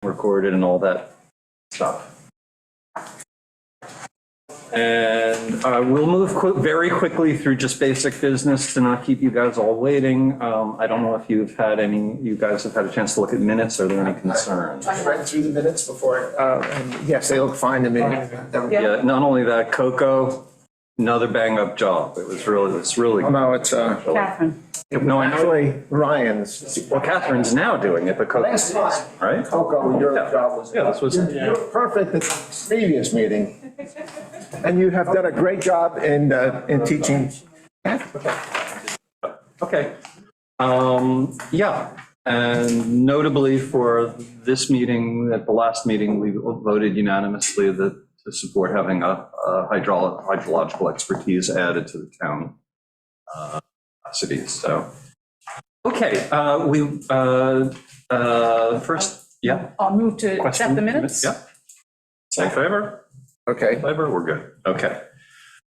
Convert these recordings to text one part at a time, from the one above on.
recorded and all that stuff. And we'll move very quickly through just basic business to not keep you guys all waiting. I don't know if you guys have had a chance to look at minutes. Are there any concerns? I read through the minutes before, and yes, they look fine to me. Yeah, not only that, Coco, another bang up job. It's really. Oh, no, it's, Catherine. No, I know. actually Ryan's. Well, Catherine's now doing it, but Coco, Last time, right? Coco, your job was. Yeah, this was. You were perfect at the previous meeting. And you have done a great job in teaching. Okay. Yeah, and notably for this meeting, at the last meeting, we voted unanimously to support having a hydrological expertise added to the town cities. So, okay, first, yeah. I'll move to accept the minutes. Yeah. All in favor? Okay. Favor, we're good. Okay.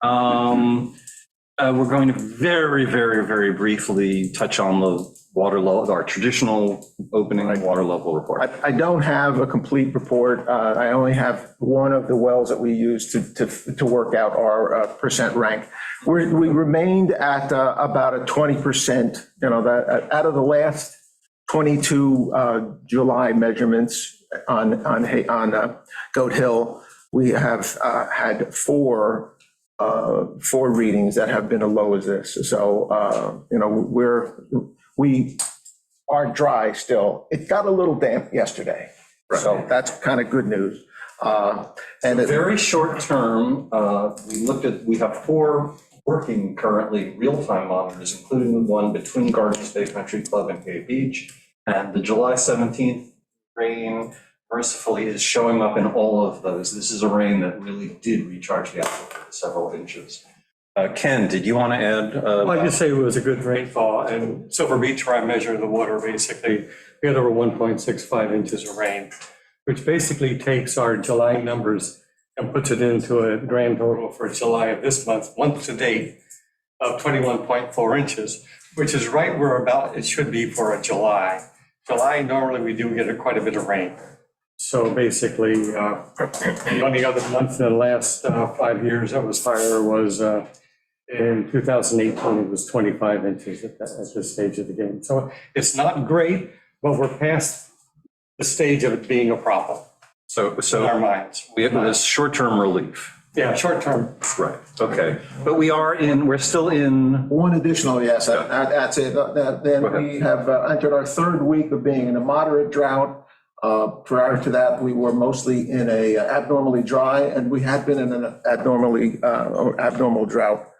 We're going to very, very, very briefly touch on the water level, our traditional opening water level report. I don't have a complete report. I only have one of the wells that we use to work out our percent rank. We remained at about a 20%, that out of the last 22 July measurements on Goat Hill, we have had four readings that have been as low as this. So, we are dry still. It got a little damp yesterday. Right. So that's kind of good news. And very short term, we have 4 working currently real-time monitors, including the one between Gardens Bay Country Club and Bay Beach. And the July 17th rain mercifully is showing up in all of those. This is a rain that really did recharge the aquifer several inches. Ken, did you want to add? Well, I just say it was a good rainfall, and Silver Beach, where I measure the water, basically, we had over 1.65 inches of rain, which basically takes our July numbers and puts it into a grand total for July of this month to date, of 21.4 inches, which is right where about it should be for a July. July, normally we do get quite a bit of rain. So basically, the only other month in the last 5 years that was higher was in 2018, it was 25 inches at this stage of the game. So it's not great, but we're past the stage of it being a problem. So in our minds. We have this short-term relief. Yeah, short term. Right, okay. But we're still in. one additional, yes, that's it. Then we have entered our 3rd week of being in a moderate drought. Prior to that, we were mostly in a abnormally dry, and we had been in an abnormal drought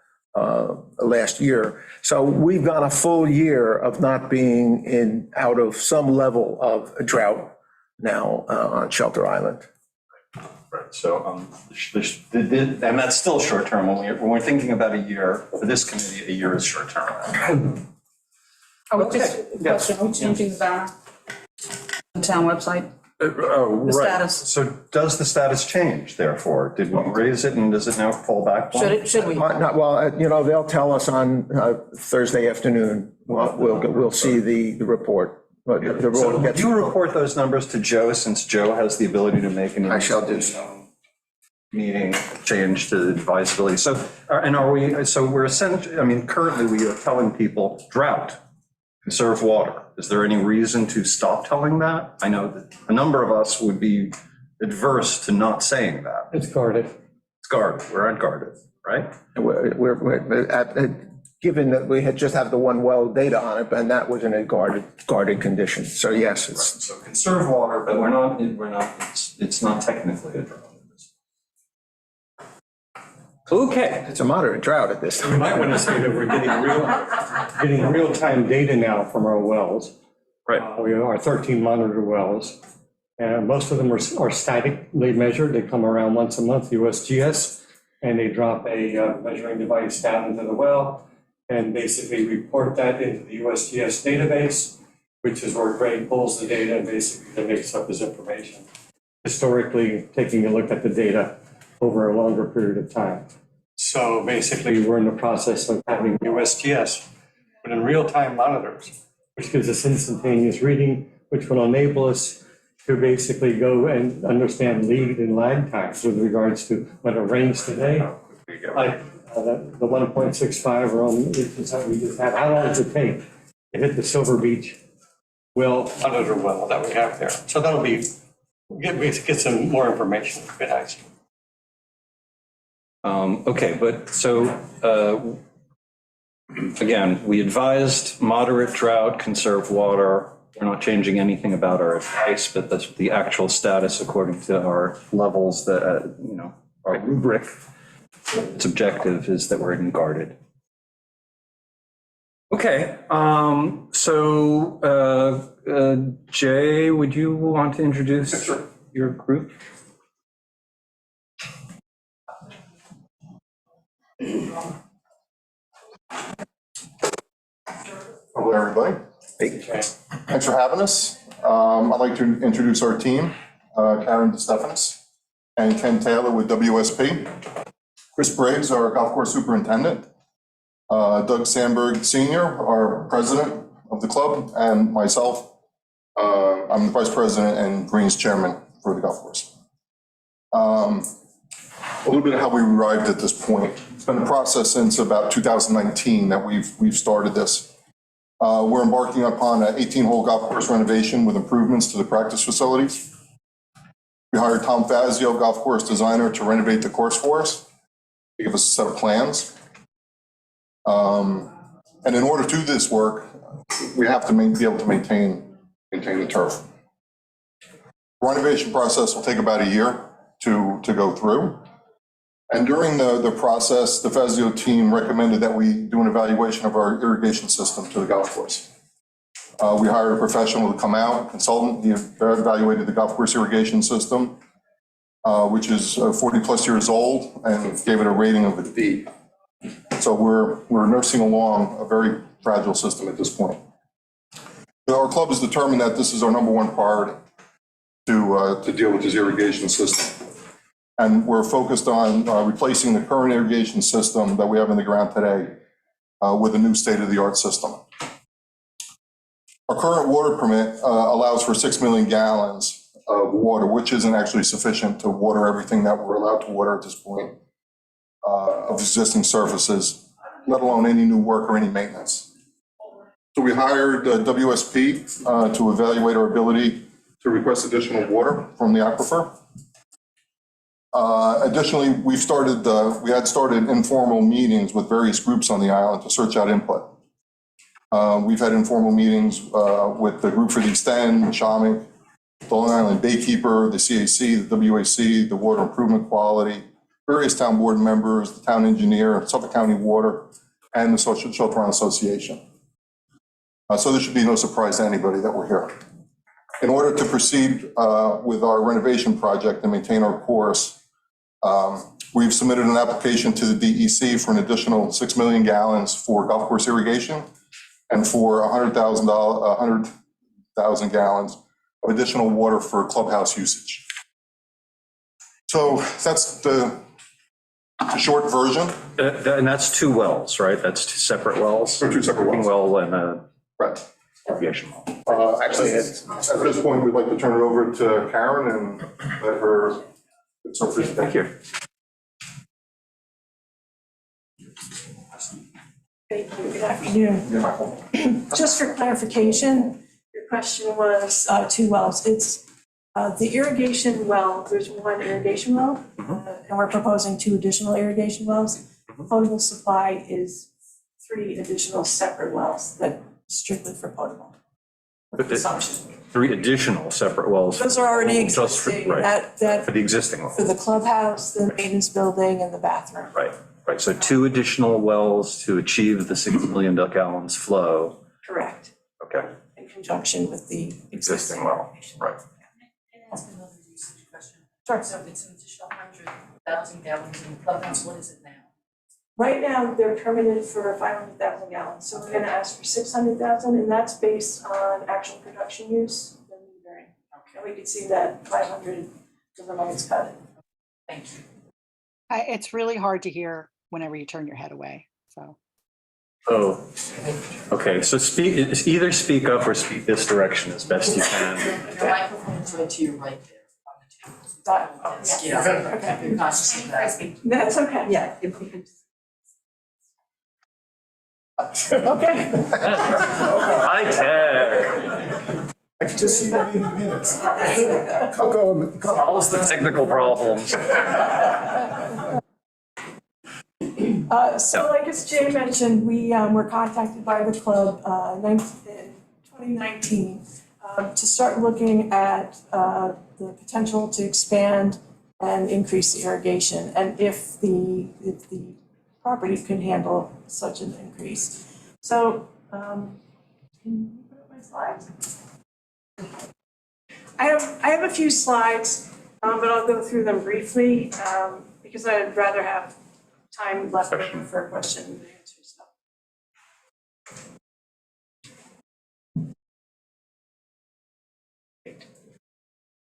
last year. So we've gone a full year of not being out of some level of drought now on Shelter Island. Right, so, and that's still short term. When we're thinking about a year, for this committee, a year is short term. Are we changing the banner? The town website? Right. Status. So does the status change, therefore? Did we raise it and does it now fall back? Should we? Well, they'll tell us on Thursday afternoon. We'll see the report. So would you report those numbers to Joe, since Joe has the ability to make an I shall do so. Meeting change to advisability. So, we're essentially, currently we are telling people drought, conserve water. Is there any reason to stop telling that? I know that a number of us would be adverse to not saying that. It's guarded. It's guarded, we're unguarded, right? Given that we had just have the one well data on it, and that was in a guarded condition. So yes, it's. So conserve water, but it's not technically a drought. Okay. It's a moderate drought at this time. We might want to say that we're getting real-time data now from our wells. Right. We are 13 monitor wells, and most of them are statically measured. They come around once a month, USGS, and they drop a measuring device down into the well and basically report that into the USGS database, which is where Greg pulls the data and basically makes up his information. Historically, taking a look at the data over a longer period of time. So basically, we're in the process of having USGS, but in real-time monitors, which gives us instantaneous reading, which will enable us to basically go and understand lead and lag times with regards to when it rains today. Like the 1.65 or inches that we just had, how long does it take to hit the Silver Beach well, monitor well that we have there? So that'll be, get some more information. Good nice. Okay, but so, again, we advised moderate drought, conserve water. We're not changing anything about our advice, but that's the actual status according to our levels that, our rubric. Its objective is that we're in guarded. Okay, Jay, would you want to introduce your group? Hello, everybody. Thanks for having us. I'd like to introduce our team, Karen DeStefanis and Ken Taylor with WSP. Chris Briggs, our golf course superintendent. Doug Sandberg Sr., our president of the club, and myself. I'm the vice president and Greens chairman for the golf course. A little bit of how we arrived at this point. It's been a process since about 2019 that we've started this. We're embarking upon an 18-hole golf course renovation with improvements to the practice facilities. We hired Tom Fazio, golf course designer, to renovate the course for us, to give us a set of plans. And in order to do this work, we have to be able to maintain the turf. The renovation process will take about a year to go through. And during the process, the Fazio team recommended that we do an evaluation of our irrigation system to the golf course. We hired a professional to come out, consultant. He evaluated the golf course irrigation system, which is 40+ years old, and gave it a rating of a D. So we're nursing along a very fragile system at this point. Our club has determined that this is our #1 priority to deal with this irrigation system. And we're focused on replacing the current irrigation system that we have in the ground today with a new state-of-the-art system. Our current water permit allows for 6 million gallons of water, which isn't actually sufficient to water everything that we're allowed to water at this point of existing surfaces, let alone any new work or any maintenance. So we hired WSP to evaluate our ability to request additional water from the aquifer. Additionally, we had started informal meetings with various groups on the island to search out input. We've had informal meetings with the Group for the Extend, Shamik, the Long Island Baykeeper, the CAC, the WAC, the Water Improvement Quality, various town board members, the town engineer, Suffolk County Water, and the Social Chiltern Association. So there should be no surprise to anybody that we're here. In order to proceed with our renovation project and maintain our course, we've submitted an application to the DEC for an additional 6 million gallons for golf course irrigation and for 100,000 gallons of additional water for clubhouse usage. So that's the short version. And that's 2 wells, right? That's 2 separate wells? They're 2 separate wells. Well and a Right. irrigation well. Actually, at this point, we'd like to turn it over to Karen and let her. Thank you. Thank you. Good afternoon. Just for clarification, your question was 2 wells. It's the irrigation well, there's 1 irrigation well, and we're proposing 2 additional irrigation wells. Potable supply is 3 additional separate wells that strictly for potable consumption. 3 additional separate wells. Those are already Just for- existing. right. That For the existing well. for the clubhouse, the maintenance building, and the bathroom. Right. So 2 additional wells to achieve the 6 million gallons flow. Correct. Okay. In conjunction with the Existing well, right. Ask another usage question. Sure. So if it's an additional 100,000 gallons in the clubhouse, what is it now? Right now, they're permitted for 500,000 gallons, so we're gonna ask for 600,000, and that's based on actual production use. And we can see that 500 doesn't always cut it. Thank you. It's really hard to hear whenever you turn your head away, so. Oh, okay, so either speak up or speak this direction as best you can. Your microphone is right to your right there on the table. That- Yeah. Okay, You're conscious of that. that's okay. Yeah, if we could. Okay. High tech. I can just see that in the minutes. Coco. Solves the technical problems. So like as Jay mentioned, we were contacted by the club in 2019 to start looking at the potential to expand and increase the irrigation, and if the property could handle such an increase. So, can you put up my slides? I have a few slides, but I'll go through them briefly, because I'd rather have time left over for question and answer stuff.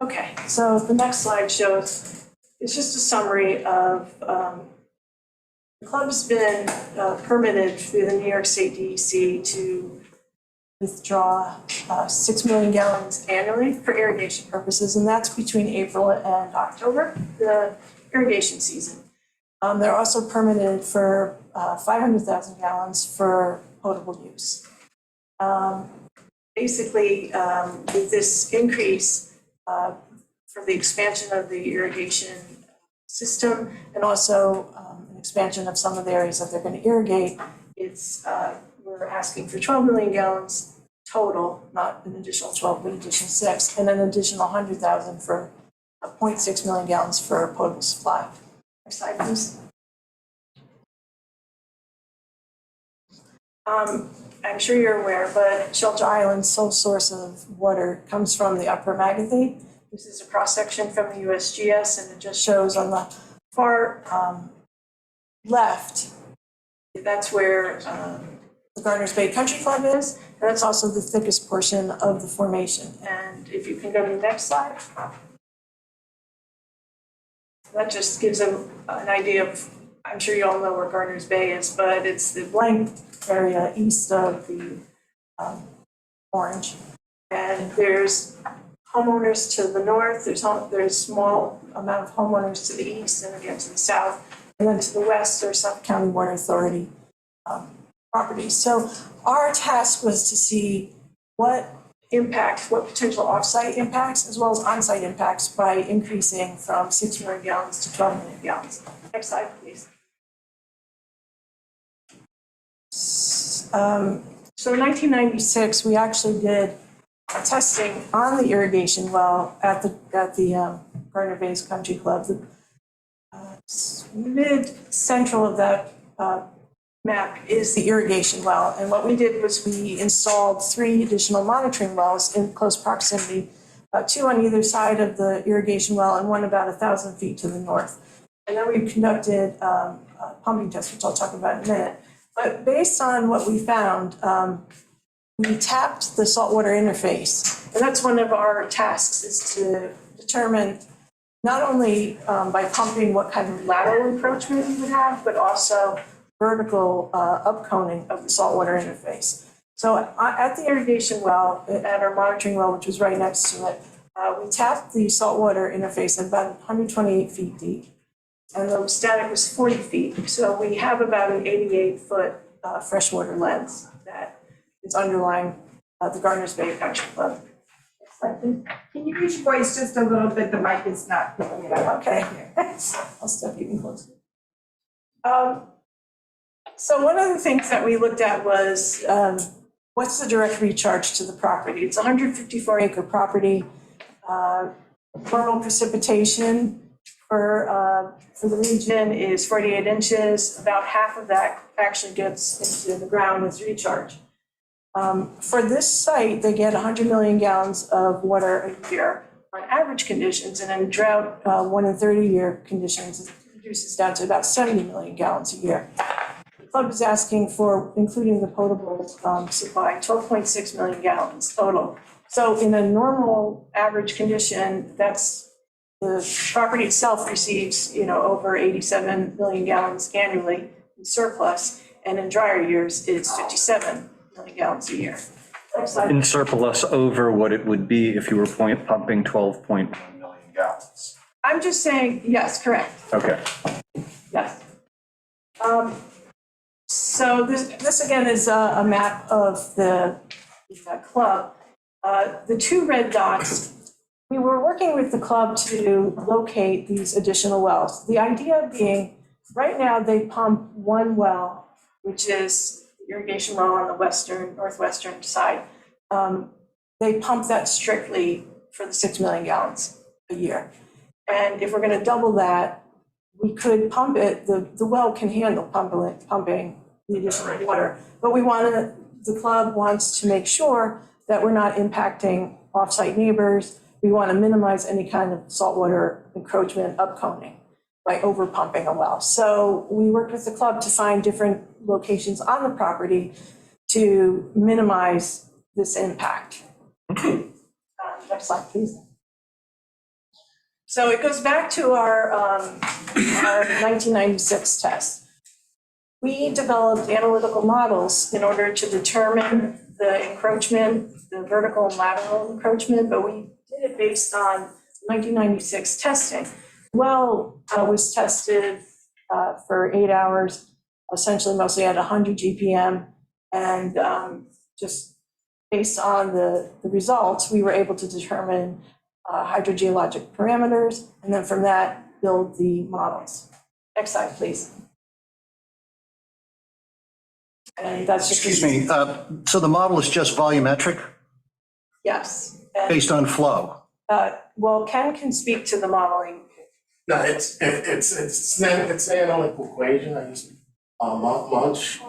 Okay, so the next slide shows, it's just a summary of, the club's been permitted through the New York State DEC to withdraw 6 million gallons annually for irrigation purposes, and that's between April and October, the irrigation season. They're also permitted for 500,000 gallons for potable use. Basically, with this increase for the expansion of the irrigation system and also an expansion of some of the areas that they're going to irrigate, it's we're asking for 12 million gallons total, not an additional 12, but additional 6, and an additional 100,000 for 0.6 million gallons for potable supply. Next slide, please. I'm sure you're aware, but Shelter Island's sole source of water comes from the Upper Magathie. This is a cross-section from the USGS, and it just shows on the far left, that's where the Gardeners Bay Country Club is, and that's also the thickest portion of the formation. And if you can go to the next slide. That just gives them an idea of, I'm sure you all know where Gardeners Bay is, but it's the blank area east of the orange. And there's homeowners to the north, there's small amount of homeowners to the east and again to the south. And then to the west, there's Suffolk County Water Authority properties. So our task was to see what potential off-site impacts as well as on-site impacts by increasing from 6 million gallons to 12 million gallons. Next slide, please. So in 1996, we actually did testing on the irrigation well at the Gardner Bay's Country Club. The mid-central of that map is the irrigation well. And what we did was we installed 3 additional monitoring wells in close proximity, 2 on either side of the irrigation well and 1 about 1,000 feet to the north. And then we conducted a pumping test, which I'll talk about in a minute. But based on what we found, we tapped the saltwater interface. And that's one of our tasks, is to determine not only by pumping what kind of lateral encroachment we would have, but also vertical upconing of the saltwater interface. So at the irrigation well, at our monitoring well, which was right next to it, we tapped the saltwater interface at about 128 feet deep. And the static was 40 feet. So we have about an 88-foot freshwater lens that is underlying the Gardeners Bay Country Club. Next slide, please. Can you use your voice just a little bit? The mic is not picking it up. Okay. I'll step even closer. So one of the things that we looked at was what's the direct recharge to the property? It's a 154-acre property. Normal precipitation for the region is 48 inches. About half of that actually gets into the ground as recharge. For this site, they get 100 million gallons of water a year on average conditions, and in drought, 1 in 30-year conditions, it reduces down to about 70 million gallons a year. The club is asking for, including the potable supply, 12.6 million gallons total. So in a normal average condition, that's the property itself receives, over 87 million gallons annually in surplus. and in drier years, it's 57 million gallons a year. Next slide. In surplus over what it would be if you were pumping 12.1 million gallons. I'm just saying, yes, correct, Okay. yes. So this again is a map of the club. The two red dots, we were working with the club to locate these additional wells. The idea being, right now, they pump one well, which is the irrigation well on the northwestern side. They pump that strictly for the 6 million gallons a year. And if we're gonna double that, we could pump it, the well can handle pumping the additional water. But the club wants to make sure that we're not impacting off-site neighbors. We want to minimize any kind of saltwater encroachment upconing by over pumping a well. So we worked with the club to find different locations on the property to minimize this impact. Next slide, please. So it goes back to our 1996 test. We developed analytical models in order to determine the encroachment, the vertical and lateral encroachment, but we did it based on 1996 testing. Well, was tested for 8 hours, essentially mostly at 100 GPM, and just based on the results, we were able to determine hydrogeologic parameters, and then from that, build the models. Next slide, please. And that's just. Excuse me, so the model is just volumetric Yes. And, based on flow? well, Ken can speak to the modeling. No, it's an analytical equation. I use MUNCH,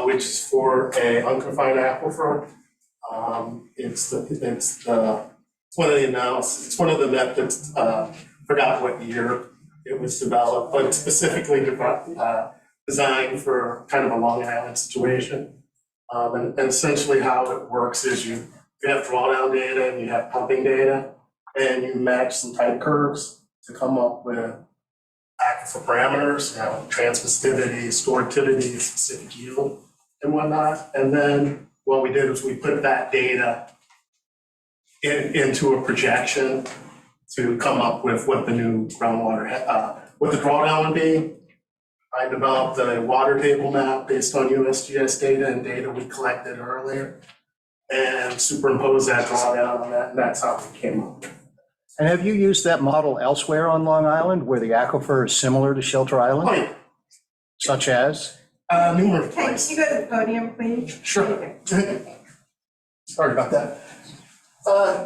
which is for a unconfined aquifer. It's one of the analysis. It's one of the methods. Forgot what year it was developed, but it's specifically designed for kind of a Long Island situation. And essentially how it works is you have drawdown data and you have pumping data, and you match some type curves to come up with aquifer parameters, transmissivity, storativity, specific yield, and whatnot. And then what we did was we put that data into a projection to come up with what the new groundwater, what the drawdown would be. I developed a water table map based on USGS data and data we collected earlier, and superimposed that drawdown on that, and that's how we came up with it. And have you used that model elsewhere on Long Island where the aquifer is similar to Shelter Island? Oh, yeah. Such as? Numerous Can places. you go to the podium, please? Sure. Sorry about that.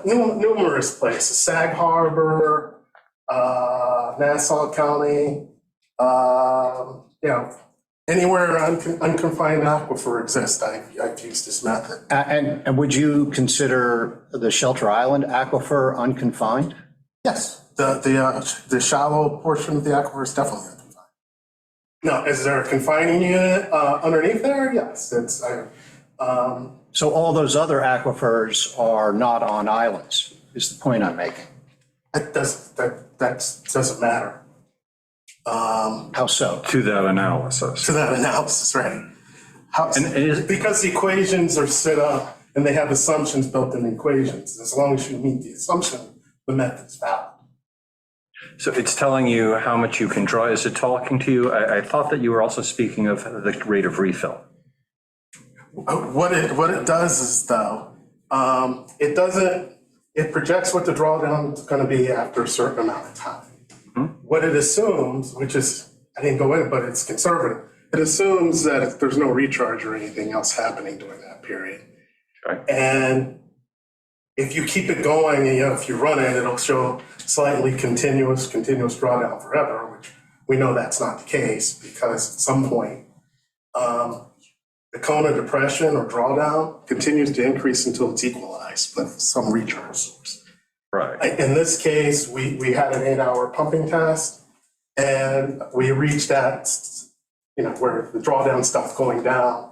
Numerous places, Sag Harbor, Nassau County, anywhere unconfined aquifer exists, I've used this method. And would you consider the Shelter Island aquifer unconfined? Yes, the shallow portion of the aquifer is definitely unconfined. No, is there a confining unit underneath there? Yes, So all those other aquifers are not on islands, is the point I'm making. that doesn't matter. How so? To that analysis. To that analysis, right? And is, Because the equations are set up and they have assumptions built in the equations. As long as you meet the assumption, the method's valid. so it's telling you how much you can draw. Is it talking to you? I thought that you were also speaking of the rate of refill. What it does is though, it projects what the drawdown is going to be after a certain amount of time. What it assumes, which is, I didn't go in it, but it's conservative. It assumes that if there's no recharge or anything else happening during that period. Okay. And if you keep it going, and if you run it, it'll show slightly continuous drawdown forever, which we know that's not the case because at some point, the cone of depression or drawdown continues to increase until it's equalized with some recharge source. Right. In this case, we had an 8-hour pumping test and we reached that, where the drawdown stuff going down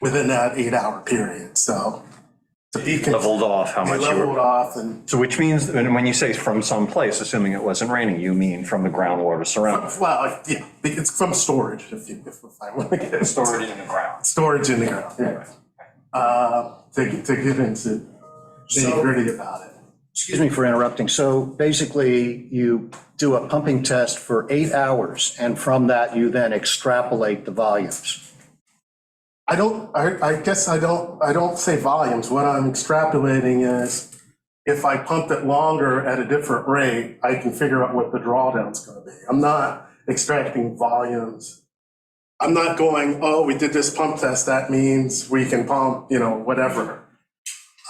within that 8-hour period. So leveled off how much you leveled were. off and, So which means, and when you say from some place, assuming it wasn't raining, you mean from the groundwater surrounding? well, yeah, it's from storage, if I want to get it. Stored in the ground. Storage in the ground, yeah. To get into nitty-gritty about it. Excuse me for interrupting. So basically, you do a pumping test for 8 hours, and from that, you then extrapolate the volumes. I guess I don't say volumes. What I'm extrapolating is if I pump it longer at a different rate, I can figure out what the drawdown's gonna be. I'm not extracting volumes. I'm not going, oh, we did this pump test, that means we can pump, whatever.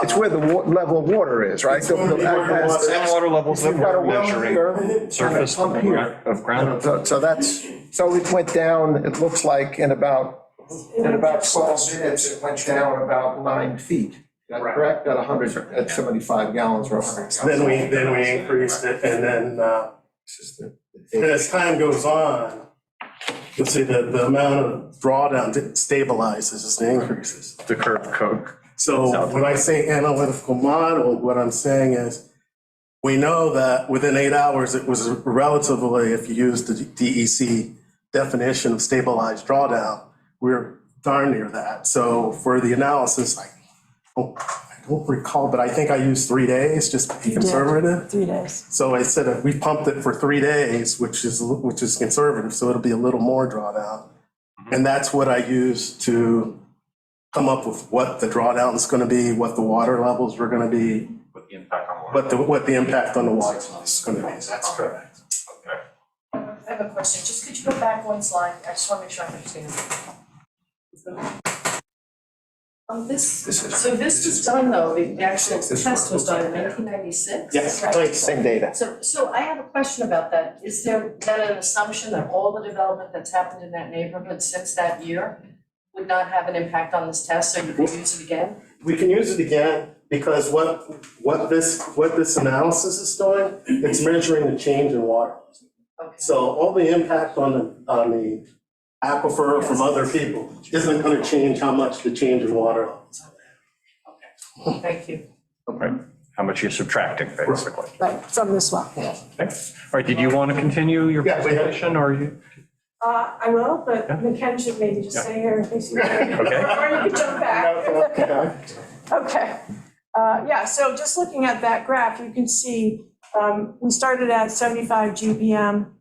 It's where the level of water is, right? It's where the water is. Same water levels that You've got a we're well measuring, here, surface pump here. of ground. So it went down, it looks like in about 12 minutes, it went down about 9 feet. Is that correct? At 100, at 75 gallons or 100 gallons. Then we increased it, and then as time goes on, you'll see the amount of drawdown stabilizes and increases. The curve coke. So when I say analytical model, what I'm saying is, we know that within 8 hours, it was relatively, if you use the DEC definition of stabilized drawdown, we're darn near that. So for the analysis, I don't recall, but I think I used 3 days, just to be conservative. 3 days. So I said if we pumped it for 3 days, which is conservative, so it'll be a little more drawdown. And that's what I used to come up with what the drawdown is going to be, what the water levels were going to be, What the impact on water. what the impact on the water is going to be. That's correct. I have a question, just could you go back one slide? I just want to make sure I understand. So this was done though, the actual test was done in 1996? Yes, Right. thanks. Same data. So I have a question about that. Is that an assumption that all the development that's happened in that neighborhood since that year would not have an impact on this test, so you can use it again? We can use it again because what this analysis is doing, it's measuring the change in water. Okay. So all the impact on the aquifer from other people isn't going to change how much the change in water. Thank you. Right. How much you're subtracting, basically. Right, from this well. Okay. All right, did you want to continue your Yeah, we have- presentation, or you? I will, but Yeah. McKen should maybe just Yeah. stay here in case you. Okay. Or you could jump back. Okay, yeah, so just looking at that graph, you can see, we started at 75 GPM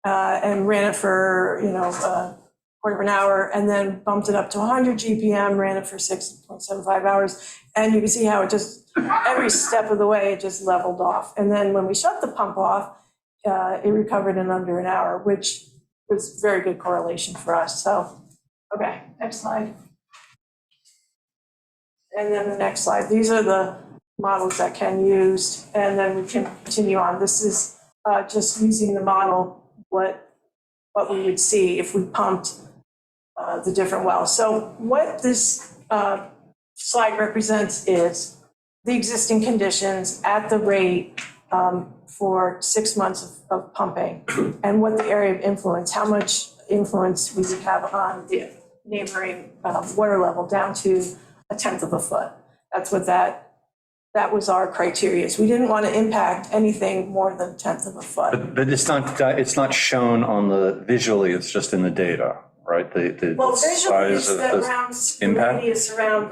and ran it for, a quarter of an hour, and then bumped it up to 100 GPM, ran it for 6.75 hours. And you can see how it just, every step of the way, it just leveled off. And then when we shut the pump off, it recovered in under an hour, which was very good correlation for us. So, okay, next slide. And then the next slide. These are the models that Ken used, and then we can continue on. This is just using the model, what we would see if we pumped the different wells. So what this slide represents is the existing conditions at the rate for 6 months of pumping, and what the area of influence, how much influence we would have on the neighboring water level down to 1/10 of a foot. That's what that was our criteria. So we didn't want to impact anything more than 1/10 of a foot. But it's not shown on the, visually, it's just in the data, right? The Well, visually, it's size of the the, around impact? radius around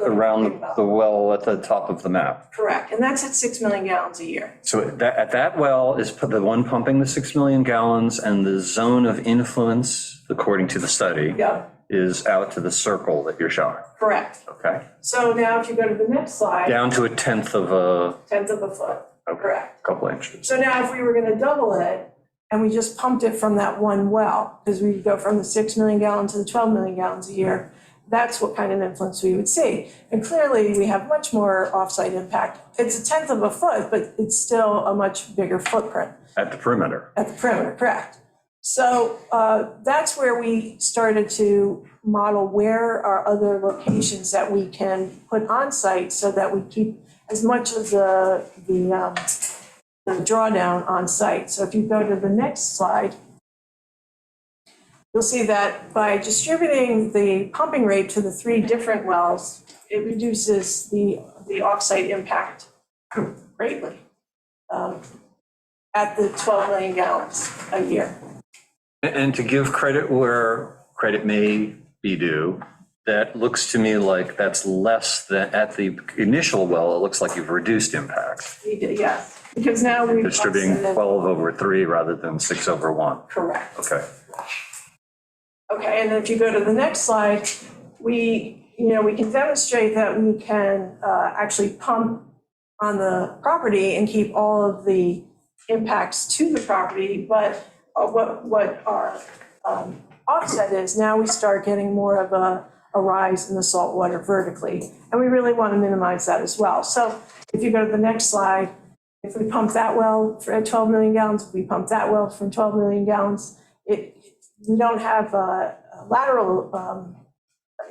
the well at the top of the map. Correct, and that's at 6 million gallons a year. So at that well is the one pumping the 6 million gallons, and the zone of influence, according to the study, Yep, is out to the circle that you're showing, correct. okay? So now if you go to the next slide, Down to 1/10 of a 1/10 of a foot, correct. couple inches. So now if we were gonna double it, and we just pumped it from that one well, because we go from the 6 million gallons to the 12 million gallons a year, that's what kind of influence we would see. And clearly, we have much more offsite impact. It's 1/10 of a foot, but it's still a much bigger footprint At the perimeter. at the perimeter, correct? So that's where we started to model where are other locations that we can put on site so that we keep as much of the drawdown on site. So if you go to the next slide, you'll see that by distributing the pumping rate to the 3 different wells, it reduces the offsite impact greatly at the 12 million gallons a year. And to give credit where credit may be due, that looks to me like that's less than, at the initial well, it looks like you've reduced impact, We did, yes, because now we've. distributing offset it. 12 over 3 rather than 6 over 1. Correct. Okay. Okay, and then if you go to the next slide, we can demonstrate that we can actually pump on the property and keep all of the impacts to the property, but what our offset is, now we start getting more of a rise in the salt water vertically, and we really want to minimize that as well. So if you go to the next slide, if we pump that well at 12 million gallons, if we pump that well from 12 million gallons, we don't have a lateral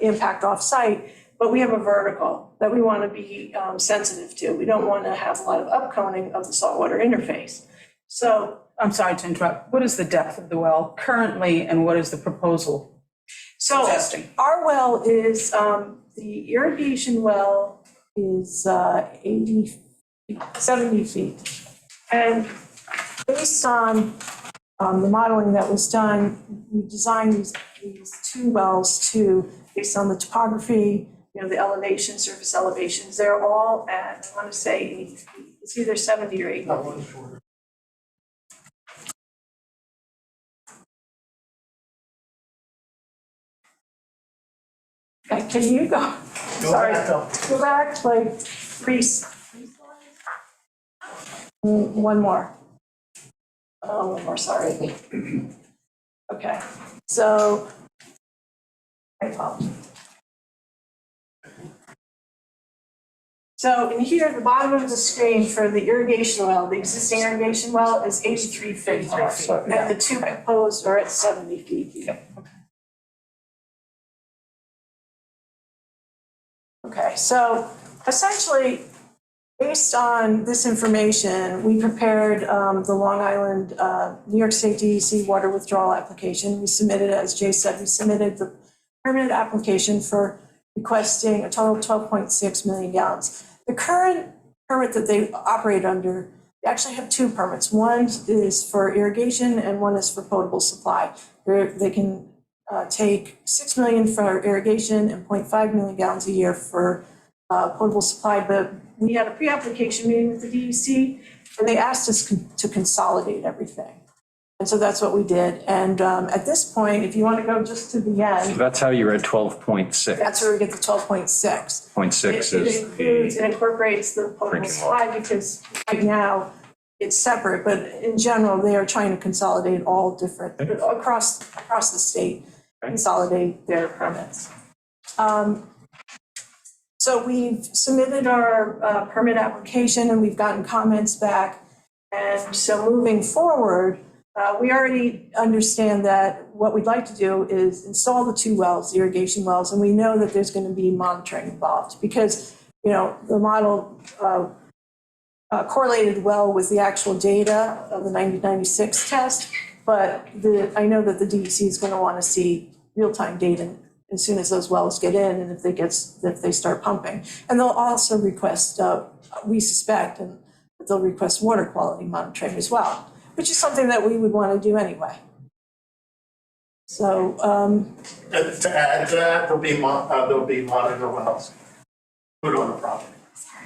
impact off-site, but we have a vertical that we want to be sensitive to. We don't want to have a lot of upconing of the saltwater interface. So I'm sorry to interrupt. What is the depth of the well currently, and what is the proposal suggesting? our well is, the irrigation well is 70 feet. And based on the modeling that was done, we designed these 2 wells based on the topography, the elevation, surface elevations, they're all at, I want to say 80 feet. It's either 70 or 80 feet. Okay, can you go? Sorry, go back like 3 slides. One more. Oh, one more, sorry. Okay, so. I apologize. So in here, the bottom of the screen for the irrigation well, the existing irrigation well is 83 feet. And the 2 proposed are at 70 feet. Okay, so essentially, based on this information, we prepared the Long Island, New York State DEC water withdrawal application. We submitted, as Jay said, we submitted the permit application for requesting a total of 12.6 million gallons. The current permit that they operate under, they actually have 2 permits. One is for irrigation and one is for potable supply. They can take 6 million for irrigation and 0.5 million gallons a year for potable supply. But we had a pre-application meeting with the DEC, and they asked us to consolidate everything. And so that's what we did. And at this point, if you want to go just to the So end, that's how you're at 12.6. that's where we get the 12.6. 0.6 It is includes, the, it incorporates the potable drinking supply because right now it's separate, but in general, they are trying to consolidate all different, across the state, consolidate their permits. So we've submitted our permit application and we've gotten comments back. And so moving forward, we already understand that what we'd like to do is install the 2 wells, the irrigation wells, and we know that there's going to be monitoring involved because, the model correlated well with the actual data of the 1996 test, but I know that the DEC is going to want to see real-time data as soon as those wells get in and if they start pumping. And they'll also request, we suspect, and that they'll request water quality monitoring as well, which is something that we would want to do anyway. So. And to add to that, there'll be monitor wells put on the property.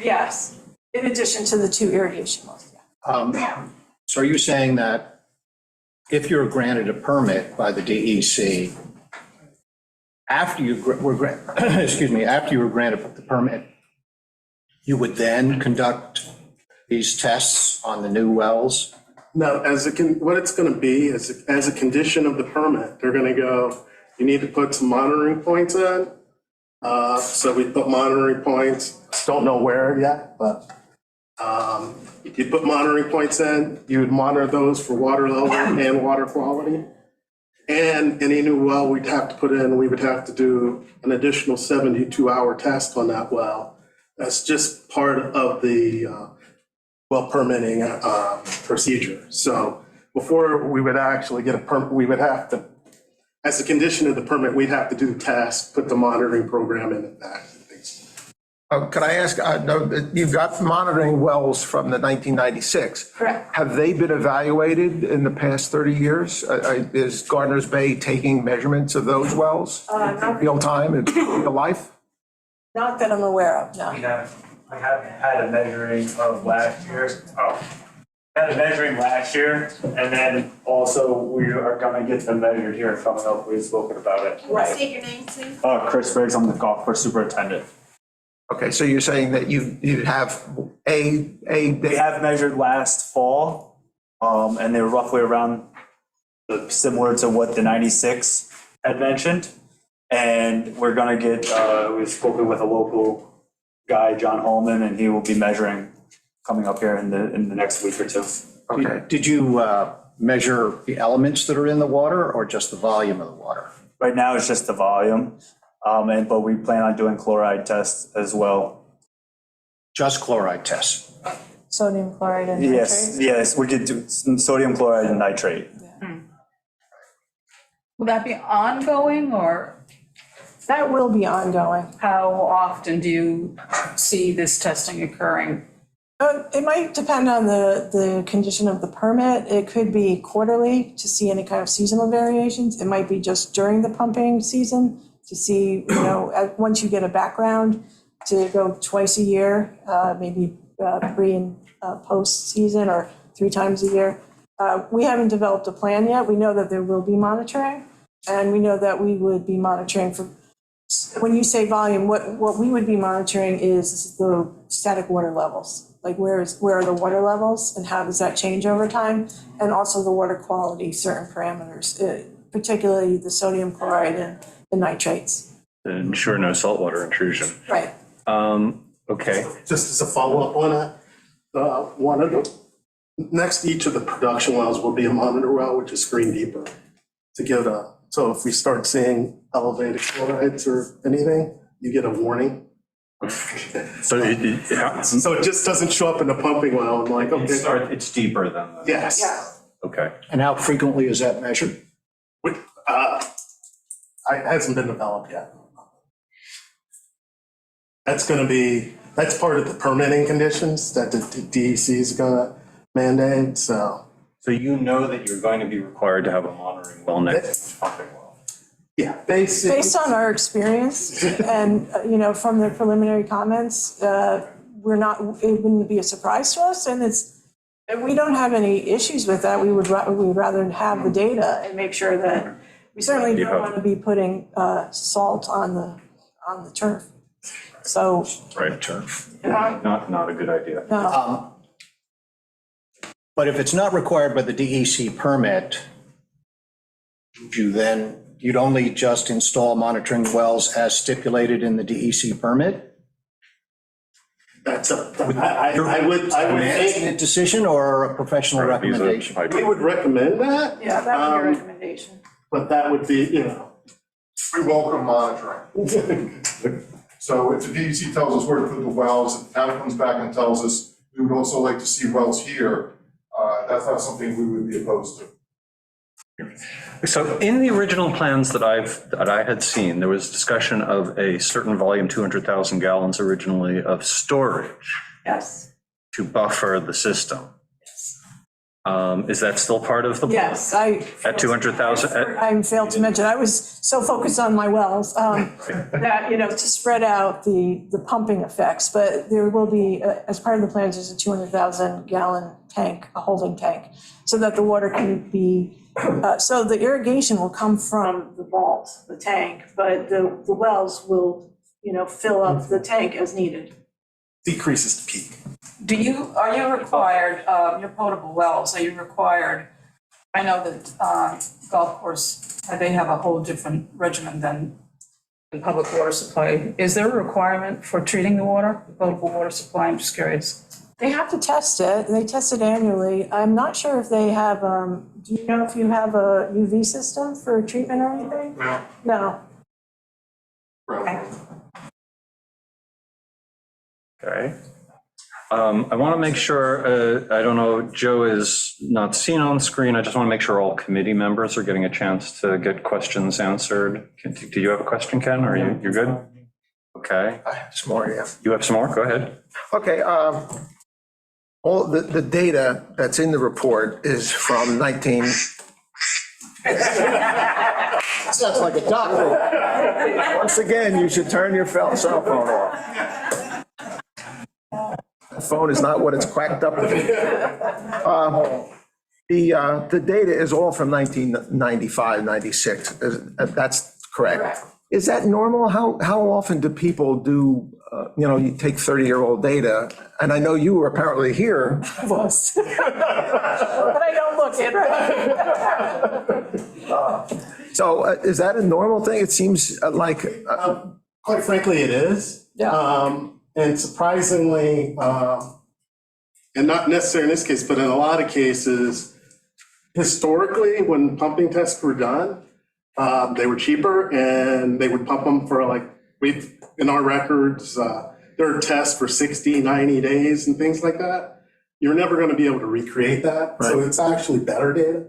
Yes, in addition to the 2 irrigation wells. So are you saying that if you're granted a permit by the DEC, after you were granted the permit, you would then conduct these tests on the new wells? No, what it's gonna be is, as a condition of the permit, they're gonna go, you need to put some monitoring points in. So we put monitoring points, don't know where yet, but you put monitoring points in, you would monitor those for water level and water quality. And any new well we'd have to put in, we would have to do an additional 72-hour test on that well. That's just part of the well permitting procedure. So before we would actually get a permit, we would have to as a condition of the permit, we'd have to do tests, put the monitoring program in at that. Could I ask, no, you've got monitoring wells from the 1996. Correct. Have they been evaluated in the past 30 years? Is Gardner's Bay taking measurements of those wells? Real time, in real life? Not that I'm aware of, no. I have had a measuring of last year. Had a measuring last year, and then also we are gonna get them measured here coming up. We've spoken about it. Right. State your name, please. Chris Briggs, I'm the golf course superintendent. Okay, so you're saying that you have We have measured last fall, and they were roughly around similar to what the 96 had mentioned. And we're gonna get, we've spoken with a local guy, John Holman, and he will be measuring coming up here in the next week or two. Okay. Did you measure the elements that are in the water or just the volume of the water? Right now, it's just the volume, but we plan on doing chloride tests as well. Just chloride tests? Sodium chloride and nitrate? Yes, we could do some sodium chloride and nitrate. Will that be ongoing, or That will be ongoing. how often do you see this testing occurring? It might depend on the condition of the permit. It could be quarterly to see any kind of seasonal variations. It might be just during the pumping season to see, once you get a background, to go twice a year, maybe pre and post season, or 3 times a year. We haven't developed a plan yet. We know that there will be monitoring, and we know that we would be monitoring for, when you say volume, what we would be monitoring is the static water levels. Like where are the water levels and how does that change over time? And also the water quality, certain parameters, particularly the sodium chloride and the nitrates. Ensure no saltwater intrusion. Right. Okay. Just as a follow-up on that, one of the, next to each of the production wells will be a monitor well, which is screened deeper to give so if we start seeing elevated chlorides or anything, you get a warning. So So it just doesn't show up in the pumping well. I'm like, okay. It's deeper than that. Yes. okay. And how frequently is that measured? It hasn't been developed yet. That's part of the permitting conditions that the DEC is gonna mandate, so. So you know that you're going to be required to have a monitoring well next to the pumping well. Yeah, basically. Based on our experience and, from the preliminary comments, it wouldn't be a surprise to us, and we don't have any issues with that. We would rather have the data and make sure that, we certainly don't want to be putting salt on the turf. So. Right, turf. Not a good idea. No. But if it's not required by the DEC permit, you'd only just install monitoring wells as stipulated in the DEC permit? That's I would think, A decision or a professional recommendation? we would recommend that. Yeah, that would be a recommendation. But that would be, We welcome monitoring. So if the DEC tells us where to put the wells, if the town comes back and tells us, we would also like to see wells here, that's not something we would be opposed to. So in the original plans that I had seen, there was discussion of a certain volume, 200,000 gallons originally, of storage Yes. to buffer the system. Is that still part of the plan? Yes, At 200,000? I failed to mention, I was so focused on my wells, that, to spread out the pumping effects, but there will be, as part of the plans, there's a 200,000 gallon tank, a holding tank, so that the water can be, so the irrigation will come from the vault, the tank, but the wells will, fill up the tank as needed. decreases the peak. Are you required, your potable wells, are you required, I know that golf course, they have a whole different regimen than public water supply. Is there a requirement for treating the water, the potable water supply? I'm just curious. They have to test it, they test it annually. I'm not sure if they have, do you know if you have a UV system for treatment or anything? No. Okay. I want to make sure, I don't know, Joe is not seen on screen. I just want to make sure all committee members are getting a chance to get questions answered. Do you have a question, Ken? Are you're good? Okay. I have some more, yeah. You have some more? Go ahead. Okay, all the data that's in the report is from 19. Sounds like a doctor. Once again, you should turn your cell phone off. The phone is not what it's cracked up to be. The data is all from 1995, 96. That's correct. Is that normal? How often do people do, you take 30-year-old data? And I know you were apparently here. I was. But I don't look it, right? So is that a normal thing? It seems like. Quite frankly, it is. Yeah. And surprisingly, and not necessarily in this case, but in a lot of cases, historically, when pumping tests were done, they were cheaper and they would pump them for in our records, there are tests for 60, 90 days and things like that. You're never going to be able to recreate that. Right. So it's actually better data.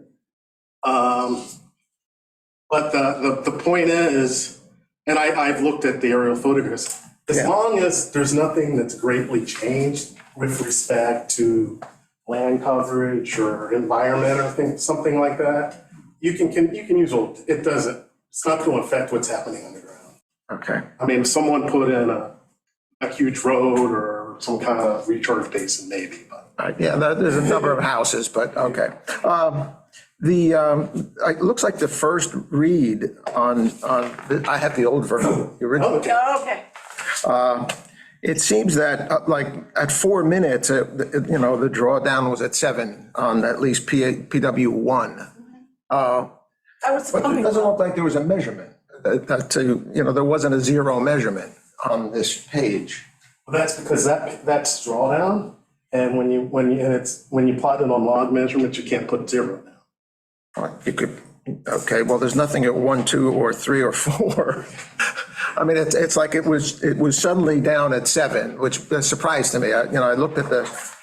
But the point is, and I've looked at the aerial photographs, as long as there's nothing that's greatly changed with respect to land coverage or environment or something like that, you can use old. It's not going to affect what's happening on the ground. Okay. I mean, if someone put in a huge road or some kind of recharge basin, maybe, but. Yeah, there's a number of houses, but okay. It looks like the first read on I have the old version, the original. Okay. It seems that like at 4 minutes, the drawdown was at 7 on at least PW1. I was But it pumping doesn't well. look like there was a measurement. There wasn't a zero measurement on this page. Well, that's because that's drawdown, and when you plot it on log measurements, you can't put zero down. You could, okay, well, there's nothing at 1, 2, or 3, or 4. I mean, it's like it was suddenly down at 7, which surprised to me. I looked at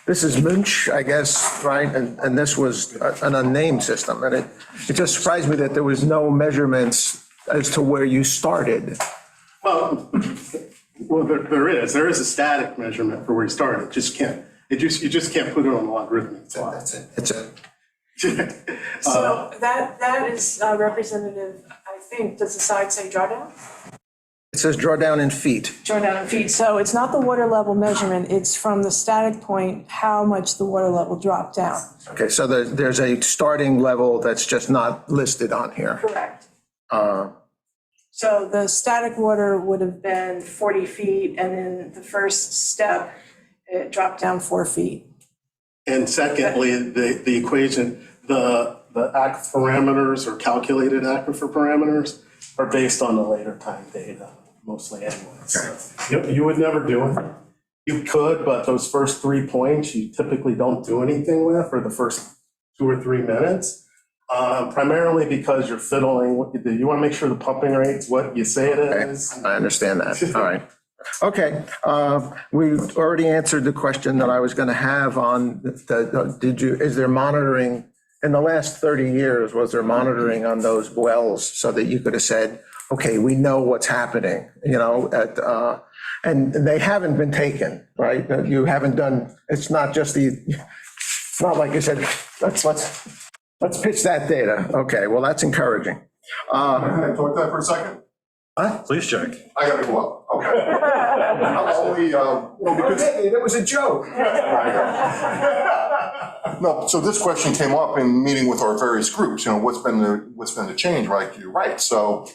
this is Munch, I guess, right? And this was an unnamed system. And it just surprised me that there was no measurements as to where you started. Well, there is a static measurement for where you started. You just can't put it on the logarithmic plot. That's it. It's a. So that is representative, I think, does the side say drawdown? It says drawdown in feet. Drawdown in feet. So it's not the water level measurement, it's from the static point, how much the water level dropped down. Okay, so there's a starting level that's just not listed on here. Correct. So the static water would have been 40 feet, and then the first step, it dropped down 4 feet. And secondly, the equation, the aquifer parameters or calculated aquifer parameters are based on the later time data, mostly anyway. So you would never do it. You could, but those first 3 points, you typically don't do anything with for the first 2 or 3 minutes. Primarily because you're fiddling, you want to make sure the pumping rate's what you say it is. I understand that. All right. Okay. We already answered the question that I was going to have on is there monitoring in the last 30 years, was there monitoring on those wells so that you could have said, okay, we know what's happening, and they haven't been taken, right? You haven't done, it's not just it's not like you said, let's pitch that data. Okay, well, that's encouraging. Can I talk that for a second? Please, Jack. I gotta go up, okay. I'm only, because. It was a joke. No, so this question came up in meeting with our various groups, what's been the change, right? You're right. So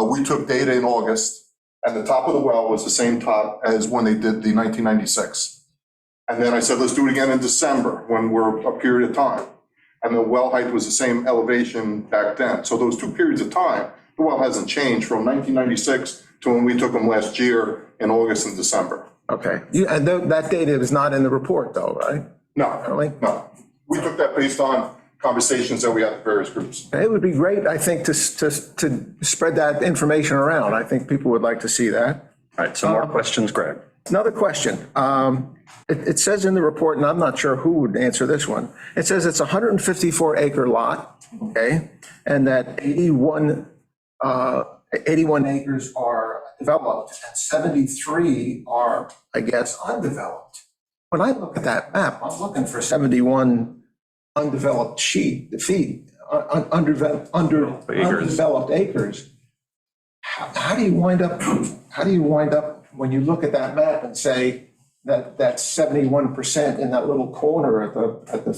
we took data in August, and the top of the well was the same top as when they did the 1996. And then I said, let's do it again in December, when we're a period of time. And the well height was the same elevation back then. So those 2 periods of time, the well hasn't changed from 1996 to when we took them last year in August and December. Okay. And that data is not in the report though, right? No, Really? no. We took that based on conversations that we had with various groups. It would be great, I think, to spread that information around. I think people would like to see that. All right, some more questions, Greg. Another question. It says in the report, and I'm not sure who would answer this one. It says it's a 154 acre lot, okay? And that 81 acres are developed and 73 are, I guess, undeveloped. When I look at that map, I'm looking for 71 undeveloped feet, undeveloped acres. How do you wind up when you look at that map and say that that's 71% in that little corner at the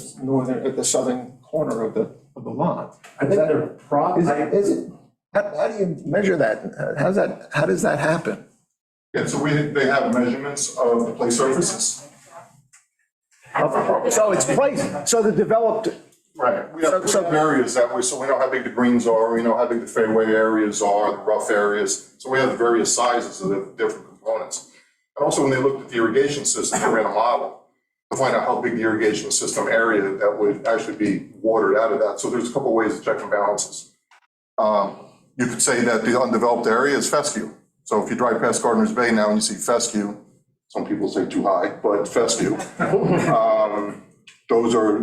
southern corner of the lot? I think they're Is it, how do you measure that? How does that happen? Yeah, so they have measurements of the play surfaces. So it's placed, so the developed, Right, we have areas that way, so we know how big the greens are, we know how big the fairway areas are, the rough areas. So we have the various sizes of the different components. And also when they looked at the irrigation system, they ran a model to find out how big the irrigation system area that would actually be watered out of that. So there's a couple of ways of checking balances. You could say that the undeveloped area is fescue. So if you drive past Gardner's Bay now and you see fescue, some people say too high, but fescue. Those are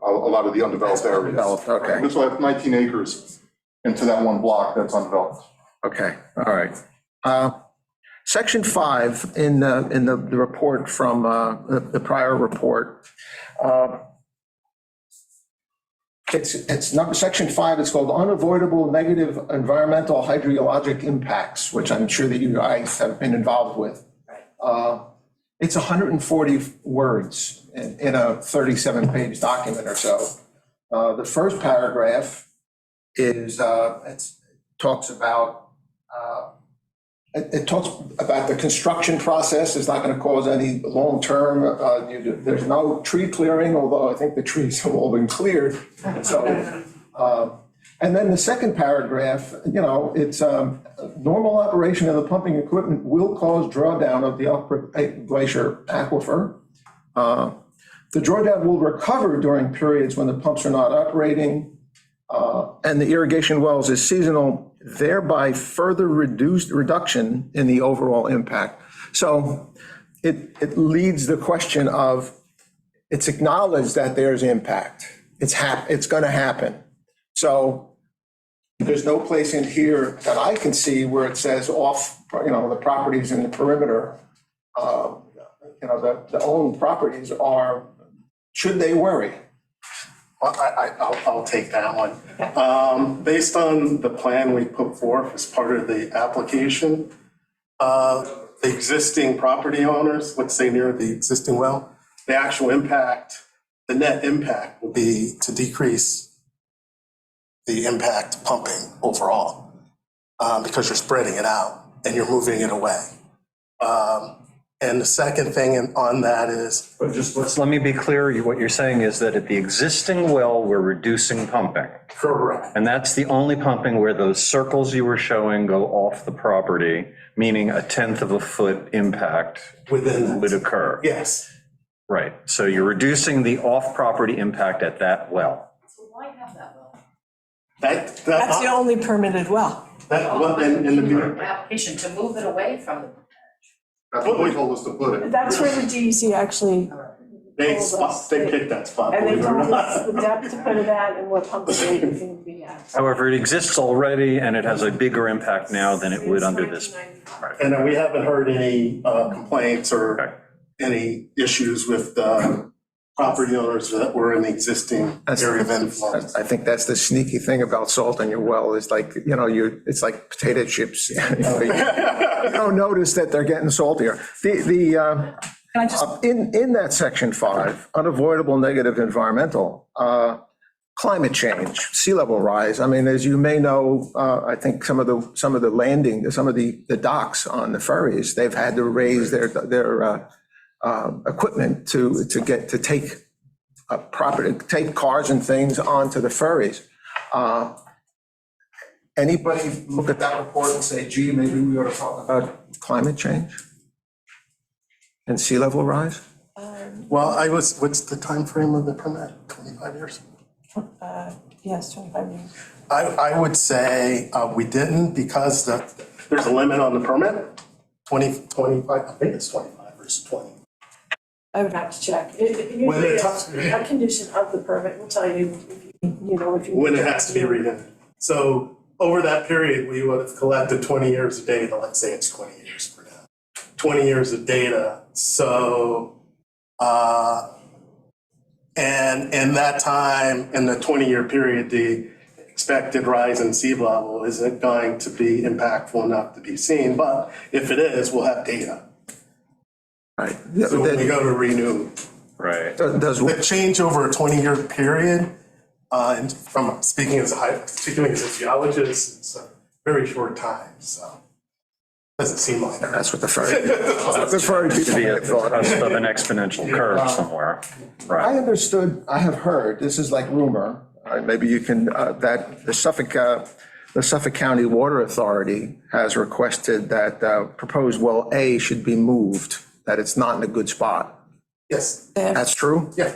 a lot of the undeveloped areas. Developed, okay. This will have 19 acres into that one block that's undeveloped. okay, all right. Section 5 in the report from the prior report, it's number, section 5, it's called unavoidable negative environmental hydrologic impacts, which I'm sure that you guys have been involved with. It's 140 words in a 37-page document or so. The first paragraph is, it talks about the construction process is not going to cause any long-term, there's no tree clearing, although I think the trees have all been cleared. So, and then the second paragraph, it's normal operation of the pumping equipment will cause drawdown of the upper glacier aquifer. The drawdown will recover during periods when the pumps are not operating, and the irrigation wells is seasonal, thereby further reduction in the overall impact. So it leads the question of, it's acknowledged that there's impact. It's going to happen. So there's no place in here that I can see where it says off, the properties in the perimeter, the owned properties are, should they worry? Well, I'll take that one. Based on the plan we put forth as part of the application, the existing property owners, let's say near the existing well, the actual impact, the net impact will be to decrease the impact pumping overall, because you're spreading it out and you're moving it away. And the second thing on that is. But let me be clear, what you're saying is that at the existing well, we're reducing pumping. Correct. And that's the only pumping where those circles you were showing go off the property, meaning a 1/10 of a foot impact Within would occur. Yes. Right, so you're reducing the off-property impact at that well. So why have that well? That's the only permitted well. In the Application to move it away from the. That's what they told us to put it. That's where the DEC actually, they picked that spot. and they believe it or told not. us the depth to put it at and what pump rate it's going to be at. However, it exists already and it has a bigger impact now than it would under this. And then we haven't heard any complaints or any issues with property owners that were in the existing area of influence. I think that's the sneaky thing about salt in your well is like, it's like potato chips. You don't notice that they're getting saltier. Can I just, In that section 5, unavoidable negative environmental, climate change, sea level rise. I mean, as you may know, I think some of the landing, some of the docks on the ferries, they've had to raise their equipment to take cars and things onto the ferries. Anybody look at that report and say, gee, maybe we ought to talk about climate change and sea level rise? Well, what's the time frame of the permit? 25 years? Yes, 25 years. I would say we didn't because there's a limit on the permit, 25, I think it's 25. numbers, 20. I would have to check. When Usually it- a condition of the permit will tell you if if you. When it has to be redone. So over that period, we would have collected 20 years of data, let's say it's 20 years for now. 20 years of data, so, and in that time, in the 20-year period, the expected rise in sea level isn't going to be impactful enough to be seen, but if it is, we'll have data. Right. So when we go to renew, Right. Does, the change over a 20-year period, and from speaking as particularly as a geologist, it's a very short time, so doesn't seem like that. that's what the ferry people To be may at have the thought. cusp of an exponential curve somewhere. I Right. understood, I have heard, this is like rumor, maybe you can, that the Suffolk County Water Authority has requested that proposed well A should be moved, that it's not in a good spot. Yes, That's true? yeah.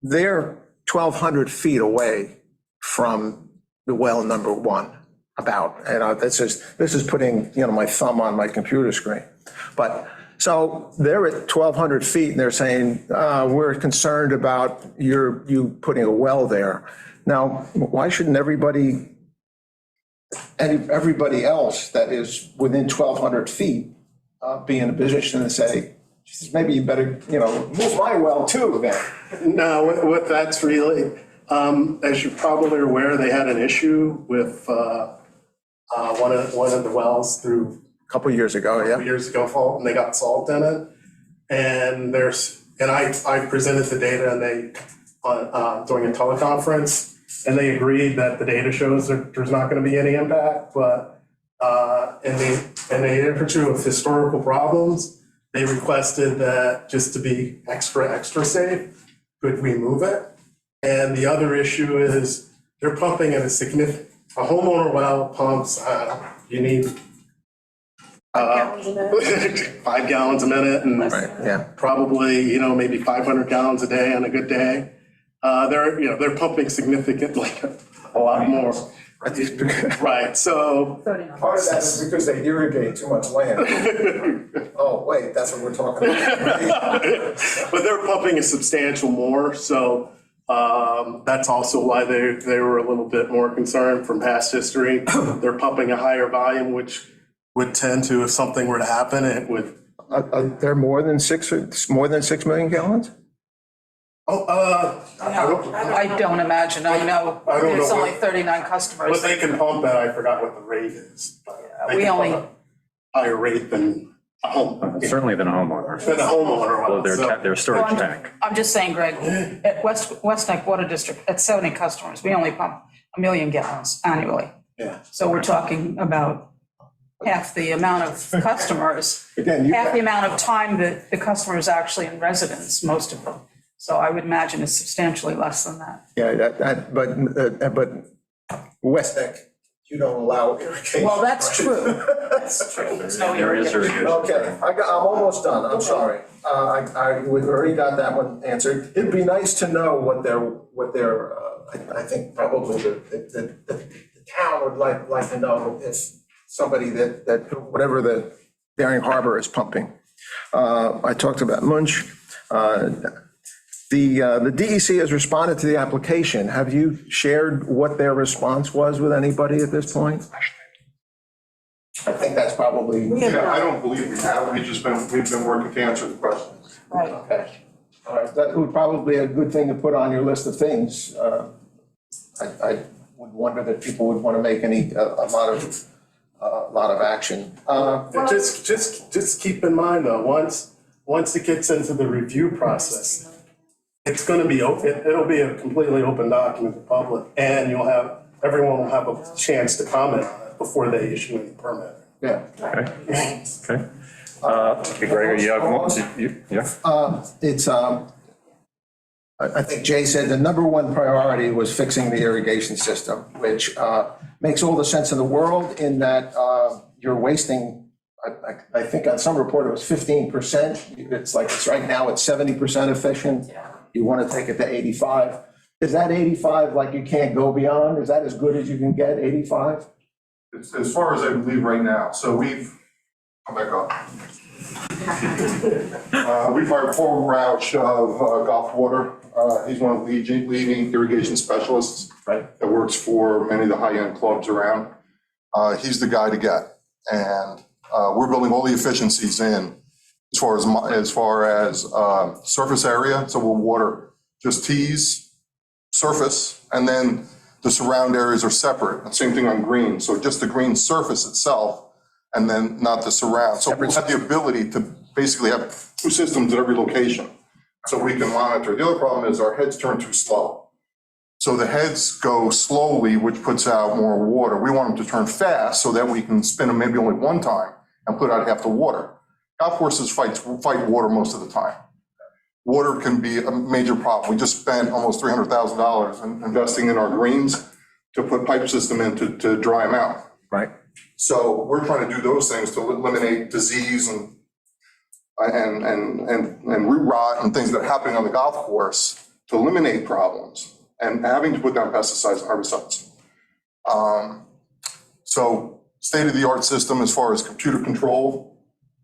They're 1,200 feet away from the well number one, about, and this is putting, my thumb on my computer screen. But, so they're at 1,200 feet and they're saying, we're concerned about you putting a well there. Now, why shouldn't everybody else that is within 1,200 feet be in a position to say, maybe you better, move my well too then? No, what that's really, as you're probably aware, they had an issue with one of the wells through A couple of years ago, yeah. years ago, fault, and they got salt in it. And I presented the data and they, during a teleconference, and they agreed that the data shows that there's not gonna be any impact, but in the interest of historical problems, they requested that just to be extra safe, could we move it? And the other issue is they're pumping at a homeowner well pumps, you need 5 gallons a minute and Right, yeah. probably, maybe 500 gallons a day on a good day. They're pumping significantly, a lot more. Right, so. Part of that is because they irrigate too much land. Oh, wait, that's what we're talking about. But they're pumping a substantial more, so that's also why they were a little bit more concerned from past history. They're pumping a higher volume, which would tend to, if something were to happen, it would. They're more than 6 million gallons? I don't imagine, I know I don't there's know only what- 39 customers. What they can pump at, I forgot what the rate is. but they we can only- pump a higher rate than a home, Certainly than a homeowner. than a homeowner. Although So- their storage tank. I'm just saying, Greg, at West Neck Water District, at 70 customers, we only pump 1 million gallons annually. Yeah. So we're talking about half the amount of customers, Again, half the amount of time that the customer is actually in residence, most of them. So I would imagine it's substantially less than that. Yeah, but West Neck, you don't allow irrigation. Well, that's true. That's true. There's no There is irrigation. Okay, I'm almost done, I'm sorry. We've already got that one answered. It'd be nice to know what their, I think probably the town would like to know if somebody that, whatever the Daring Harbor is pumping. I talked about Munch. The DEC has responded to the application. Have you shared what their response was with anybody at this point? I think that's probably. Yeah, I don't believe we have, we've been working to answer the questions. Right. Okay. All right, that would probably be a good thing to put on your list of things. I would wonder that people would want to make a lot of action. Just keep in mind though, once it gets into the review process, it's gonna be open, it'll be a completely open document to the public, and everyone will have a chance to comment on it before they issue any permit. Yeah. Okay. Okay, Greg, you have one? Yeah. It's, I think Jay said the number one priority was fixing the irrigation system, which makes all the sense in the world in that you're wasting, I think on some report it was 15%. It's like, it's right now it's 70% efficient. You want to take it to 85. Is that 85 like you can't go beyond? Is that as good as you can get, 85? It's as far as I believe right now, so come back up. We've hired Paul Roush of Gulf Water. He's one of the leading irrigation specialists. Right. That works for many of the high-end clubs around. He's the guy to get. And we're building all the efficiencies in as far as surface area. So we'll water just tees, surface, and then the surround areas are separate. And same thing on green. So just the green surface itself, and then not the surround. So we'll have the ability to basically have two systems at every location, so we can monitor. The other problem is our heads turn too slow. So the heads go slowly, which puts out more water. We want them to turn fast so that we can spin them maybe only one time and put out half the water. Golf courses fight water most of the time. Water can be a major problem. We just spent almost $300,000 in investing in our greens to put pipe system in to dry them out. Right. So we're trying to do those things to eliminate disease and root rot and things that are happening on the golf course, to eliminate problems and having to put down pesticides and herbicides. So state-of-the-art system as far as computer control.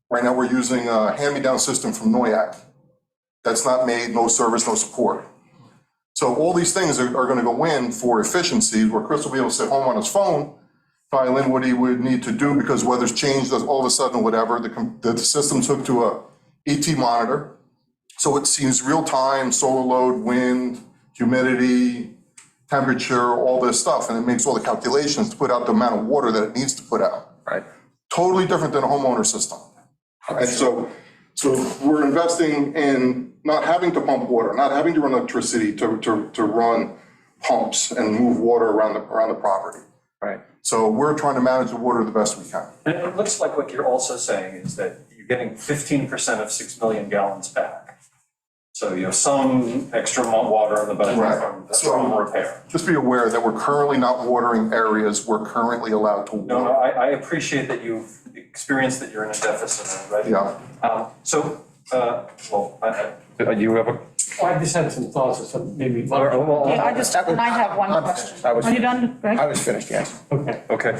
Right now we're using a hand-me-down system from Noyak. That's not made, no service, no support. So all these things are gonna go in for efficiency, where Chris will be able to sit home on his phone, dial in what he would need to do because weather's changed all of a sudden, whatever. The system's hooked to a ET monitor. So it sees real time, solar load, wind, humidity, temperature, all this stuff. And it makes all the calculations to put out the amount of water that it needs to put out. Right. Totally different than a homeowner system. And so we're investing in not having to pump water, not having to run electricity to run pumps and move water around the property. Right. So we're trying to manage the water the best we can. And it looks like what you're also saying is that you're getting 15% of 6 million gallons back. So you have some extra water in the budget Right. from repair. Just be aware that we're currently not watering areas we're currently allowed to No, water. I appreciate that you've experienced that you're in a deficit already. Yeah. You have a. Well, I just had some thoughts, or some maybe. Yeah, I have one question. I was- Are you done, Greg? I was finished, yes. Okay. Okay,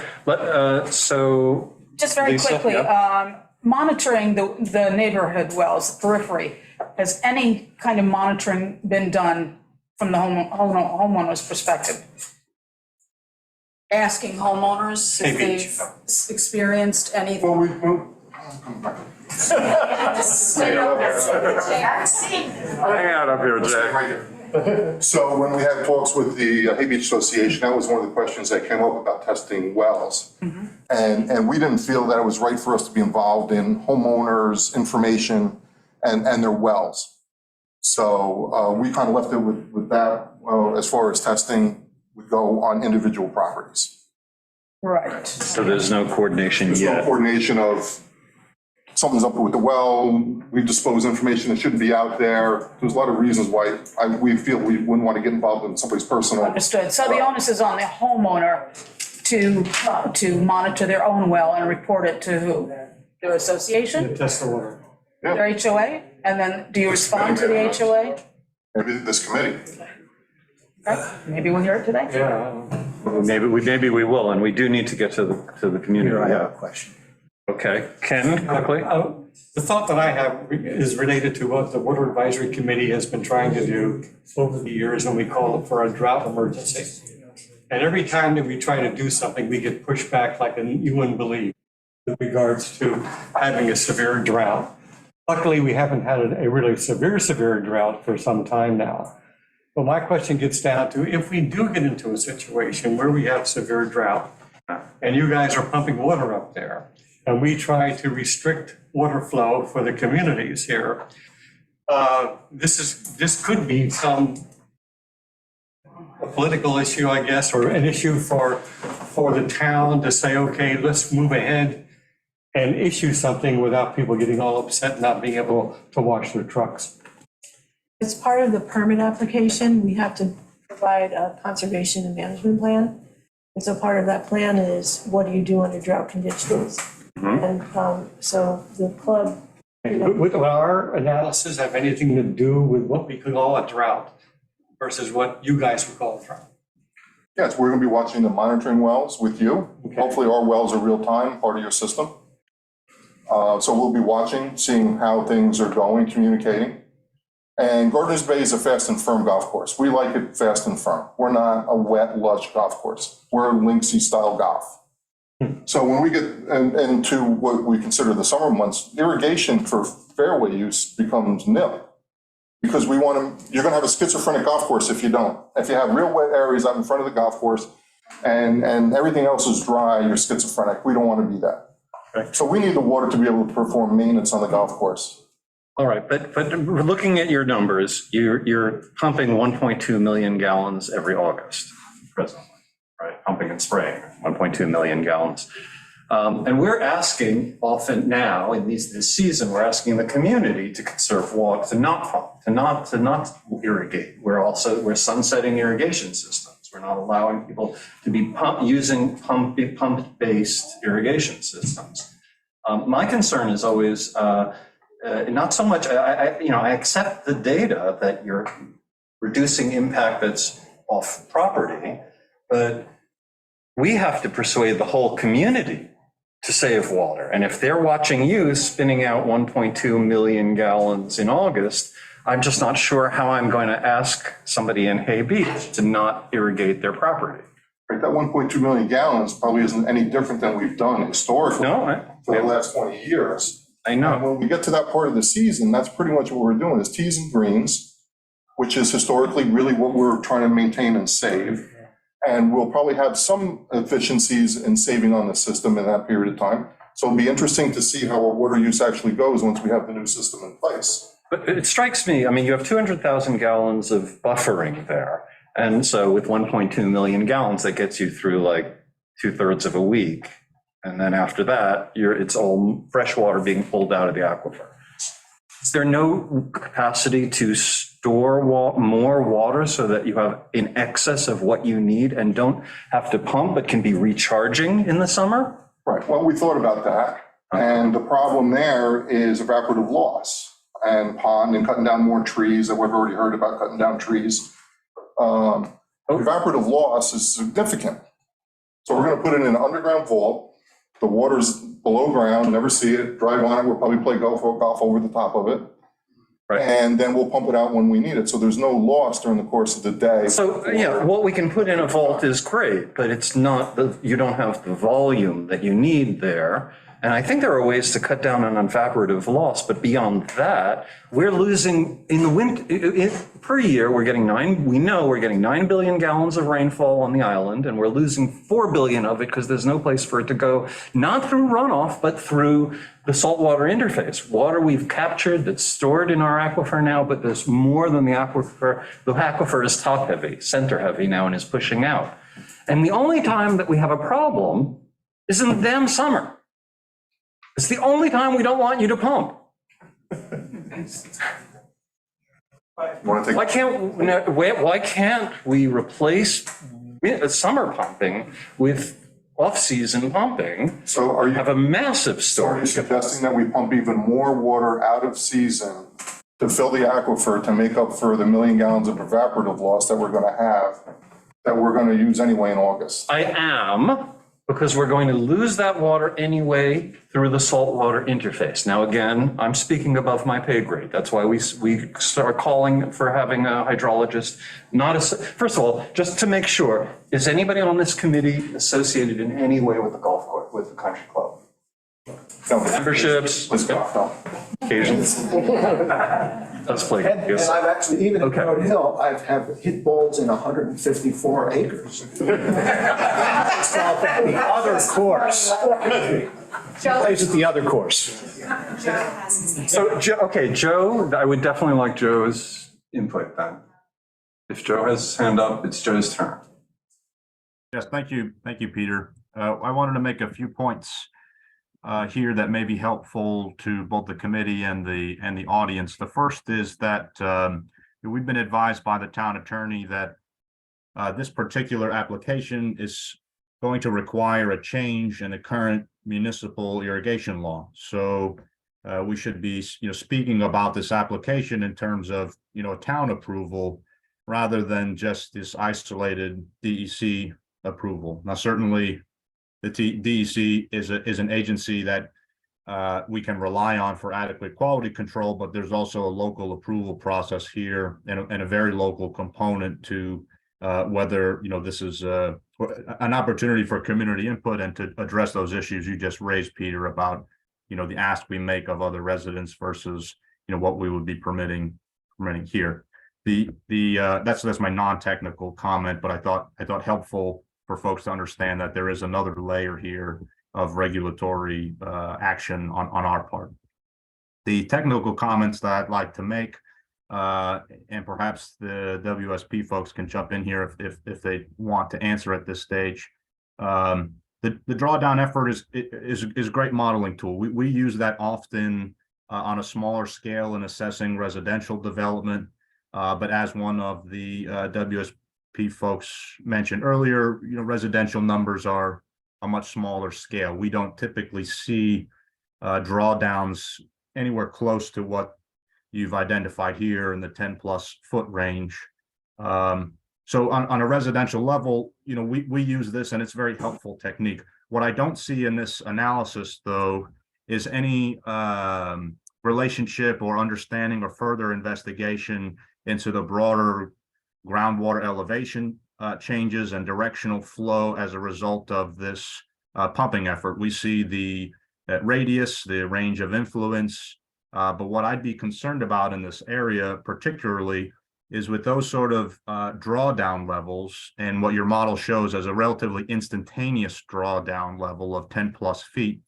so. Just very Lisa, quickly, yeah. monitoring the neighborhood wells, the periphery, has any kind of monitoring been done from the homeowner's perspective? Asking homeowners if they've experienced any. Well, Hang out up here, Jack. So when we had talks with the Hay Beach Association, that was one of the questions that came up about testing wells. And we didn't feel that it was right for us to be involved in homeowners' information and their wells. So we kind of left it with that. As far as testing, we go on individual properties. Right. So there's no coordination There's no yet. coordination of something's up with the well, we dispose information that shouldn't be out there. There's a lot of reasons why we feel we wouldn't want to get involved in somebody's personal. Understood. So the onus is on the homeowner to monitor their own well and report it to who? Their association, Test the water. their HOA? And then do you respond to the HOA? Maybe this committee. Okay, maybe we'll hear it today. Yeah. Maybe we will, and we do need to get to the community. Here, I have Yeah. a question. Okay, Ken, quickly. The thought that I have is related to what the Water Advisory Committee has been trying to do over the years when we call it for a drought emergency. And every time that we try to do something, we get pushed back like you wouldn't believe with regards to having a severe drought. Luckily, we haven't had a really severe drought for some time now. But my question gets down to, if we do get into a situation where we have severe drought and you guys are pumping water up there, and we try to restrict water flow for the communities here, this could be a political issue, I guess, or an issue for the town to say, okay, let's move ahead and issue something without people getting all upset and not being able to wash their trucks. As part of the permit application, we have to provide a conservation and management plan. And so part of that plan is, what do you do under drought conditions? And so the club. Would our analysis have anything to do with what we could call a drought versus what you guys would call a drought? Yes, we're going to be watching the monitoring wells with you. Okay. Hopefully our wells are real time, part of your system. So we'll be watching, seeing how things are going, communicating. And Gardeners Bay is a fast and firm golf course. We like it fast and firm. We're not a wet, lush golf course. We're a linksy style golf. So when we get into what we consider the summer months, irrigation for fairway use becomes nil. Because we want to, you're going to have a schizophrenic golf course if you don't. If you have real wet areas out in front of the golf course and everything else is dry, you're schizophrenic. We don't want to be that. Right. So we need the water to be able to perform maintenance on the golf course. All right, but looking at your numbers, you're pumping 1.2 million gallons every August presently, right? Pumping and spraying 1.2 million gallons. And we're asking often now in this season, we're asking the community to conserve water, to not pump, to not irrigate. We're sunsetting irrigation systems. We're not allowing people to be using pump-based irrigation systems. My concern is always not so much. I accept the data that you're reducing impact that's off property, but we have to persuade the whole community to save water. And if they're watching you spinning out 1.2 million gallons in August, I'm just not sure how I'm going to ask somebody in Hay Beach to not irrigate their property. Right, that 1.2 million gallons probably isn't any different than we've done historically No, for the last 20 years. I And know. when we get to that part of the season, that's pretty much what we're doing is tees and greens, which is historically really what we're trying to maintain and save. And we'll probably have some efficiencies in saving on the system in that period of time. So it'll be interesting to see how our water use actually goes once we have the new system in place. But it strikes me, I mean, you have 200,000 gallons of buffering there. And so with 1.2 million gallons, that gets you through like 2/3 of a week. And then after that, it's all fresh water being pulled out of the aquifer. Is there no capacity to store more water so that you have in excess of what you need and don't have to pump, but can be recharging in the summer? Right, well, we thought about that. And the problem there is evaporative loss and pond and cutting down more trees that we've already heard about cutting down trees. Evaporative loss is significant. So we're gonna put it in an underground vault. The water's below ground, never see it, drive on it, we'll probably play golf over the top of it. Right. And then we'll pump it out when we need it. So there's no loss during the course of the day. So, yeah, what we can put in a vault is great, but it's not, you don't have the volume that you need there. And I think there are ways to cut down on evaporative loss, but beyond that, we're losing in the winter, per year, we know we're getting 9 billion gallons of rainfall on the island, and we're losing 4 billion of it because there's no place for it to go, not through runoff, but through the saltwater interface. Water we've captured that's stored in our aquifer now, but there's more than the aquifer. The aquifer is top heavy, center heavy now, and is pushing out. And the only time that we have a problem is in the damn summer. It's the only time we don't want you to pump. Why can't we replace summer pumping with off-season pumping? So are you? Have a massive Are you storage. suggesting that we pump even more water out of season to fill the aquifer to make up for the 1 million gallons of evaporative loss that we're gonna have, that we're gonna use anyway in August? I am, because we're going to lose that water anyway through the saltwater interface. Now, again, I'm speaking above my pay grade. That's why we start calling for having a hydrologist, first of all, just to make sure, is anybody on this committee associated in any way with the golf course, with the country club? No. Memberships? Let's go. No. Occasions? Let's play. And Yes. I've actually, even at Okay. Road Hill, I've hit balls in 154 acres. The other course. Plays at the other course. So, Joe, I would definitely like Joe's input then. If Joe has his hand up, it's Joe's turn. Yes, thank you, Peter. I wanted to make a few points here that may be helpful to both the committee and the audience. The first is that we've been advised by the town attorney that this particular application is going to require a change in the current municipal irrigation law. So we should be, speaking about this application in terms of, a town approval rather than just this isolated DEC approval. Now, certainly the DEC is an agency that we can rely on for adequate quality control, but there's also a local approval process here and a very local component to whether, this is an opportunity for community input and to address those issues you just raised, Peter, about, the ask we make of other residents versus, what we would be permitting here. That's my non-technical comment, but I thought helpful for folks to understand that there is another layer here of regulatory action on our part. The technical comments that I'd like to make, and perhaps the WSP folks can jump in here if they want to answer at this stage. The drawdown effort is a great modeling tool. We use that often on a smaller scale in assessing residential development. But as one of the WSP folks mentioned earlier, residential numbers are a much smaller scale. We don't typically see drawdowns anywhere close to what you've identified here in the 10+ foot range. So on a residential level, we use this and it's a very helpful technique. What I don't see in this analysis, though, is any relationship or understanding or further investigation into the broader groundwater elevation changes and directional flow as a result of this pumping effort. We see the radius, the range of influence, but what I'd be concerned about in this area particularly is with those sort of drawdown levels and what your model shows as a relatively instantaneous drawdown level of 10+ feet.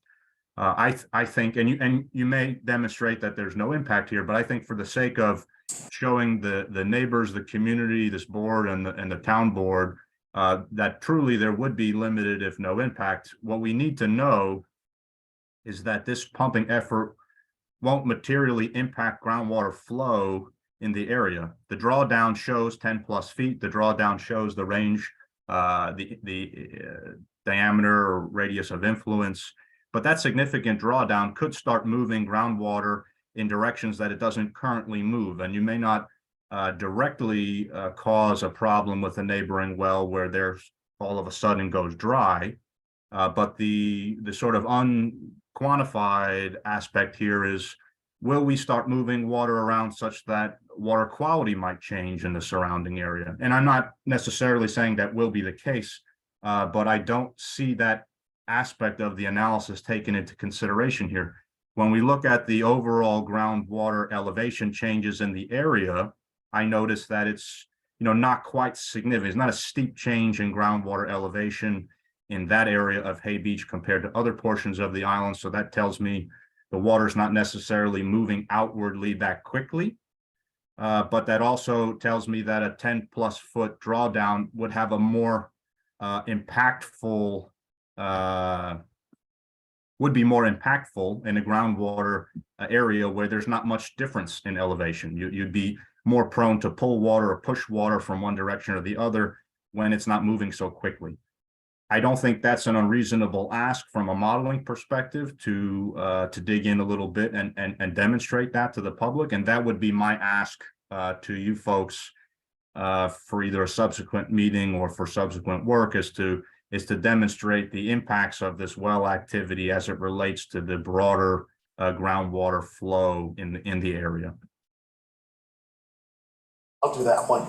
I think, and you may demonstrate that there's no impact here, but I think for the sake of showing the neighbors, the community, this board and the town board, that truly there would be limited, if no impact. What we need to know is that this pumping effort won't materially impact groundwater flow in the area. The drawdown shows 10+ feet. The drawdown shows the range, the diameter or radius of influence, but that significant drawdown could start moving groundwater in directions that it doesn't currently move. And you may not directly cause a problem with a neighboring well where there's all of a sudden goes dry. But the sort of unquantified aspect here is, will we start moving water around such that water quality might change in the surrounding area? And I'm not necessarily saying that will be the case, but I don't see that aspect of the analysis taken into consideration here. When we look at the overall groundwater elevation changes in the area, I notice that it's not quite significant. It's not a steep change in groundwater elevation in that area of Hay Beach compared to other portions of the island. So that tells me the water is not necessarily moving outwardly that quickly. But that also tells me that a 10+ foot drawdown would have a more impactful, would be more impactful in a groundwater area where there's not much difference in elevation. You'd be more prone to pull water or push water from one direction or the other when it's not moving so quickly. I don't think that's an unreasonable ask from a modeling perspective to dig in a little bit and demonstrate that to the public. And that would be my ask to you folks for either a subsequent meeting or for subsequent work, is to demonstrate the impacts of this well activity as it relates to the broader groundwater flow in the area. I'll do that one.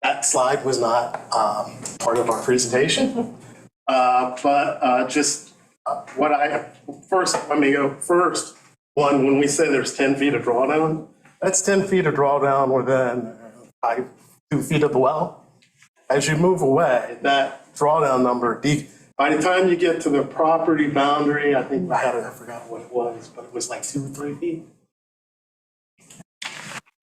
That slide was not part of our presentation, but just what let me go first. When we say there's 10 feet of drawdown, that's 10 feet of drawdown within 2 feet of the well. As you move away, that drawdown number, by the time you get to the property boundary, I think I forgot what it was, but it was like 2-3 feet.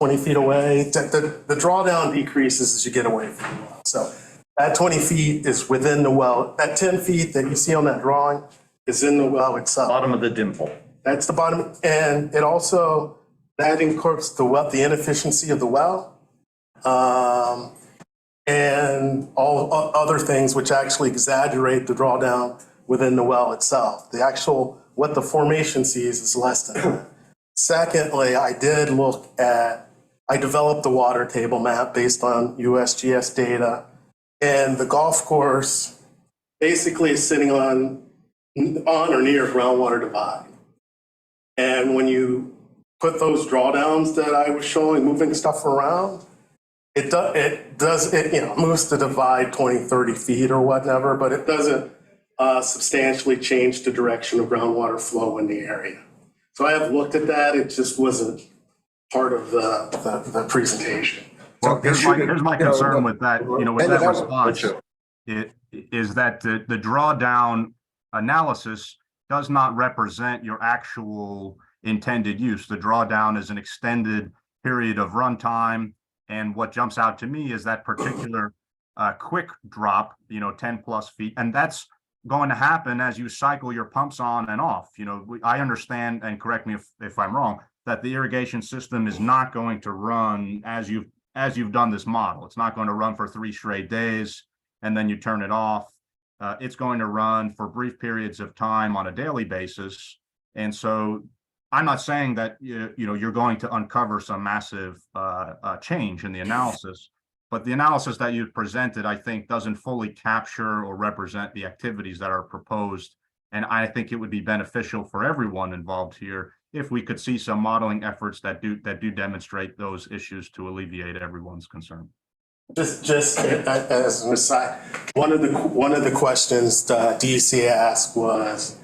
20 feet away, the drawdown decreases as you get away from the well. So that 20 feet is within the well. That 10 feet that you see on that drawing is in the well itself. Bottom of the dimple. That's the bottom, and it also, that incorporates the inefficiency of the well, and all other things which actually exaggerate the drawdown within the well itself. The actual, what the formation sees is less than that. Secondly, I developed the water table map based on USGS data, and the golf course basically is sitting on on or near groundwater divide. And when you put those drawdowns that I was showing, moving stuff around, it moves the divide 20, 30 feet or whatever, but it doesn't substantially change the direction of groundwater flow in the area. So I have looked at that, it just wasn't part of the presentation. Well, here's my concern with that, with that response, is that the drawdown analysis does not represent your actual intended use. The drawdown is an extended period of runtime, and what jumps out to me is that particular quick drop, 10 plus feet, and that's going to happen as you cycle your pumps on and off. I understand, and correct me if I'm wrong, that the irrigation system is not going to run as you've done this model. It's not going to run for 3 straight days and then you turn it off. It's going to run for brief periods of time on a daily basis. And so I'm not saying that you're going to uncover some massive change in the analysis, but the analysis that you've presented, I think, doesn't fully capture or represent the activities that are proposed. And I think it would be beneficial for everyone involved here if we could see some modeling efforts that do demonstrate those issues to alleviate everyone's concern. Just as an aside, one of the questions the DEC asked was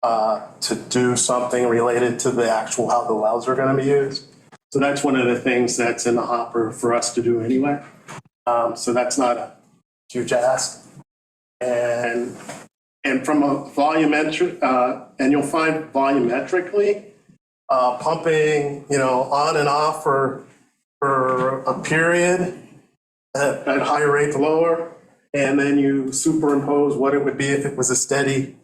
to do something related to the actual how the wells are going to be used. So that's one of the things that's in the hopper for us to do anyway. So that's not a huge ask. And from a volumetric, and you'll find volumetrically, pumping, on and off for a period at high rate to lower, and then you superimpose what it would be if it was a steady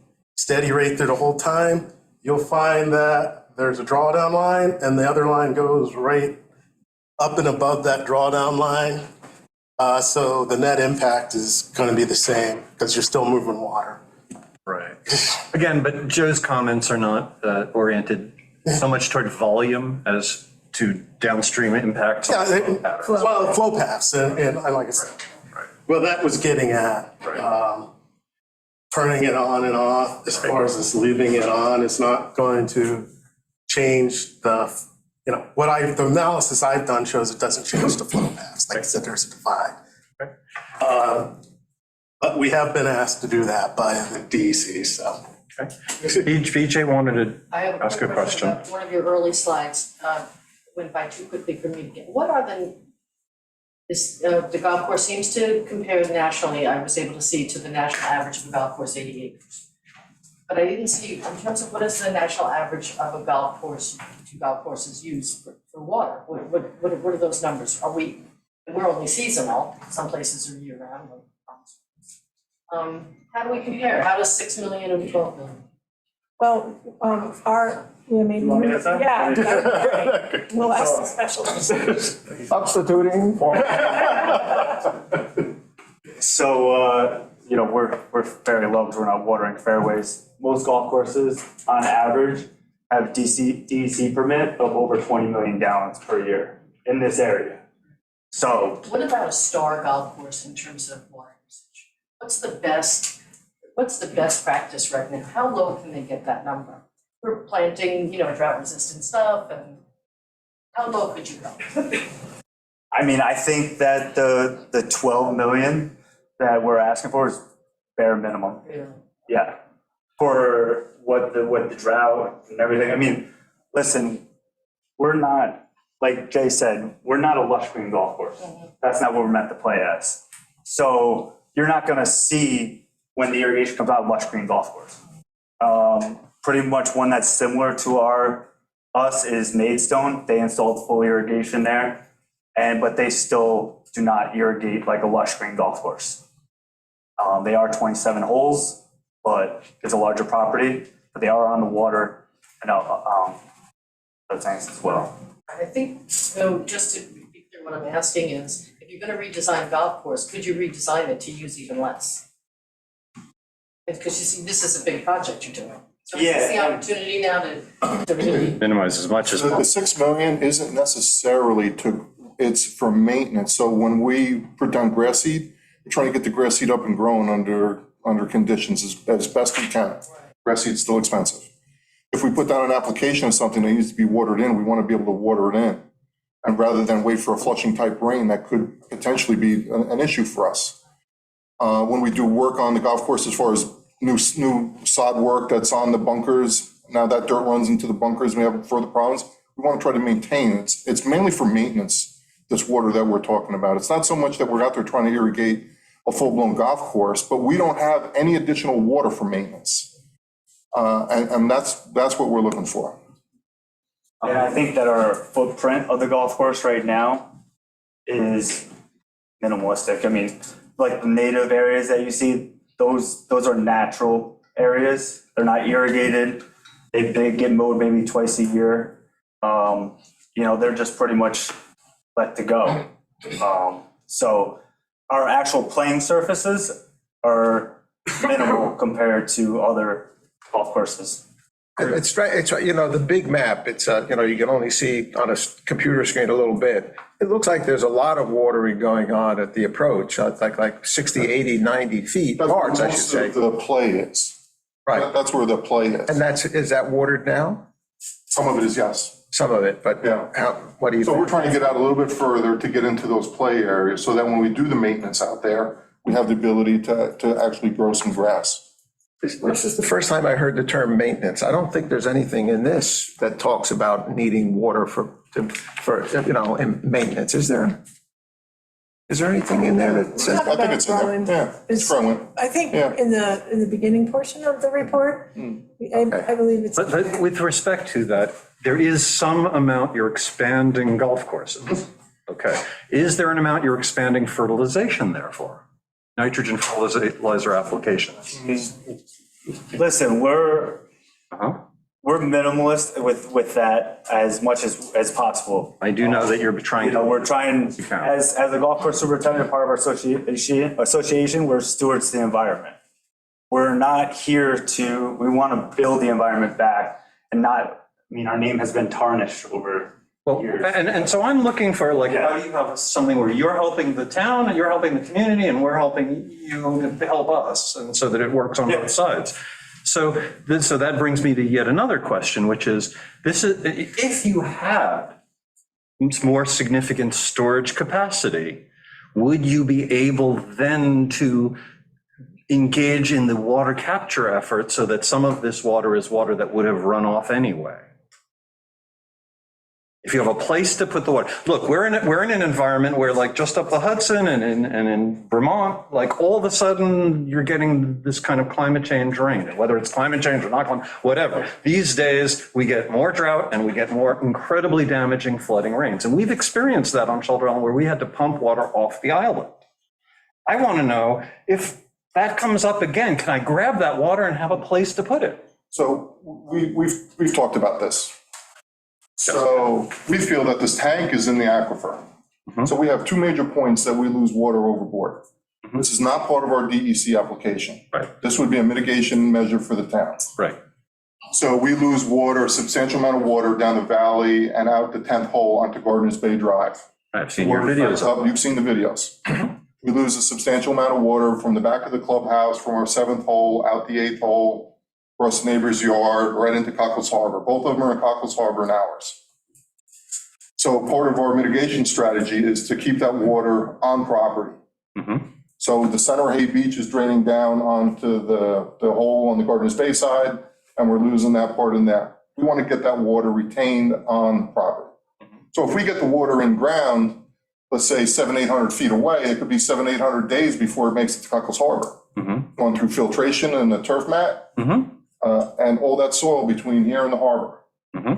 rate through the whole time, you'll find that there's a drawdown line and the other line goes right up and above that drawdown line. So the net impact is going to be the same because you're still moving water. Right. Again, but Joe's comments are not oriented so much toward volume as to downstream impacts. Yeah, flow paths and like I said, well, that was getting at turning it on and off. As far as just leaving it on, it's not going to change the analysis I've done shows it doesn't change the flow paths. Like I said, there's a divide. But we have been asked to do that by the DEC, so. Okay. BJ wanted to ask a question. About one of your early slides went by too quickly for me to get. What are the golf course seems to compare nationally, I was able to see, to the national average of a golf course 80 acres. But I didn't see, in terms of what is the national average of a golf course, 2 golf courses use for water? What are those numbers? We're only seasonal, some places are year round. How do we compare? How does 6 million and 12 million? Well, maybe. Yeah, that would be great. We'll ask the specialist. Substituting. So, we're very low because we're not watering fairways. Most golf courses, on average, have DEC permit of over 20 million gallons per year in this area. So. What about a star golf course in terms of water usage? What's the best practice right now? How low can they get that number? We're planting, drought resistant stuff, and how low could you go? I mean, I think that the 12 million that we're asking for is bare minimum. Yeah. For what the drought and everything. I mean, listen, we're not, like Jay said, we're not a lush green golf course. That's not what we're meant to play as. So you're not going to see when the irrigation comes out lush green golf course. Pretty much one that's similar to us is Maidstone. They installed full irrigation there, but they still do not irrigate like a lush green golf course. They are 27 holes, but it's a larger property, but they are on the water and those things as well. I think, just to be clear, what I'm asking is, if you're going to redesign a golf course, could you redesign it to use even less? Because you see, this is a big project you're doing. So is this the opportunity now to really Minimize as much as The possible. 6 million isn't necessarily it's for maintenance. So when we put down grass seed, we're trying to get the grass seed up and growing under conditions as best we can. Grass seed's still expensive. If we put down an application of something that needs to be watered in, we want to be able to water it in. And rather than wait for a flushing type rain, that could potentially be an issue for us. When we do work on the golf course, as far as new sod work that's on the bunkers, now that dirt runs into the bunkers, we have further problems. We want to try to maintain it. It's mainly for maintenance, this water that we're talking about. It's not so much that we're out there trying to irrigate a full-blown golf course, but we don't have any additional water for maintenance. And that's what we're looking for. And I think that our footprint of the golf course right now is minimalistic. I mean, like the native areas that you see, those are natural areas. They're not irrigated. They get mowed maybe twice a year. They're just pretty much let to go. So our actual playing surfaces are minimal compared to other golf courses. It's the big map, it's, you can only see on a computer screen a little bit. It looks like there's a lot of watering going on at the approach, it's like 60, 80, 90 feet apart, I should say. Most of the play is. Right. That's where the play is. And is that watered now? Some of it is, yes. Some of it, but Yeah. what do you So think? we're trying to get out a little bit further to get into those play areas, so that when we do the maintenance out there, we have the ability to actually grow some grass. This is the first time I heard the term maintenance. I don't think there's anything in this that talks about needing water for in maintenance, is there? Is there anything in there that says? I think it's in there, yeah, it's growing. I think Yeah. in the beginning portion of the report, I believe it's. But with respect to that, there is some amount you're expanding golf courses. Okay. Is there an amount you're expanding fertilization therefore? Nitrogen fertilizer applications? Listen, we're minimalist with that as much as possible. I do know that you're trying to. We're trying, as a golf course superintendent, part of our association, we're stewards of the environment. We're not here we want to build the environment back and our name has been tarnished over years. And so I'm looking for how do you have something where you're helping the town and you're helping the community and we're helping you to help us, and so that it works on both sides. So that brings me to yet another question, which is if you had more significant storage capacity, would you be able then to engage in the water capture effort so that some of this water is water that would have run off anyway? If you have a place to put the water, look, we're in an environment where just up the Hudson and in Vermont, all of a sudden you're getting this kind of climate change rain, whether it's climate change or not, whatever. These days we get more drought and we get more incredibly damaging flooding rains. And we've experienced that on Shoulder Island where we had to pump water off the island. I want to know if that comes up again, can I grab that water and have a place to put it? So we've talked about this. So we feel that this tank is in the aquifer. So we have two major points that we lose water overboard. This is not part of our DEC application. Right. This would be a mitigation measure for the town. Right. So we lose water, a substantial amount of water down the valley and out the 10th hole onto Gardeners Bay Drive. I've seen your videos. You've seen the videos. We lose a substantial amount of water from the back of the clubhouse, from our 7th hole, out the 8th hole, across the neighbor's yard, right into Cockles Harbor. Both of them are in Cockles Harbor and ours. So part of our mitigation strategy is to keep that water on property. So the Center Hay Beach is draining down onto the hole on the Gardeners Bay side, and we're losing that part in there. We want to get that water retained on property. So if we get the water in ground, let's say 700-800 feet away, it could be 700-800 days before it makes it to Cockles Harbor. Going through filtration and the turf mat, and all that soil between here and the harbor.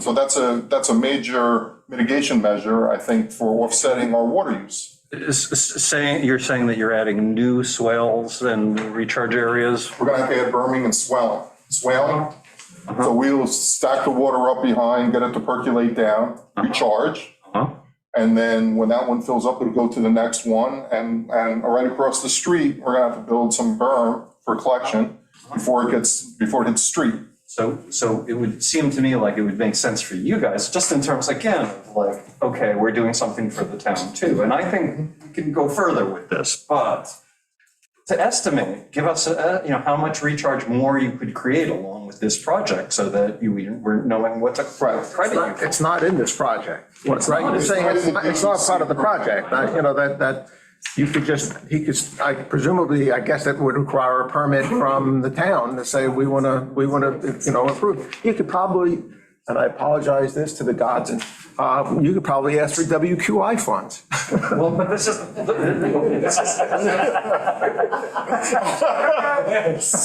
So that's a major mitigation measure, I think, for offsetting our water use. You're saying that you're adding new swales and recharge areas? We're gonna have to add berming and swaling. So we'll stack the water up behind, get it to percolate down, recharge. And then when that one fills up, it'll go to the next one. And right across the street, we're gonna have to build some berm for collection before it hits the street. So it would seem to me like it would make sense for you guys, just in terms, again, of okay, we're doing something for the town too. And I think we can go further with this, but to estimate, give us, how much recharge more you could create along with this project so that you were knowing what to credit you for. It's not in this project. It's Right, not. you're saying it's not part of the project, that you could just, presumably, I guess that would require a permit from the town to say, we want to, approve. You could probably, and I apologize this to the gods, and you could probably ask for WQI funds. Well, but this is.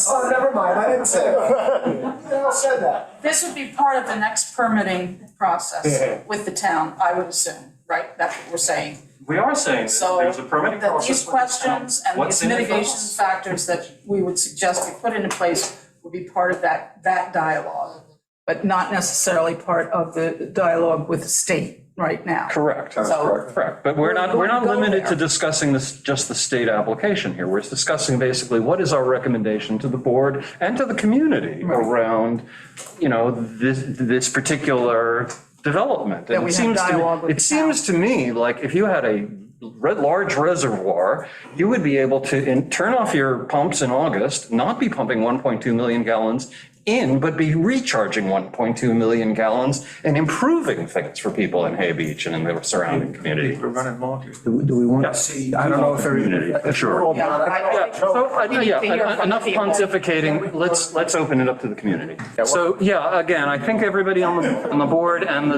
Oh, never mind, I didn't say that. Who else said that? This would be part of the next permitting process with the town, I would assume, right? That's what we're saying. We are saying that So there's a permitting that process. these with the town. questions and What's these in it for mitigation us? factors that we would suggest we put into place would be part of that dialogue, but not necessarily part of the dialogue with the state right now. Correct. So- Correct. But we're not Go limited to there. discussing this, just the state application here. We're discussing basically what is our recommendation to the board and to the community around, this particular development. That And we it have seems to me- dialogue with It the seems to me like if you had a large reservoir, you would be able to turn off your pumps in August, not be pumping 1.2 million gallons in, but be recharging 1.2 million gallons and improving things for people in Hay Beach and in the surrounding community. We're running long. Do we want to Yes. see, I don't know if Community, everybody. sure. Yeah, I think So, we need to hear from enough the people. pontificating, let's open it up to the community. So, again, I think everybody on the board and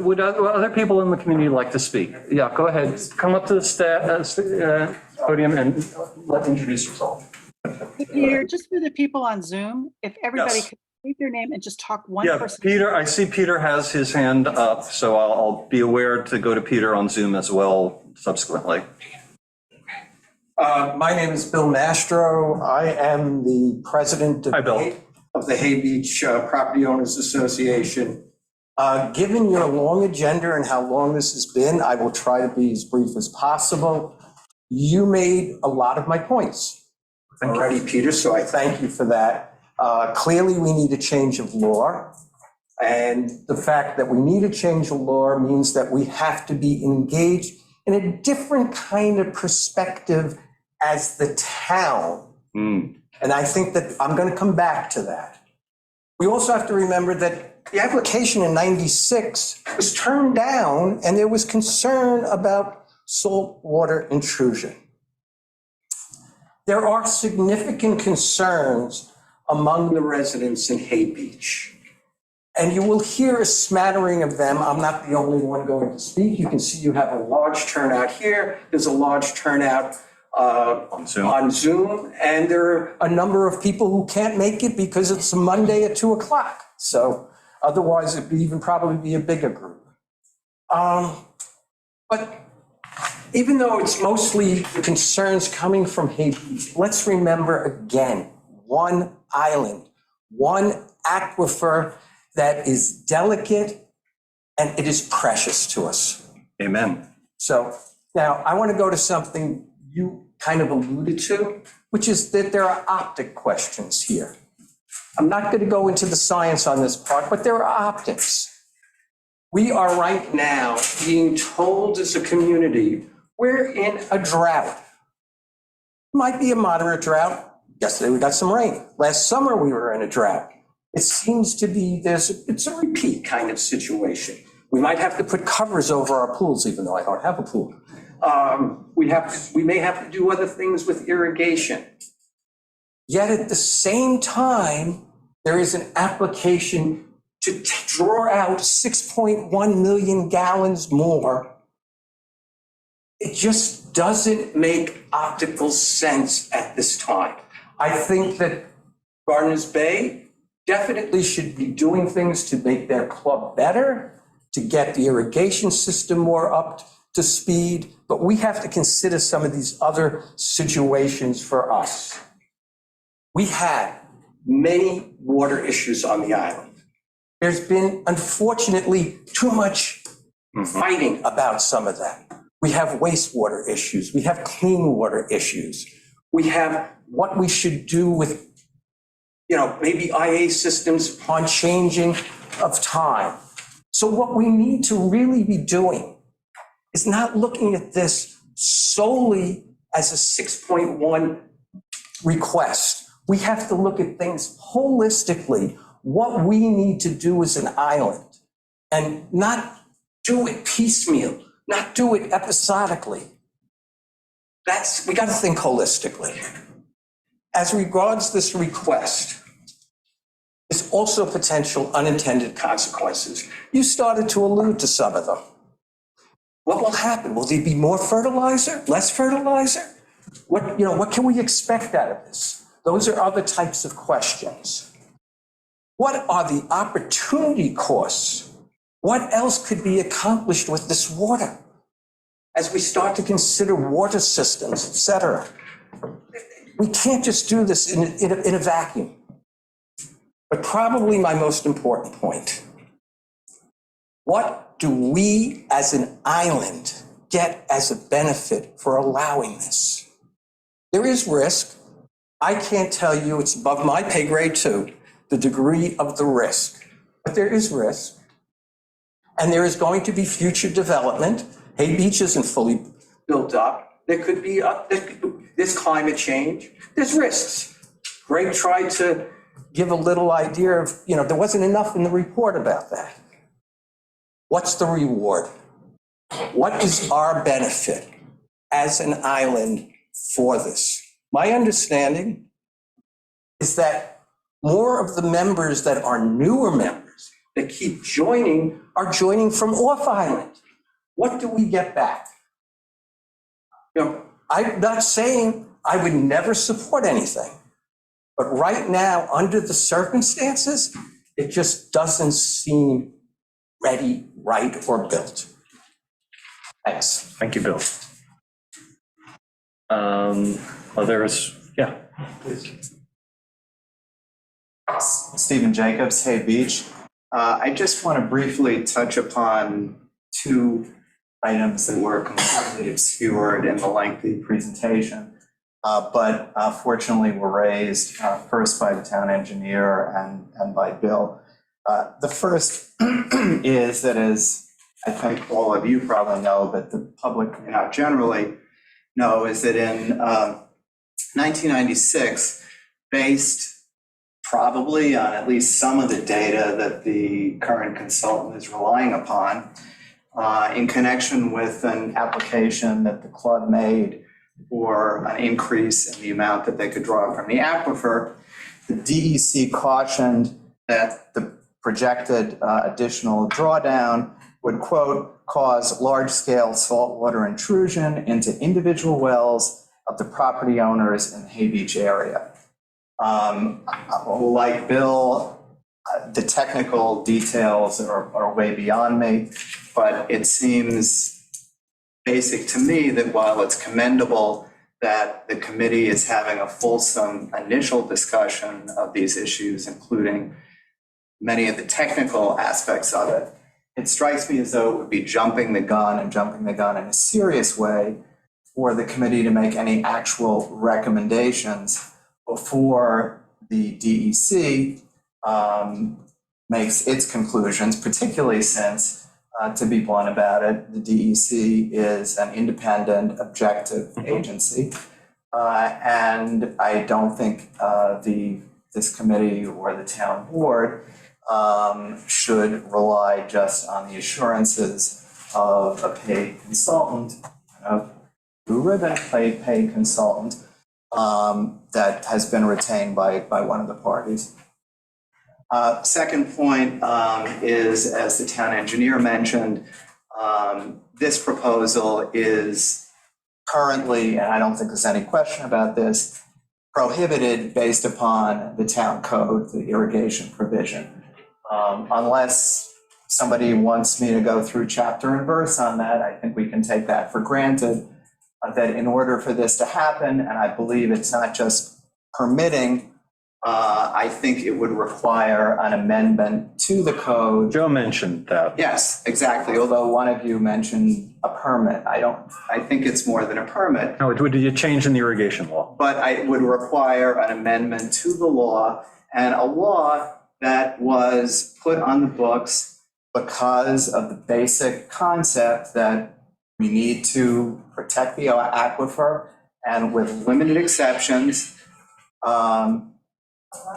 would other people in the community like to speak? Yeah, go ahead, come up to the podium and introduce yourself. Peter, just for the people on Zoom, if everybody Yes. could state their name and just talk one Yeah, person. Peter, I see Peter has his hand up, so I'll be aware to go to Peter on Zoom as well subsequently. My name is Bill Mastro. I am the president Hi, Bill. of the Hay Beach Property Owners Association. Given your long agenda and how long this has been, I will try to be as brief as possible. You made a lot of my points already, Peter, so I thank you for that. Clearly, we need a change of law. And the fact that we need a change of law means that we have to be engaged in a different kind of perspective as the town. And I think that I'm going to come back to that. We also have to remember that the application in 96 was turned down and there was concern about saltwater intrusion. There are significant concerns among the residents in Hay Beach. And you will hear a smattering of them. I'm not the only one going to speak. You can see you have a large turnout here. There's a large turnout on Zoom. And there are a number of people who can't make it because it's a Monday at 2:00. So otherwise it'd even probably be a bigger group. But even though it's mostly the concerns coming from Hay Beach, let's remember again, one island, one aquifer that is delicate and it is precious to us. Amen. So now I want to go to something you kind of alluded to, which is that there are optic questions here. I'm not going to go into the science on this part, but there are optics. We are right now being told as a community, we're in a drought. Might be a moderate drought. Yesterday we got some rain. Last summer we were in a drought. It seems to be it's a repeat kind of situation. We might have to put covers over our pools, even though I don't have a pool. We may have to do other things with irrigation. Yet at the same time, there is an application to draw out 6.1 million gallons more. It just doesn't make optical sense at this time. I think that Gardeners Bay definitely should be doing things to make their club better, to get the irrigation system more up to speed, but we have to consider some of these other situations for us. We had many water issues on the island. There's been, unfortunately, too much fighting about some of that. We have wastewater issues. We have clean water issues. We have what we should do with, maybe IA systems upon changing of time. So what we need to really be doing is not looking at this solely as a 6.1 request. We have to look at things holistically, what we need to do as an island, and not do it piecemeal, not do it episodically. We got to think holistically. As regards this request, there's also potential unintended consequences. You started to allude to some of them. What will happen? Will there be more fertilizer, less fertilizer? What can we expect out of this? Those are other types of questions. What are the opportunity costs? What else could be accomplished with this water? As we start to consider water systems, et cetera. We can't just do this in a vacuum. But probably my most important point, what do we as an island get as a benefit for allowing this? There is risk. I can't tell you, it's above my pay grade too, the degree of the risk, but there is risk. And there is going to be future development. Hay Beach isn't fully built up. There could be, there's climate change, there's risks. Greg tried to give a little idea of, there wasn't enough in the report about that. What's the reward? What is our benefit as an island for this? My understanding is that more of the members that are newer members that keep joining are joining from off island. What do we get back? I'm not saying I would never support anything, but right now, under the circumstances, it just doesn't seem ready, right, or built. Thanks. Thank you, Bill. Yeah. Stephen Jacobs, Hay Beach. I just want to briefly touch upon two items that were completely obscured in the lengthy presentation, but fortunately were raised first by the town engineer and by Bill. The first is that, as I think all of you probably know, but the public may not generally know, is that in 1996, based probably on at least some of the data that the current consultant is relying upon, in connection with an application that the club made for an increase in the amount that they could draw from the aquifer, the DEC cautioned that the projected additional drawdown would, quote, cause large-scale saltwater intrusion into individual wells of the property owners in the Hay Beach area. Like Bill, the technical details are way beyond me, but it seems basic to me that while it's commendable that the committee is having a fulsome initial discussion of these issues, including many of the technical aspects of it, it strikes me as though it would be jumping the gun in a serious way for the committee to make any actual recommendations before the DEC makes its conclusions, particularly since, to be blunt about it, the DEC is an independent, objective agency. And I don't think this committee or the town board should rely just on the assurances of a paid consultant, blue ribbon paid consultant that has been retained by one of the parties. Second point is, as the town engineer mentioned, this proposal is currently, and I don't think there's any question about this, prohibited based upon the town code, the irrigation provision. Unless somebody wants me to go through chapter and verse on that, I think we can take that for granted, that in order for this to happen, and I believe it's not just permitting, I think it would require an amendment to the code. Joe mentioned that. Yes, exactly. Although one of you mentioned a permit. I think it's more than a permit. No, it would be a change in the irrigation law. But it would require an amendment to the law, and a law that was put on the books because of the basic concept that we need to protect the aquifer And with limited exceptions,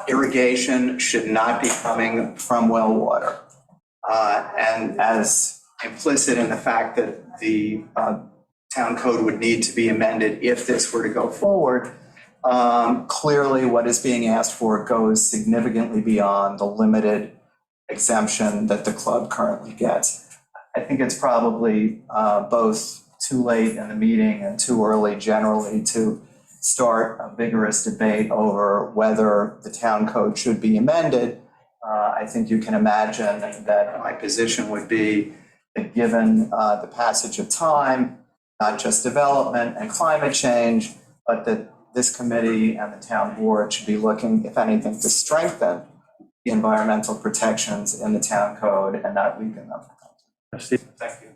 irrigation should not be coming from well water. And as implicit in the fact that the town code would need to be amended if this were to go forward, clearly what is being asked for goes significantly beyond the limited exemption that the club currently gets. I think it's probably both too late in the meeting and too early generally to start a vigorous debate over whether the town code should be amended. I think you can imagine that my position would be that given the passage of time, not just development and climate change, but that this committee and the town board should be looking, if anything, to strengthen the environmental protections in the town code and not weaken them. Steve, Thank you.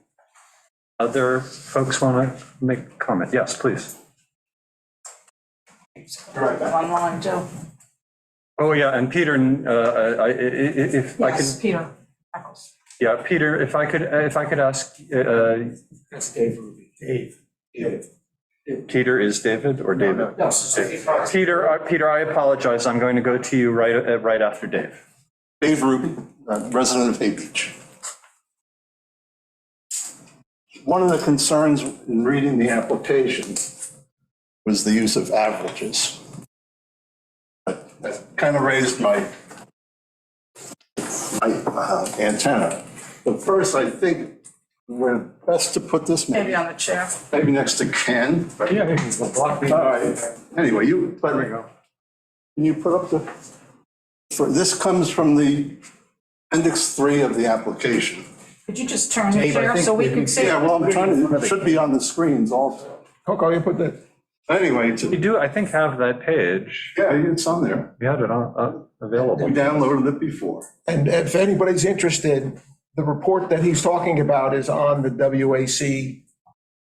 other folks want to make a comment? Yes, please. Online too. Oh, yeah, and Peter, if I Yes, could, Peter Eccles. yeah, Peter, if I could ask, That's Dave Ruby. Dave. Peter is David or David? No, Peter, I apologize. I'm going to go to you right after Dave. Dave Ruby, resident of Hay Beach. One of the concerns in reading the application was the use of averages. That kind of raised my antenna. But first, I think we're best to put this Maybe on the chair. maybe next to Ken. Yeah, it's a block. All right. Anyway, let me go. Can you put up this comes from the appendix 3 of the application. Could you just turn the Dave, I chair think so we maybe- can see? Yeah, well, I'm trying to, it should be on the screens also. Coco, you put that. Anyway, You do, I think, have that page. yeah, it's on there. We had it available. We downloaded it before. And if anybody's interested, the report that he's talking about is on the WAC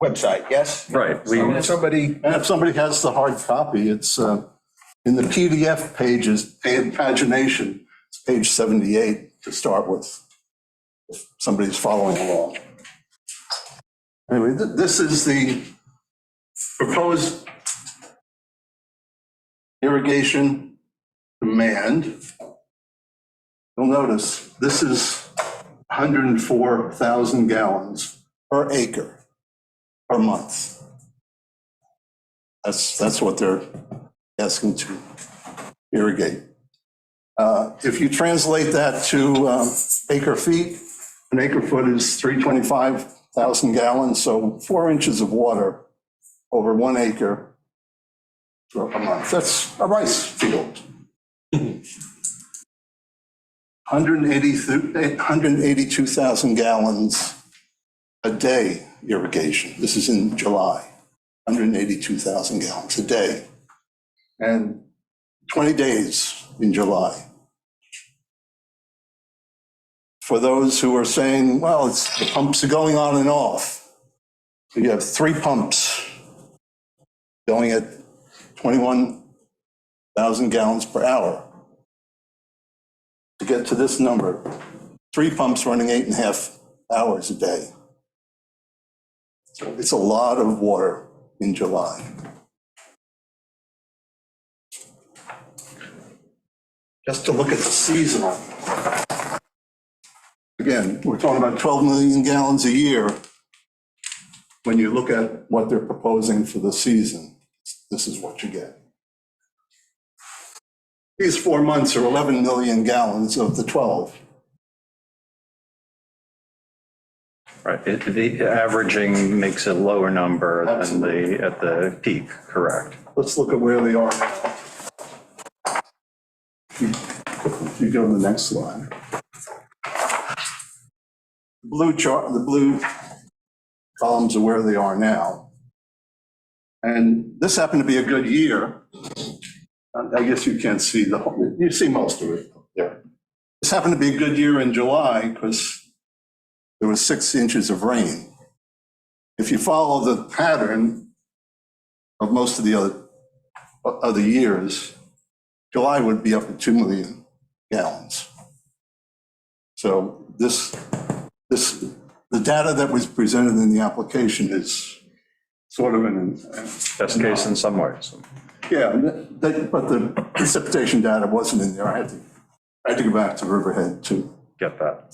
website, yes? Right. So if somebody, And if somebody has the hard copy, it's in the PDF pages, pagination, it's page 78 to start with, if somebody's following along. Anyway, this is the proposed irrigation demand. You'll notice this is 104,000 gallons per acre per month. That's what they're asking to irrigate. If you translate that to acre feet, an acre foot is 325,000 gallons, so 4 inches of water over 1 acre for a month. That's a rice field. 182,000 gallons a day irrigation. This is in July. 182,000 gallons a day. And 20 days in July. For those who are saying, well, the pumps are going on and off. So you have 3 pumps going at 21,000 gallons per hour. To get to this number, 3 pumps running 8.5 hours a day. So it's a lot of water in July. Just to look at the seasonal. Again, we're talking about 12 million gallons a year. When you look at what they're proposing for the season, this is what you get. These 4 months are 11 million gallons of the 12. Right, the averaging makes a lower number than at the peak, correct? Let's look at where they are now. If you go to the next slide. Blue chart, the blue columns are where they are now. And this happened to be a good year. I guess you can't see the whole, you see most of it there. This happened to be a good year in July because there was 6 inches of rain. If you follow the pattern of most of the other years, July would be up at 2 million gallons. So the data that was presented in the application is sort of in. Best case in some ways. Yeah, but the precipitation data wasn't in there. I had to go back to Riverhead to get that.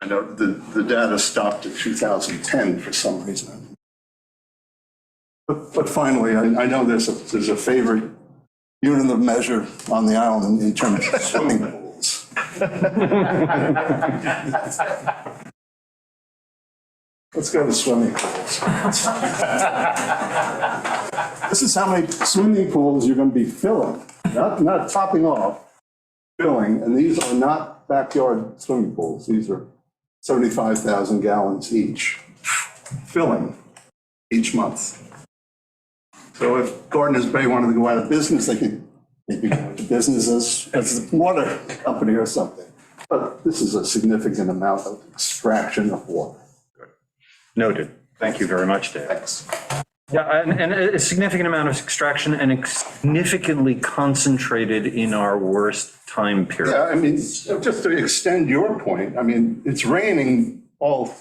I know the data stopped at 2010 for some reason. But finally, I know there's a favorite unit of measure on the island in terms of swimming pools. Let's go to swimming pools. This is how many swimming pools you're going to be filling, not topping off, filling. And these are not backyard swimming pools. These are 75,000 gallons each, filling each month. So if Gardeners Bay wanted to go out of business, they could maybe go into business as a water company or something. But this is a significant amount of extraction of water. Noted. Thank you very much, Dave. Thanks. Yeah, and a significant amount of extraction and significantly concentrated in our worst time period. Yeah, I mean, just to extend your point, I mean, it's raining all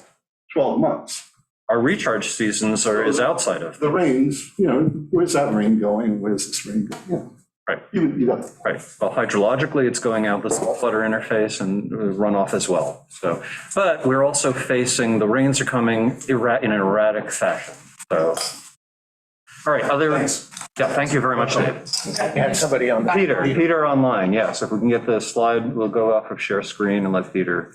12 months. Our recharge seasons is outside of. The rains, where's that rain going? Where's this rain going? Yeah. Right. You got right. Well, hydrologically, it's going out the saltwater interface and runoff as well. So, but we're also facing the rains are coming in an erratic fashion. So, all right. Yeah. Thank you very much, Dave. You had somebody on. Peter online. Yes. If we can get the slide, we'll go off of share screen and let Peter.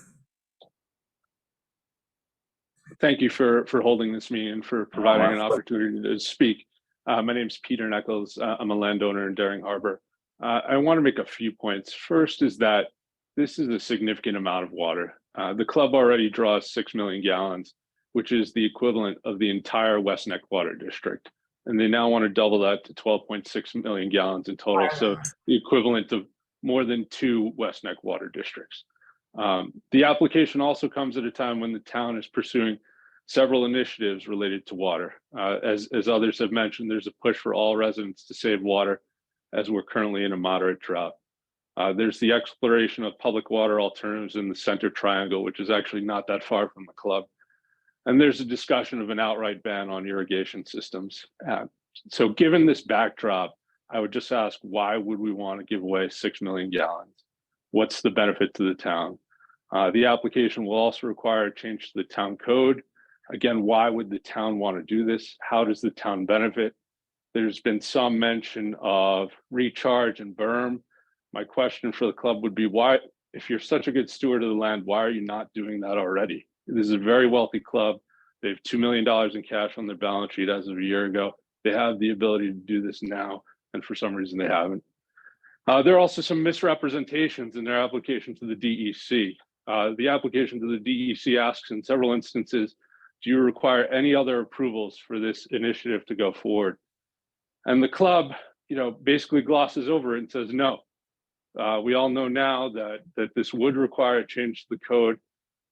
Thank you for holding this meeting and for providing an opportunity to speak. My name is Peter Nichols. I'm a landowner in Daring Harbor. I want to make a few points. First is that this is a significant amount of water. The club already draws 6 million gallons, which is the equivalent of the entire West Neck Water District. And they now want to double that to 12.6 million gallons in total. So the equivalent of more than 2 West Neck Water Districts. The application also comes at a time when the town is pursuing several initiatives related to water. As others have mentioned, there's a push for all residents to save water as we're currently in a moderate drought. There's the exploration of public water alternatives in the Center Triangle, which is actually not that far from the club. And there's a discussion of an outright ban on irrigation systems. So given this backdrop, I would just ask, why would we want to give away 6 million gallons? What's the benefit to the town? The application will also require a change to the town code. Again, why would the town want to do this? How does the town benefit? There's been some mention of recharge and berm. My question for the club would be, why, if you're such a good steward of the land, why are you not doing that already? This is a very wealthy club. They have $2 million in cash on their balance sheet as of a year ago. They have the ability to do this now, and for some reason they haven't. There are also some misrepresentations in their application to the DEC. The application to the DEC asks in several instances, do you require any other approvals for this initiative to go forward? And the club, basically glosses over it and says no. We all know now that this would require a change to the code.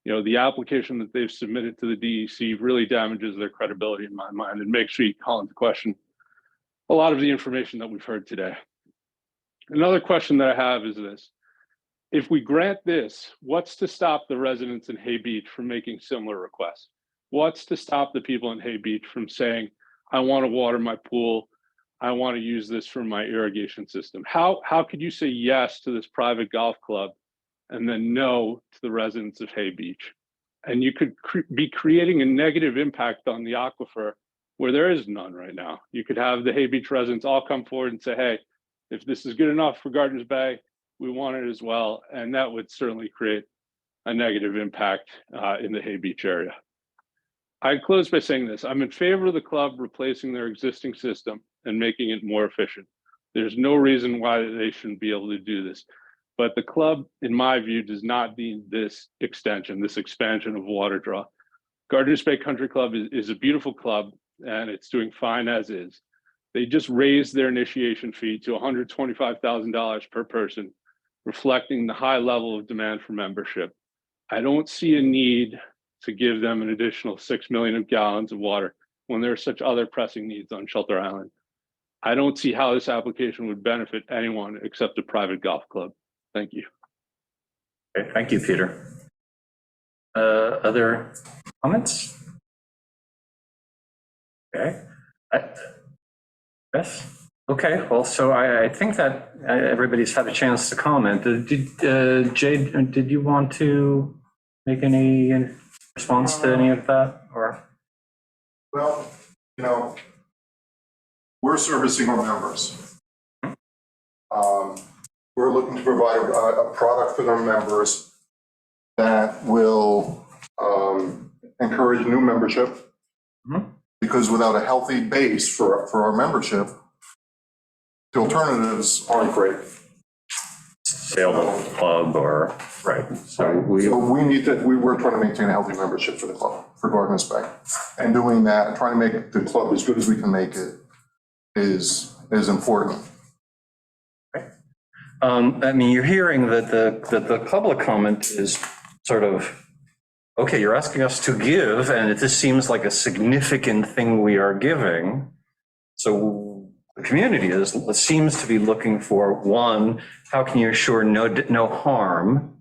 The application that they've submitted to the DEC really damages their credibility in my mind and makes me call into question a lot of the information that we've heard today. Another question that I have is this. If we grant this, what's to stop the residents in Hay Beach from making similar requests? What's to stop the people in Hay Beach from saying, I want to water my pool, I want to use this for my irrigation system? How could you say yes to this private golf club and then no to the residents of Hay Beach? And you could be creating a negative impact on the aquifer where there is none right now. You could have the Hay Beach residents all come forward and say, hey, if this is good enough for Gardeners Bay, we want it as well. And that would certainly create a negative impact in the Hay Beach area. I'd close by saying this. I'm in favor of the club replacing their existing system and making it more efficient. There's no reason why they shouldn't be able to do this. But the club, in my view, does not need this extension, this expansion of water draw. Gardeners Bay Country Club is a beautiful club, and it's doing fine as is. They just raised their initiation fee to $125,000 per person, reflecting the high level of demand for membership. I don't see a need to give them an additional 6 million gallons of water when there are such other pressing needs on Shelter Island. I don't see how this application would benefit anyone except a private golf club. Thank you. Okay, thank you, Peter. Other comments? Okay. Yes? Okay, well, so I think that everybody's had a chance to comment. Jay, did you want to make any response to any of that, or? Well, you know, we're servicing our members. We're looking to provide a product for their members that will encourage new membership. Because without a healthy base for our membership, the alternatives aren't great. Sailboat club or, right. So we're trying to maintain a healthy membership for the club, for Gardner's Bay. And doing that, trying to make the club as good as we can make it is important. I mean, you're hearing that the public comment is sort of, okay, you're asking us to give, and this seems like a significant thing we are giving. So the community seems to be looking for, one, how can you assure no harm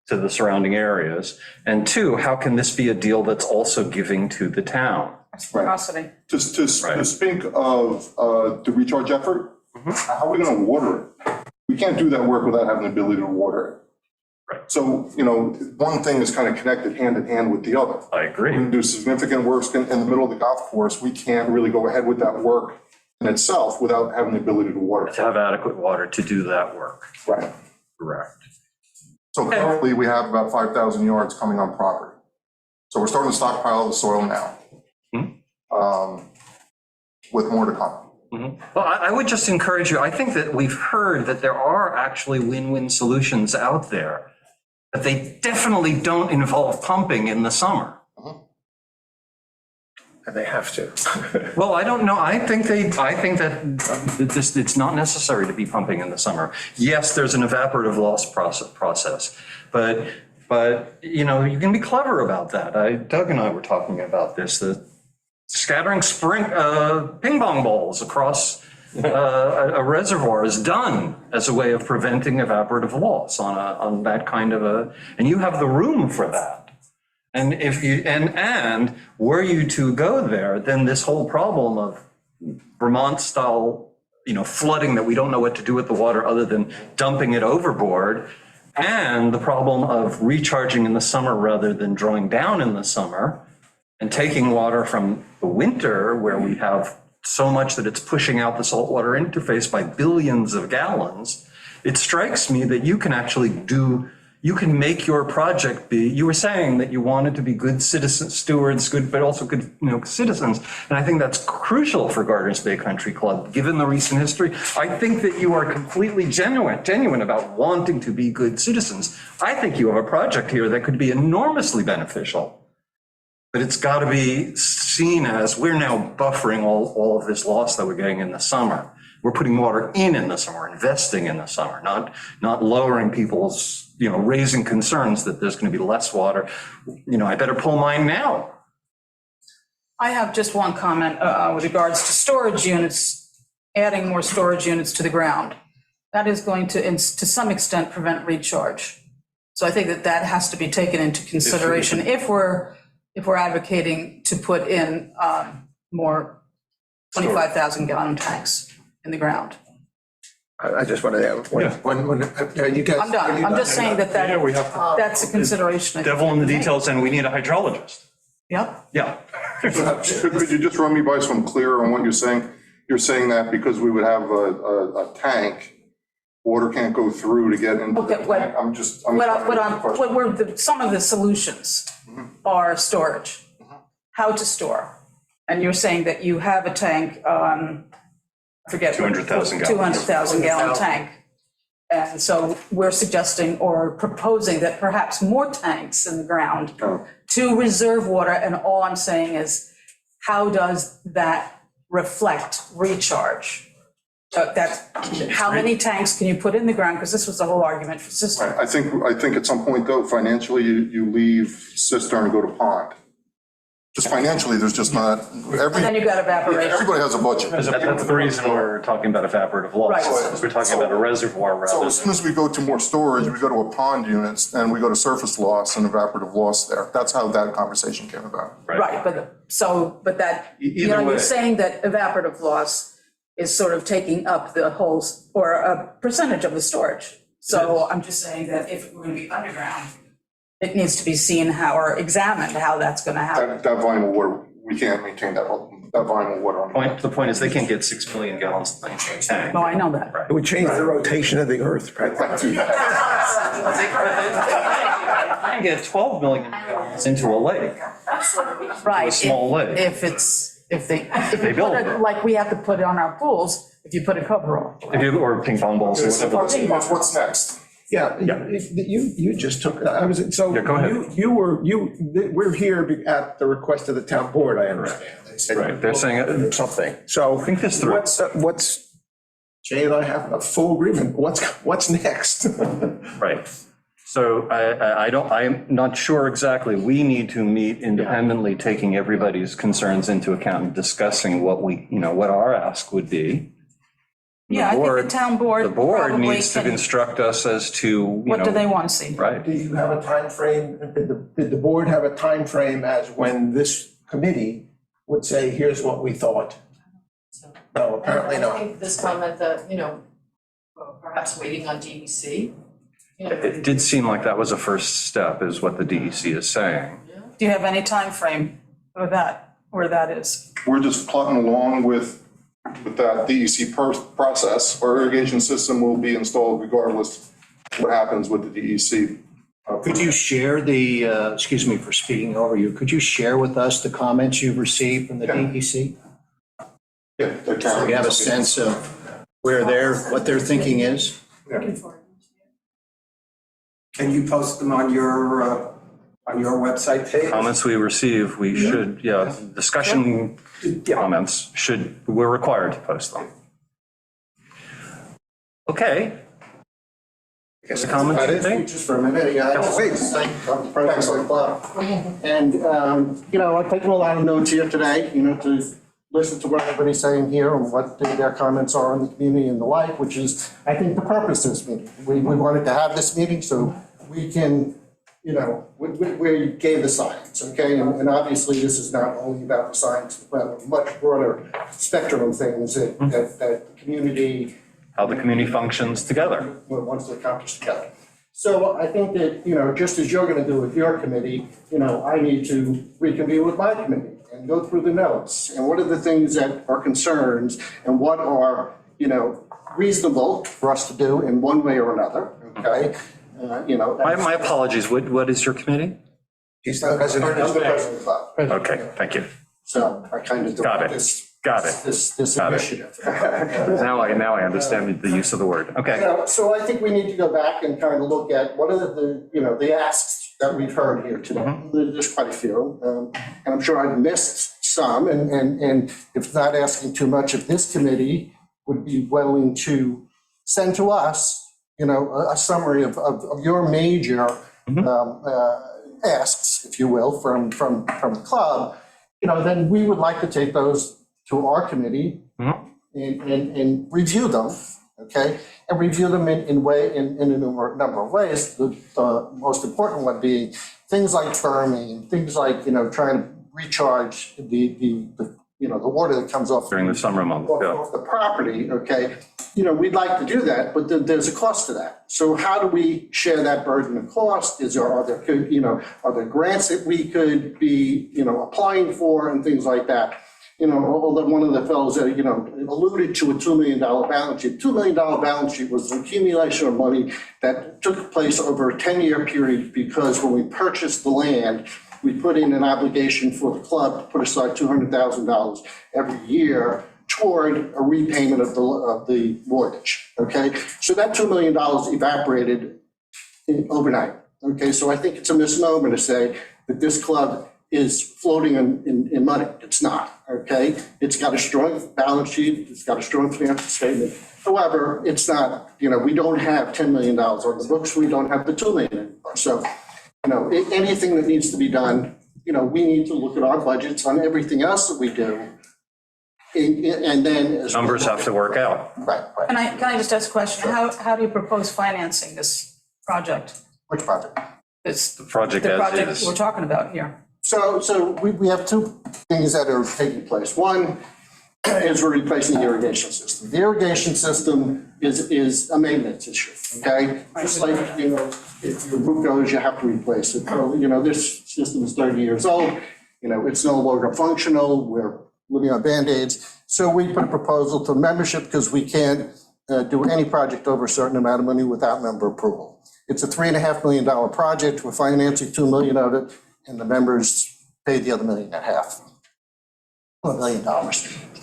to the surrounding areas? And two, how can this be a deal that's also giving to the town? Reciprocity. Just to speak of the recharge effort, how are we going to water it? We can't do that work without having the ability to water it. Right. So, you know, one thing is kind of connected hand in hand with the other. I agree. We're going to do significant work in the middle of the golf course. We can't really go ahead with that work in itself without having the ability to water it. To have adequate water to do that work. Right. Correct. So currently we have about 5,000 yards coming on property. So we're starting to stockpile the soil now. With more to come. Well, I would just encourage you, I think that we've heard that there are actually win-win solutions out there, but they definitely don't involve pumping in the summer. And they have to. Well, I don't know. I think that it's not necessary to be pumping in the summer. Yes, there's an evaporative loss process, but you know, you can be clever about that. Doug and I were talking about this, the scattering ping pong balls across a reservoir is done as a way of preventing evaporative loss on that kind of and you have the room for that. And if you, and were you to go there, then this whole problem of Vermont style, you know, flooding that we don't know what to do with the water other than dumping it overboard, and the problem of recharging in the summer rather than drawing down in the summer, and taking water from the winter where we have so much that it's pushing out the saltwater interface by billions of gallons, it strikes me that you can actually you can make your project be, you were saying that you wanted to be good stewards, but also good, you know, citizens. And I think that's crucial for Gardner's Bay Country Club, given the recent history. I think that you are completely genuine about wanting to be good citizens. I think you have a project here that could be enormously beneficial. But it's got to be seen as we're now buffering all of this loss that we're getting in the summer. We're putting water in the summer, investing in the summer, not lowering people's, you know, raising concerns that there's going to be less water. You know, I better pull mine now. I have just one comment with regards to storage units, adding more storage units to the ground. That is going to some extent prevent recharge. So I think that has to be taken into consideration if we're advocating to put in more 25,000 gallon tanks in the ground. I just wanted to add you guys. I'm done. I'm just saying that's a consideration. Devil in the details, and we need a hydrologist. Yep. Yeah. Could you just run me by some clear on what you're saying? You're saying that because we would have a tank, water can't go through to get into the tank. Some of the solutions are storage, how to store. And you're saying that you have a tank, I forget. 200,000 gallons. 200,000 gallon tank. And so we're suggesting or proposing that perhaps more tanks in the ground to reserve water. And all I'm saying is, how does that reflect recharge? How many tanks can you put in the ground? Because this was the whole argument for cistern. I think at some point though, financially, you leave cistern and go to pond. just financially, there's just not, And then you've got evaporation. everybody has a budget. That's the reason we're talking about evaporative loss. Right. Because we're talking about a reservoir So rather as than. soon as we go to more storage, we go to a pond units, and we go to surface loss and evaporative loss there. That's how that conversation came about. Right, but that, you Either know, way. you're saying that evaporative loss is sort of taking up the whole, or a percentage of the storage. So I'm just saying that if we're gonna be underground, it needs to be seen how, or examined how that's gonna happen. That volume of water, we can't maintain that volume of water on. The point is they can't get 6 million gallons in the tank. No, I know that. It would change the rotation of the earth, practically. I can get 12 million gallons into a lake. Right. A small lake. If they you build put it, like we have to put it on our pools, if you put a cover on. Or ping pong balls or whatever. What's next? Yeah, you just took, I was, so. Yeah, go ahead. We're here at the request of the town board, I understand. They said, Right, they're saying something. So think this through. what's, Jay and I have a full agreement. What's next? Right. So I'm not sure exactly. We need to meet independently, taking everybody's concerns into account and discussing what what our ask would be. Yeah, I think the town board The board probably needs to can- instruct us as to, What do they want to see? Right. Do you have a time frame? Did the board have a time frame as when this committee would say, here's what we thought? No, apparently I not. think this comment that, perhaps waiting on DEC. It did seem like that was a first step, is what the DEC is saying. Do you have any time frame for that, where that is? We're just plodding along with that DEC process. Our irrigation system will be installed regardless what happens with the DEC. Could you share the, excuse me for speaking over you, could you share with us the comments you've received from the DEC? Yeah. So we have a sense of what their thinking is? Can you post them on your website page? Comments we receive, we should, discussion comments we're required to post them. Okay. I guess the comments, you think? Just for a minute, yeah. And, I've taken a lot of notes here today, to listen to what everybody's saying here and what their comments are on the community and the like, which is, I think, the purpose of this meeting. We wanted to have this meeting so we can, we gave the science, okay? And obviously, this is not only about the science, but a much broader spectrum of things that the community How the community functions together. wants to accomplish together. So I think that, just as you're gonna do with your committee, I need to reconvene with my committee and go through the notes. And what are the things that are concerns and what are, reasonable for us to do in one way or another, okay? My apologies, what is your committee? He's the president of the club. Okay, thank you. So I kind of Got it. this Got it. initiative. Now I understand the use of the word. Okay. So I think we need to go back and kind of look at what are the asks that we've heard here today. There's quite a few, and I'm sure I've missed some, and if not asking too much, if this committee would be willing to send to us, a summary of your major asks, if you will, from the club, then we would like to take those to our committee and review them, okay? And review them in a number of ways. The most important one being things like firming, things like, trying to recharge the water that comes off. During the summer months, Off the property, okay? We'd like to do that, but there's a cost to that. So how do we share that burden of cost? Are there grants that we could be, applying for and things like that? Although one of the fellows that, alluded to a $2 million balance sheet. $2 million balance sheet was an accumulation of money that took place over a 10-year period because when we purchased the land, we put in an obligation for the club to put aside $200,000 every year toward a repayment of the mortgage, okay? So that $2 million evaporated overnight, okay? So I think it's a misnomer to say that this club is floating in money. It's not, okay? It's got a strong balance sheet, it's got a strong financial statement. However, it's not, we don't have $10 million on the books, we don't have the $2 million anymore. So, anything that needs to be done, we need to look at our budgets on everything else that we do. And then. Numbers have to work out. Right. Can I just ask a question? How do you propose financing this project? Which project? The project The as project is. we're talking about here. So we have two things that are taking place. One is we're replacing the irrigation system. The irrigation system is a maintenance issue, okay? Just like, if your roof goes, you have to replace it. This system is 30 years old, it's no longer functional, we're living on Band-Aids. So we put a proposal to membership because we can't do any project over a certain amount of money without member approval. It's a $3.5 million project, we're financing $2 million of it, and the members paid the other $1.5 million. $1 million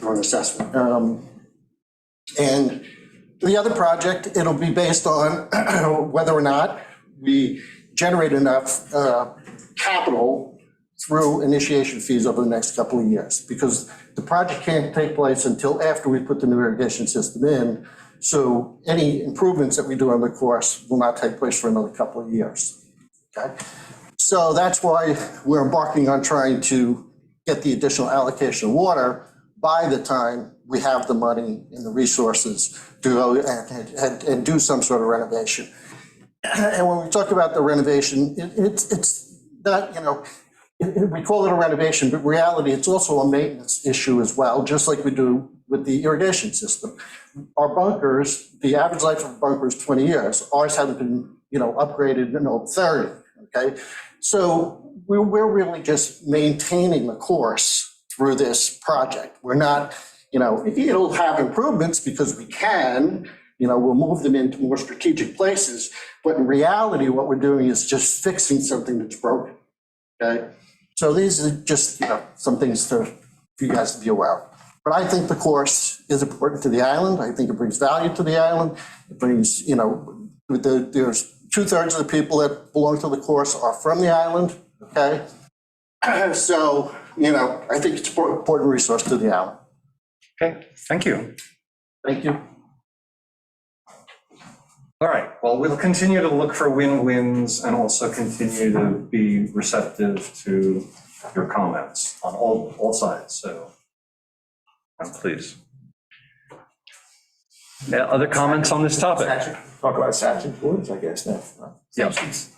for an assessment. And the other project, it'll be based on whether or not we generate enough capital through initiation fees over the next couple of years, because the project can't take place until after we put the new irrigation system in. So any improvements that we do on the course will not take place for another couple of years. Okay. So that's why we're embarking on trying to get the additional allocation of water by the time we have the money and the resources to go and do some sort of renovation. And when we talk about the renovation, it's not, we call it a renovation, but in reality, it's also a maintenance issue as well, just like we do with the irrigation system. Our bunkers, the average life of a bunker is 20 years. Ours haven't been, upgraded in 30, okay? So we're really just maintaining the course through this project. We're not, it'll have improvements because we can, we'll move them into more strategic places, but in reality, what we're doing is just fixing something that's broken, okay? So these are just, some things for you guys to be aware of. But I think the course is important to the island. I think it brings value to the island. It brings, there's 2/3 of the people that belong to the course are from the island, okay? So, I think it's an important resource to the island. Okay, thank you. Thank you. All right, well, we'll continue to look for win-wins and also continue to be receptive to your comments on all sides, so. Please. Yeah, other comments on this topic? Talk about Satchin Woods, I guess, now.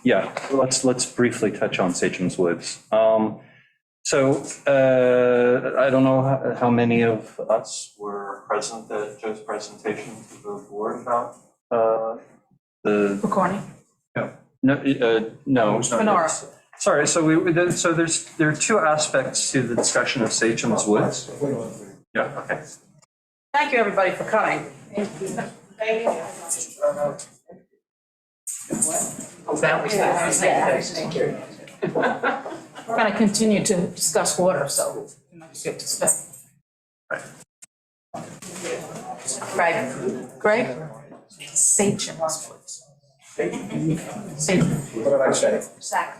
Yeah, let's briefly touch on Sachem's Woods. So I don't know how many of us were present at Joe's presentation to the board about the. McCorney? No. Fenora. Sorry, so there are two aspects to the discussion of Sachem's Woods. Yeah, okay. Thank you, everybody, for coming. We're going to continue to discuss water, so you get to stay. Greg? Sachem's Woods. Sachem. What did I say? Sac.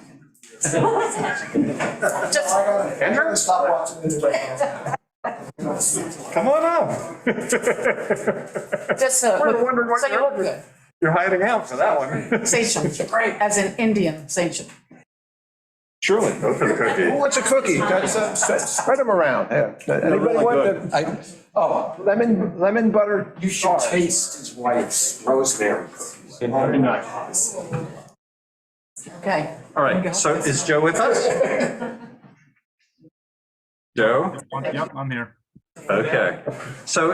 Andrew, stop watching this. Come on up. Just so you look good. You're hiding out for that one. Sachem, as in Indian Sachem. Surely, go for the cookie. Who wants a cookie? Spread them around. Yeah. Anybody want lemon butter? You should taste his wife's rosemary cookies. Very nice. Okay. All right, so is Joe with us? Joe? Yep, I'm here. Okay, so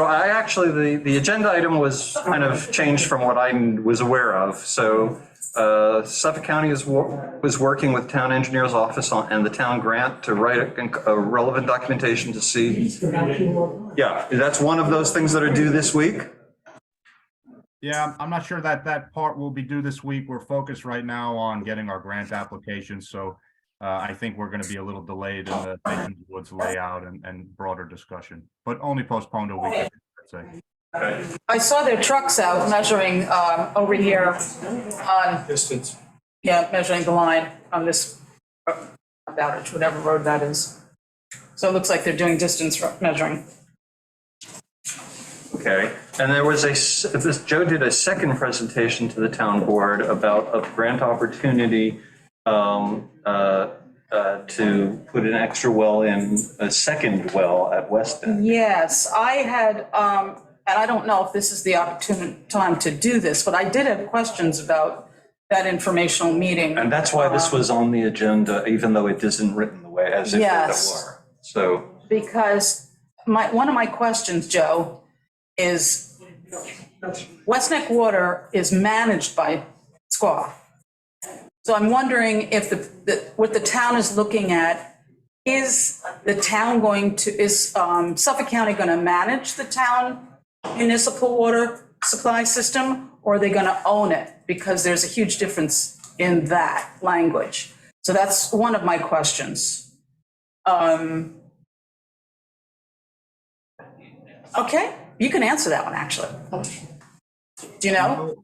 I actually, the agenda item was kind of changed from what I was aware of. So Suffolk County was working with Town Engineer's Office and the town grant to write a relevant documentation to see. Yeah, that's one of those things that are due this week. Yeah, I'm not sure that part will be due this week. We're focused right now on getting our grant application. So I think we're going to be a little delayed in the Sachem's Woods layout and broader discussion, but only postponed a week, I'd say. I saw their trucks out measuring over here on. Distance. Yeah, measuring the line on this outage, whatever road that is. So it looks like they're doing distance measuring. Okay, and there was Joe did a second presentation to the town board about a grant opportunity to put an extra well in, a second well at West End. Yes, I had, and I don't know if this is the opportune time to do this, but I did have questions about that informational meeting. And that's why this was on the agenda, even though it isn't written the way as if it Yes. were. So, Because one of my questions, Joe, is West Neck Water is managed by SQUA. So I'm wondering if what the town is looking at, is the town going to, is Suffolk County going to manage the town municipal water supply system, or are they going to own it? Because there's a huge difference in that language. So that's one of my questions. Okay, you can answer that one, actually. Do you know?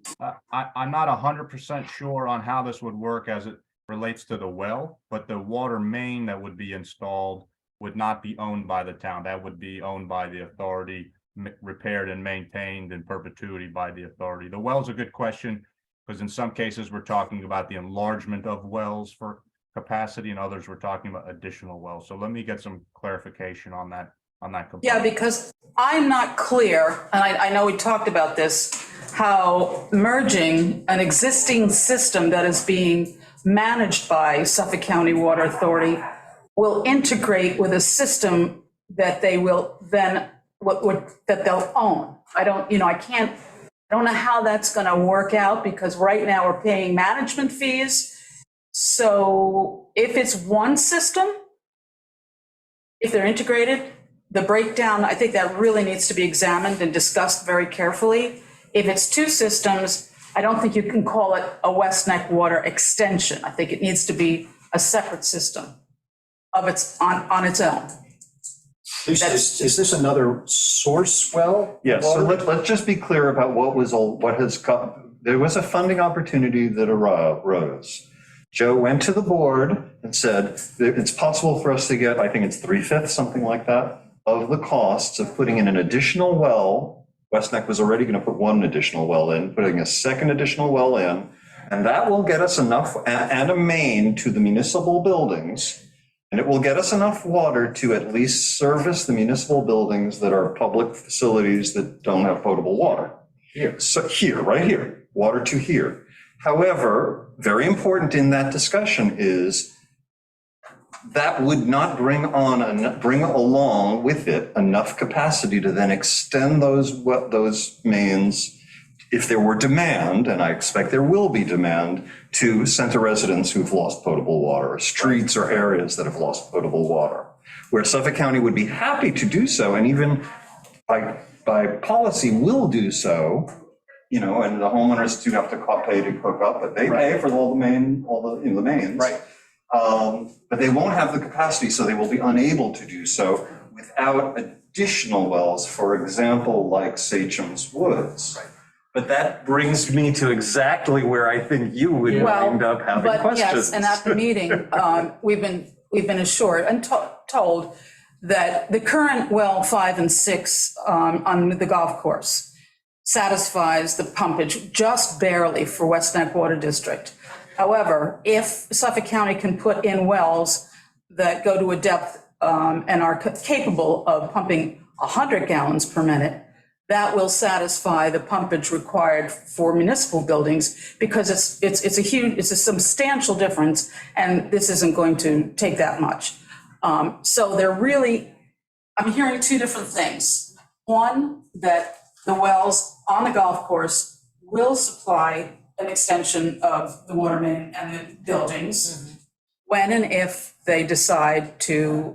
I'm not 100% sure on how this would work as it relates to the well, but the water main that would be installed would not be owned by the town. That would be owned by the authority, repaired and maintained in perpetuity by the authority. The well's a good question, because in some cases we're talking about the enlargement of wells for capacity, and others we're talking about additional wells. So let me get some clarification on that component. Yeah, because I'm not clear, and I know we talked about this, how merging an existing system that is being managed by Suffolk County Water Authority will integrate with a system that they will then, that they'll own. I don't know how that's going to work out, because right now we're paying management fees. So if it's one system, if they're integrated, the breakdown, I think that really needs to be examined and discussed very carefully. If it's two systems, I don't think you can call it a West Neck Water extension. I think it needs to be a separate system on its own. Is this another source well? yes, so let's just be clear about what has come. There was a funding opportunity that arose. Joe went to the board and said, it's possible for us to get, I think it's 3/5, something like that, of the costs of putting in an additional well. West Neck was already going to put one additional well in, putting a second additional well in, and that will get us enough, and a main to the municipal buildings, and it will get us enough water to at least service the municipal buildings that are public facilities that don't have potable water. Here. So here, right here, water to here. However, very important in that discussion is that would not bring along with it enough capacity to then extend those mains, if there were demand, and I expect there will be demand, to center residents who've lost potable water, or streets or areas that have lost potable water, where Suffolk County would be happy to do so, and even by policy will do so, and the homeowners do have to pay to hook up, but they pay for all the mains. Right. But they won't have the capacity, so they will be unable to do so without additional wells, for example, like Sachem's Woods. Right. But That brings me to exactly where I think you would wind up having questions. Yes, and at the meeting, we've been assured and told that the current well 5 and 6 on the golf course satisfies the pumpage just barely for West Neck Water District. However, if Suffolk County can put in wells that go to a depth and are capable of pumping 100 gallons per minute, that will satisfy the pumpage required for municipal buildings, because it's a substantial difference, and this isn't going to take that much. So I'm hearing two different things. One, that the wells on the golf course will supply an extension of the water main and the buildings when and if they decide to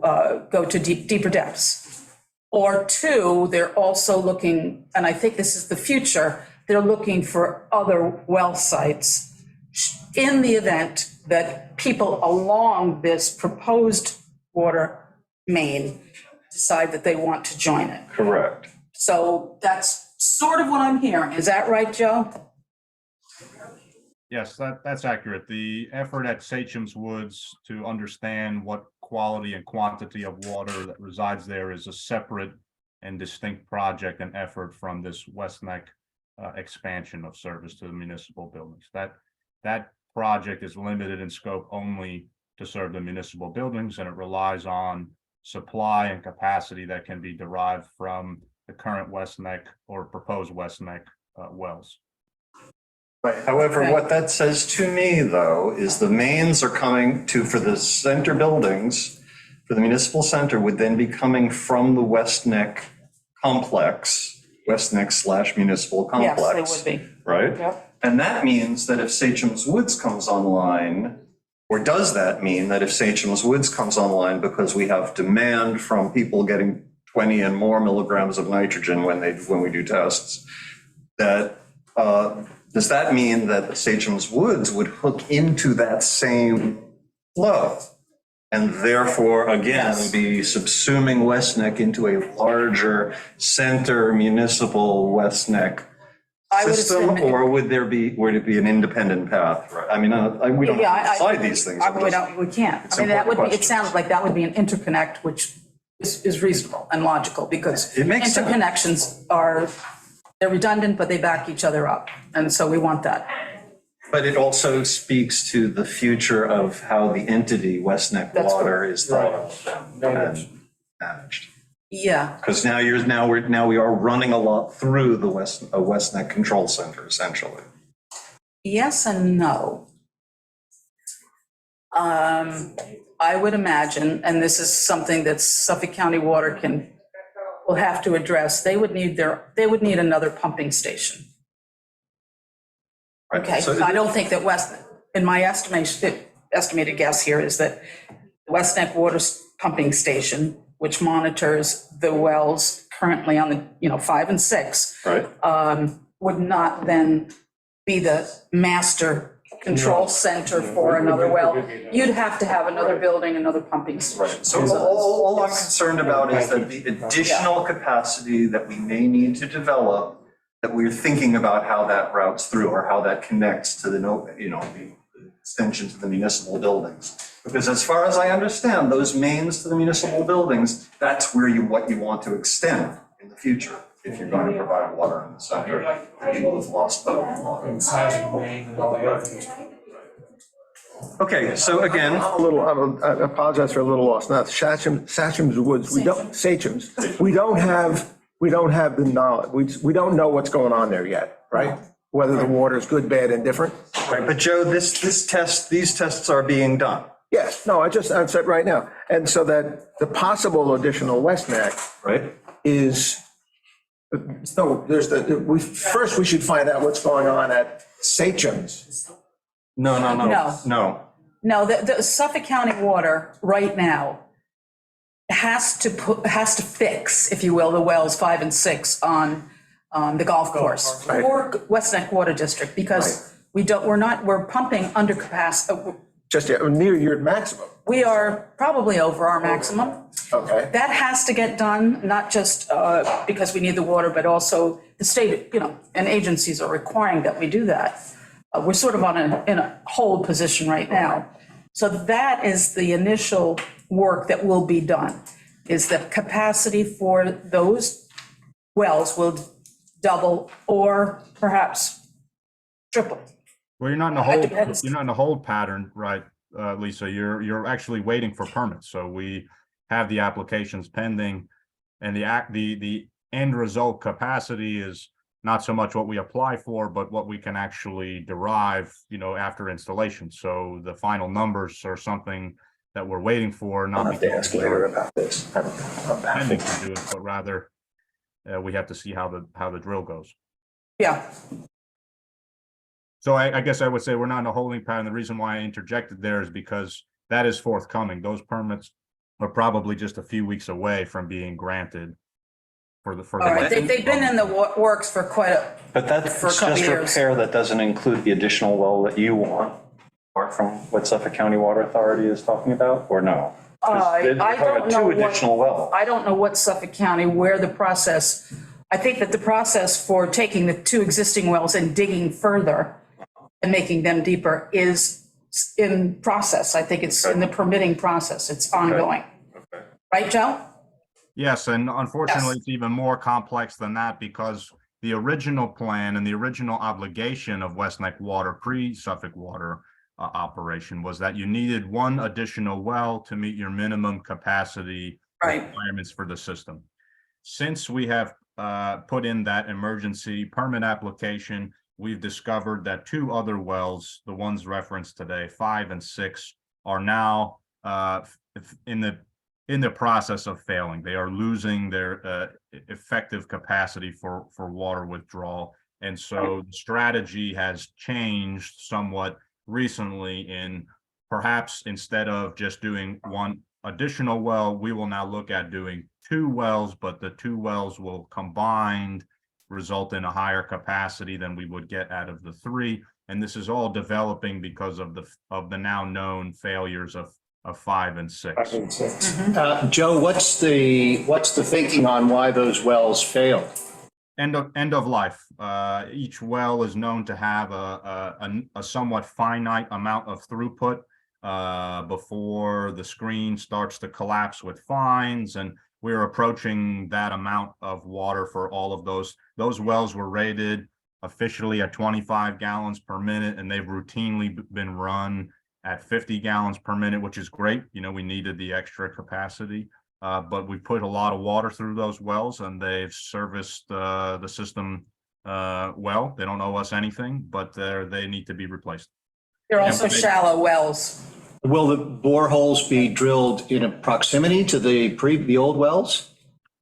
go to deeper depths. Or two, they're also looking, and I think this is the future, they're looking for other well sites in the event that people along this proposed water main decide that they want to join it. Correct. So that's sort of what I'm hearing. Is that right, Joe? Yes, that's accurate. The effort at Sachem's Woods to understand what quality and quantity of water that resides there is a separate and distinct project and effort from this West Neck expansion of service to the municipal buildings. That project is limited in scope only to serve the municipal buildings, and it relies on supply and capacity that can be derived from the current West Neck or proposed West Neck wells. Right, however, what that says to me, though, is the mains are coming to, for the center buildings, for the municipal center, would then be coming from the West Neck complex, West Neck / municipal complex. Yes, they would be. Right? Yep. And that means that if Sachem's Woods comes online, or does that mean that if Sachem's Woods comes online because we have demand from people getting 20 and more milligrams of nitrogen when we do tests, that does that mean that Sachem's Woods would hook into that same flow? And therefore, again, be subsuming West Neck into a larger center municipal West Neck system, or would it be an independent path? I mean, we don't decide these things. We can't. I mean, that would be, it sounds like that would be an interconnect, which is reasonable and logical, because it makes sense. Interconnections are, they're redundant, but they back each other up. And so we want that. But it also speaks to the future of how the entity West Neck Water is thought of and managed. Yeah. Because now we are running a lot through the West Neck Control Center, essentially. Yes and no. I would imagine, and this is something that Suffolk County Water will have to address, they would need another pumping station. Right. Okay, So I don't think that in my estimated guess here is that the West Neck Water Pumping Station, which monitors the wells currently on the 5 and 6, right, would not then be the master control center for another well. You'd have to have another building, another pumping station. So all I'm concerned about is that the additional capacity that we may need to develop, that we're thinking about how that routes through or how that connects to the extension to the municipal buildings. Because as far as I understand, those mains to the municipal buildings, that's where what you want to extend in the future, if you're going to provide water in the center for people who've lost the water. Okay, so again, I apologize for a little loss. Now, Sachem's Woods, we don't have the knowledge. We don't know what's going on there yet, right? Whether the water is good, bad, and different. Right, but Joe, these tests are being done. Yes, no, I've said right now. And so that the possible additional West Neck, right, is, no, first we should find out what's going on at Sachem's. No. No, the Suffolk County Water right now has to fix, if you will, the wells 5 and 6 on the golf course or West Neck Water District, because we're pumping under capacity. Just near your maximum. We are probably over our maximum. Okay. That has to get done, not just because we need the water, but also the state, and agencies are requiring that we do that. We're sort of in a hold position right now. So that is the initial work that will be done, is the capacity for those wells will double or perhaps triple. Well, you're not in a hold pattern, right, Lisa? You're actually waiting for permits. So we have the applications pending, and the end result capacity is not so much what we apply for, but what we can actually derive, after installation. So the final numbers are something that we're waiting for, not have to ask later about this. pending to do it, but rather we have to see how the drill goes. Yeah. So I guess I would say we're not in a holding pattern. The reason why I interjected there is because that is forthcoming. Those permits are probably just a few weeks away from being granted for the. All right, they've been in the works for quite a. But that's for a couple just years. repair that doesn't include the additional well that you want, apart from what Suffolk County Water Authority is talking about, or no? I don't know Two additional wells. I don't know what Suffolk County, where the process, I think that the process for taking the 2 existing wells and digging further and making them deeper is in process. I think it's in the permitting process. It's ongoing. Okay. Right, Joe? Yes, and unfortunately, it's even more complex than that, because the original plan and the original obligation of West Neck Water, pre-Suffolk Water, operation, was that you needed one additional well to meet your minimum capacity requirements for the system. Since we have put in that emergency permit application, we've discovered that 2 other wells, the ones referenced today, 5 and 6, are now in the process of failing. They are losing their effective capacity for water withdrawal. And so the strategy has changed somewhat recently in perhaps instead of just doing one additional well, we will now look at doing 2 wells, but the 2 wells will combined result in a higher capacity than we would get out of the 3. And this is all developing because of the now known failures of 5 and 6. Joe, what's the thinking on why those wells failed? End of life. Each well is known to have a somewhat finite amount of throughput before the screen starts to collapse with fines, and we're approaching that amount of water for all of those. Those wells were rated officially at 25 gallons per minute, and they've routinely been run at 50 gallons per minute, which is great. You know, we needed the extra capacity. But we put a lot of water through those wells, and they've serviced the system well. They don't owe us anything, but they need to be replaced. They're also shallow wells. Will the boreholes be drilled in a proximity to the old wells?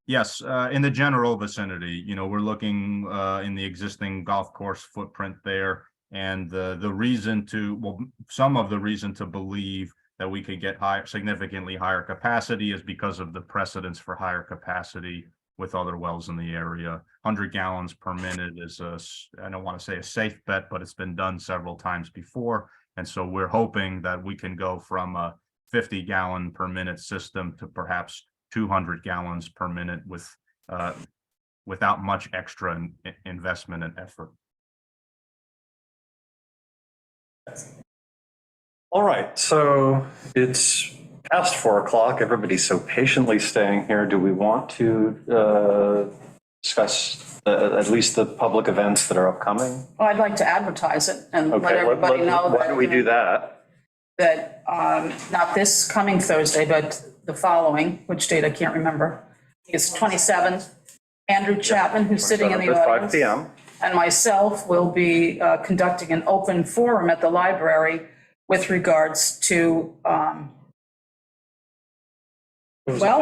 Yes, in the general vicinity. You know, we're looking in the existing golf course footprint there, and some of the reason to believe that we could get significantly higher capacity is because of the precedence for higher capacity with other wells in the area. 100 gallons per minute is I don't want to say a safe bet, but it's been done several times before. And so we're hoping that we can go from a 50 gallon per minute system to perhaps 200 gallons per minute without much extra investment and effort. All right, so it's past 4 o'clock. Everybody's so patiently staying here. Do we want to discuss at least the public events that are upcoming? Well, I'd like to advertise it and let everybody know that. Why don't we do that? That not this coming Thursday, but the following, which date I can't remember. It's 27th. Andrew Chapman, who's sitting in the audience, 5 p.m. and myself will be conducting an open forum at the library with regards to, well,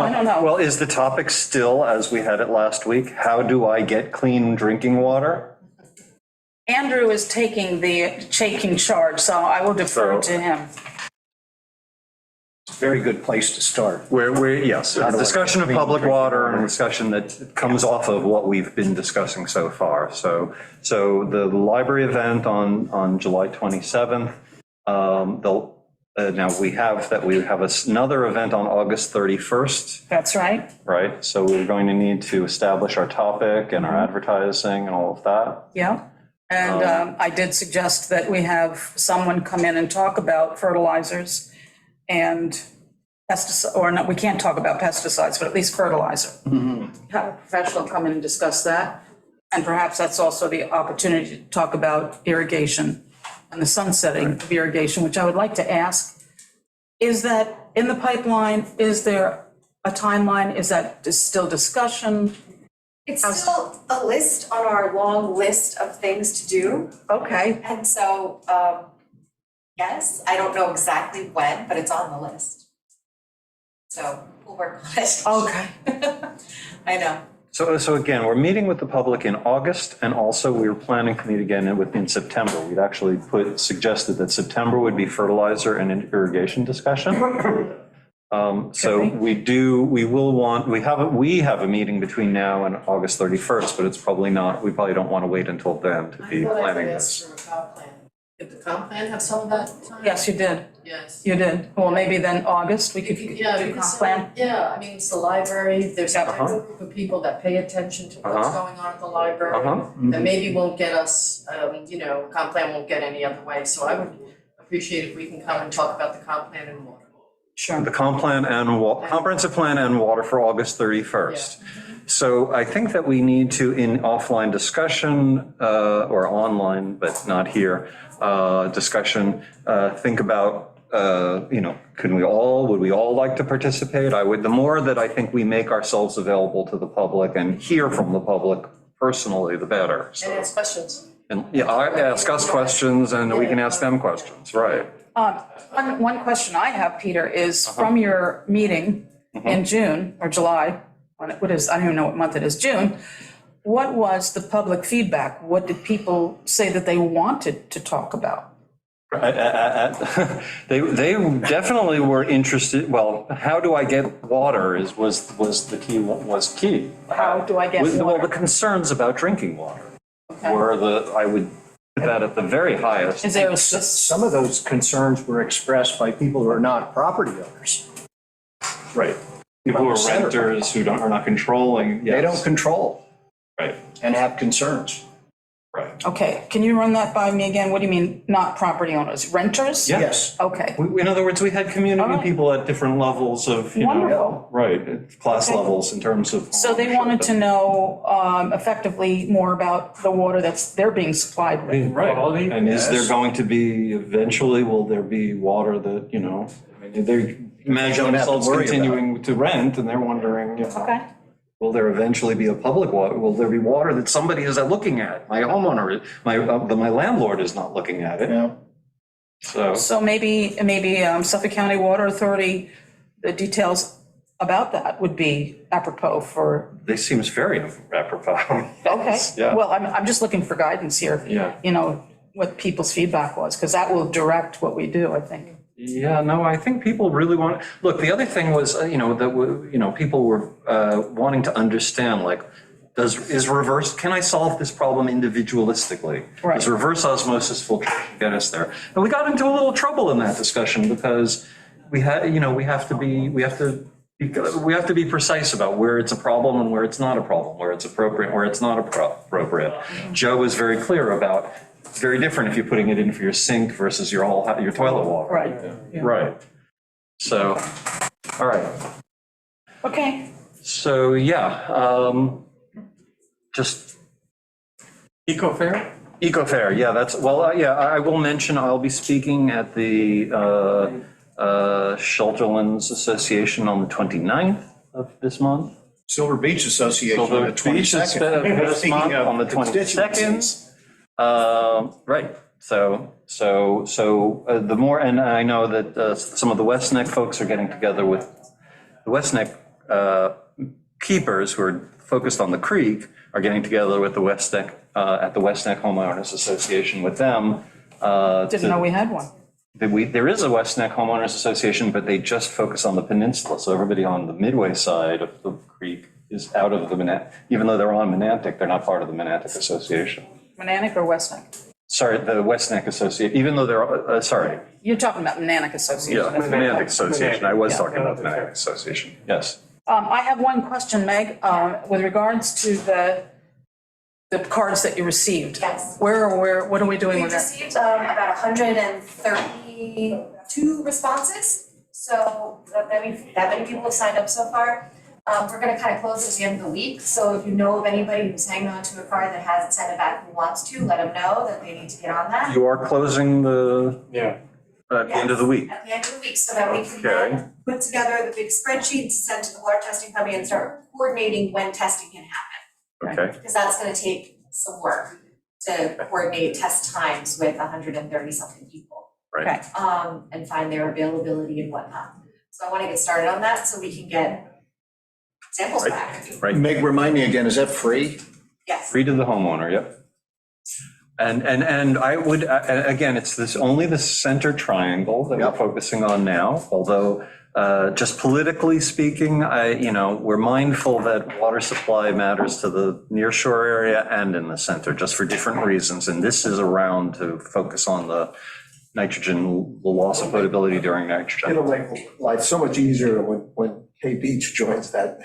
I don't know. Well, is the topic still, as we had it last week, how do I get clean drinking water? Andrew is taking charge, so I will defer to him. It's a very good place to start. Yes, a discussion of public water and a discussion that comes off of what we've been discussing so far. So the library event on July 27th. Now we have another event on August 31st. That's right. Right. So we're going to need to establish our topic and our advertising and all of that. Yeah. And I did suggest that we have someone come in and talk about fertilizers and pesticides, or not, we can't talk about pesticides, but at least fertilizer. Have a professional come in and discuss that. And perhaps that's also the opportunity to talk about irrigation and the sunsetting of irrigation, which I would like to ask, is that in the pipeline? Is there a timeline? Is that still discussion? It's still a list on our long list of things to do. Okay. And so, yes, I don't know exactly when, but it's on the list. So we'll work on it. Okay. I know. So again, we're meeting with the public in August, and also we were planning to meet again in September. We'd actually suggested that September would be fertilizer and irrigation discussion. So we have a meeting between now and August 31st, but it's probably not, we probably don't want to wait until then to be planning this. Did the comp plan have some of that time? Yes, you did. Yes. You did. Well, maybe then August, we could do comp plan. Yeah, I mean, it's the library, there's a group of people that pay attention to what's going on at the library. That maybe won't get us, comp plan won't get any other way, so I would appreciate if we can come and talk about the comp plan and more. Sure. The comp plan and comprehensive plan and water for August 31st. So I think that we need to, in offline discussion, or online, but not here, discussion, think about, would we all like to participate? The more that I think we make ourselves available to the public and hear from the public personally, the better. So, And ask questions. and yeah, I ask us questions and we can ask them questions, right? One question I have, Peter, is from your meeting in June or July, what is, I don't even know what month it is, June, what was the public feedback? What did people say that they wanted to talk about? They definitely were interested. Well, how do I get water was the key. Was key. How do I get Well, water? the concerns about drinking water were I would put that at the very highest. Is there Some of those concerns were expressed by people who are not property owners. Right. People who are renters who are not controlling. They don't control. Right. And have concerns. Right. Okay, can you run that by me again? What do you mean, not property owners, renters? Yes. Okay. In other words, we had community people at different levels of, Wonderful. right, class Okay. levels in terms of. So they wanted to know effectively more about the water they're being supplied with. Right, and is there going to be, eventually, will there be water that, they imagine Don't have to themselves worry about continuing to rent, and they're wondering, Okay. will there eventually be a public water? Will there be water that somebody is looking at? My homeowner, my landlord is not looking at it. Yeah. So maybe Suffolk County Water Authority, the details about that would be apropos for. This seems very apropos. Okay. Yeah. Well, I'm just looking for guidance here. Yeah. What people's feedback was, because that will direct what we do, I think. Yeah, no, I think people really look, the other thing was, people were wanting to understand, like, can I solve this problem individualistically? Right. Does reverse osmosis filtration get us there? And we got into a little trouble in that discussion because we have to be precise about where it's a problem and where it's not a problem, where it's appropriate, where it's not appropriate. Joe was very clear about, it's very different if you're putting it in for your sink versus your toilet water. Right. Yeah. Right. So, all right. Okay. So, just. Eco-fair? Eco-fair, yeah, I will mention, I'll be speaking at the Shelterlands Association on the 29th of this month. Silver Beach Association on the 22nd. Speaking on the 22nd. Right. So the more, and I know that some of the West Neck folks are getting together with the West Neck keepers who are focused on the creek are getting together with the West Neck at the West Neck Homeowners Association with them. Didn't know we had one. There is a West Neck Homeowners Association, but they just focus on the peninsula. So everybody on the Midway side of the creek is out of the Menantic. Even though they're on Menantic, they're not part of the Menantic Association. Menantic or West Neck? Sorry, the West Neck Association, even though they're, sorry. You're talking about Menantic Association. Yeah, Menantic Association. I was talking about the Menantic Association, yes. I have one question, Meg, with regards to the cards that you received. Yes. What are we doing We've with that? received about 132 responses, so that many people have signed up so far. We're gonna kind of close at the end of the week, so if you know of anybody who's hanging on to a card that hasn't sent it back who wants to, let them know that they need to get on that. You are closing Yeah. at the end of the week. At the end of the week, so that we can Okay. then put together the big spreadsheet, send to the water testing company and start coordinating when testing can happen. Okay. Because that's gonna take some work to coordinate test times with 130 something people. Right. And find their availability and whatnot. So I wanna get started on that so we can get samples back. Right. Meg, remind me again, is that free? Yes. Free to the homeowner, yep. And I would, again, it's only the center triangle that we're focusing on now, although just politically speaking, we're mindful that water supply matters to the nearshore area and in the center, just for different reasons. And this is around to focus on the nitrogen, the loss of potability during nitrogen. It'll make life so much easier when Cape Beach joins that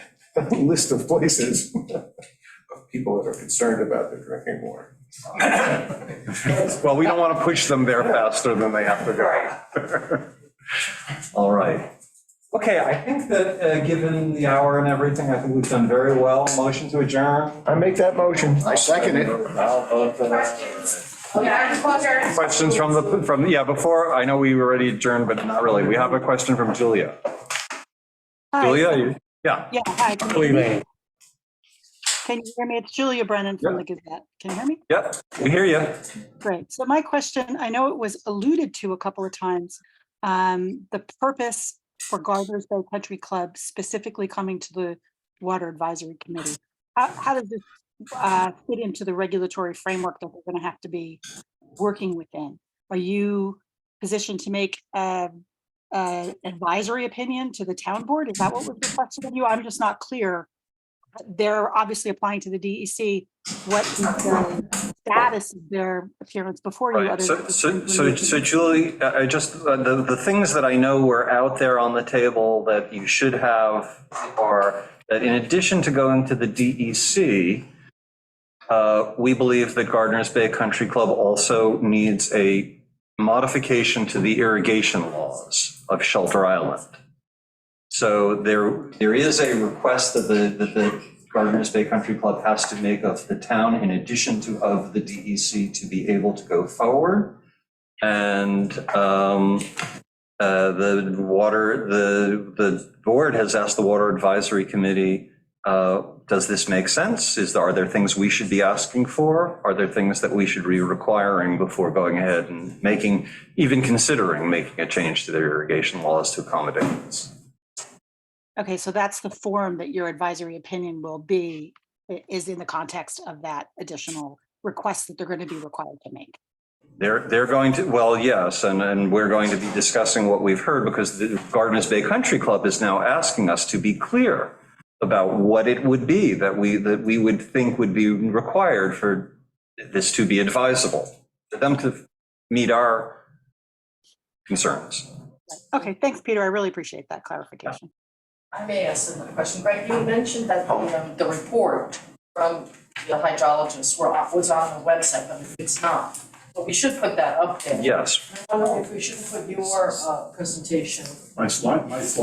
list of places of people that are concerned about their drinking water. Well, we don't want to push them there faster than they have to go. All right. Okay, I think that, given the hour and everything, I think we've done very well. Motion to adjourn. I make that motion. I second it. Questions yeah, before, I know we already adjourned, but not really. We have a question from Julia. Hi. Julia, yeah. Yeah, hi. Julie Lane. Can you hear me? It's Julia Brennan from the Gazette. Can you hear me? Yep, we hear you. Great. So my question, I know it was alluded to a couple of times, the purpose for Gardner's Bay Country Club specifically coming to the Water Advisory Committee. How does this fit into the regulatory framework that we're going to have to be working within? Are you positioned to make an advisory opinion to the town board? Is that what was requested of you? I'm just not clear. They're obviously applying to the DEC. What is the status of their appearance before you? Right. So Julie, I just, the things that I know were out there on the table that you should have are that in addition to going to the DEC, we believe that Gardner's Bay Country Club also needs a modification to the irrigation laws of Shelter Island. So there is a request that the Gardner's Bay Country Club has to make of the town in addition to of the DEC to be able to go forward. And the board has asked the Water Advisory Committee, does this make sense? Are there things we should be asking for? Are there things that we should be requiring before going ahead and even considering making a change to their irrigation laws to accommodate this? Okay, so that's the form that your advisory opinion will be, is in the context of that additional request that they're going to be required to make. They're going to, well, yes, and we're going to be discussing what we've heard because the Gardner's Bay Country Club is now asking us to be clear about what it would be that we would think would be required for this to be advisable, for them to meet our concerns. Okay, thanks, Peter. I really appreciate that clarification. I may ask another question. Greg, you mentioned that the report from the hydrologist was on the website, but it's not. But we should put that up there. Yes. I wonder if we should put your presentation. My slides.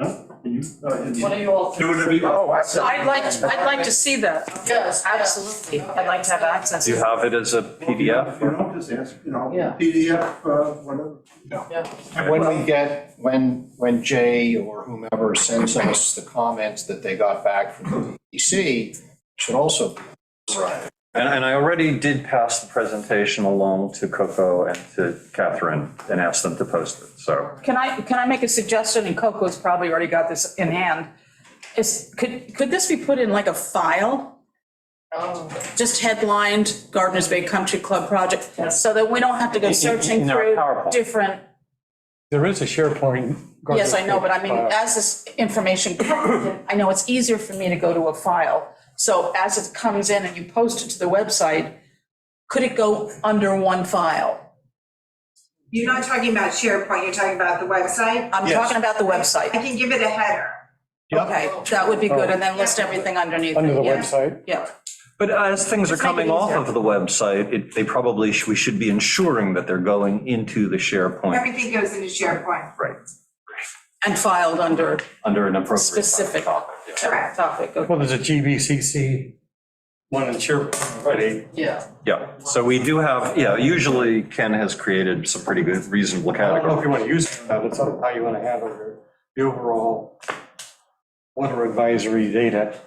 What are you all? I'd like to see that. Yes, Absolutely. I'd like to have access. Do you have it as a PDF? Just ask, Yeah. PDF, whatever. When Jay or whomever sends us the comments that they got back from the DEC, should also. Right. And I already did pass the presentation along to Coco and to Catherine and asked them to post it, so. Can I make a suggestion, and Coco's probably already got this in hand? Could this be put in like a file? Just headlined Gardner's Bay Country Club project, so that we don't have to go searching in our through PowerPoint. different. There is a SharePoint. Yes, I know, but I mean, as this information comes in, I know it's easier for me to go to a file. So as it comes in and you post it to the website, could it go under one file? You're not talking about SharePoint, you're talking about the website? I'm talking about the website. I can give it a header. Okay, that would be good, and then list everything underneath it. Under the Yeah. website? Yeah. But as things are Let's make it coming off easier. of the website, we should be ensuring that they're going into the SharePoint. Everything goes into SharePoint. Right. And filed under Under an appropriate specific topic. Correct. topic. Okay. Well, there's a GBCC one in SharePoint already. Yeah. Yeah, so we do have, usually Ken has created some pretty good, reasonable I don't know if categories. you want to use it, but it's up how you want to handle the overall water advisory data.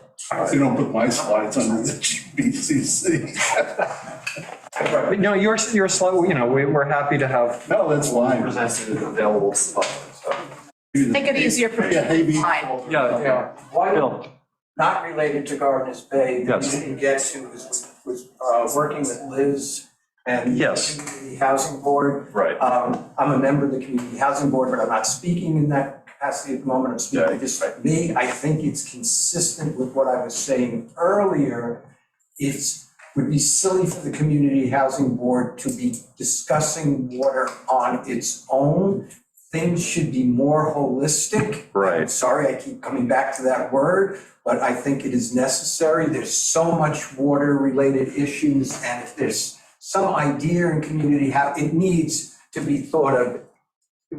You don't put my slides under the BCC. But no, your slide, we're happy to have. No, that's fine. Presented and available to the public, so. Make it easier for me to find. Yeah. Bill. Not related to Gardner's Bay, the Yes. meeting gets who was working with Liz and Yes. the Community Housing Board. Right. I'm a member of the Community Housing Board, but I'm not speaking in that capacity at the moment. I'm speaking just like me. I think it's consistent with what I was saying earlier. Would be silly for the Community Housing Board to be discussing water on its own. Things should be more holistic. Right. I'm sorry, I keep coming back to that word, but I think it is necessary. There's so much water-related issues, and if there's some idea in community how it needs to be thought of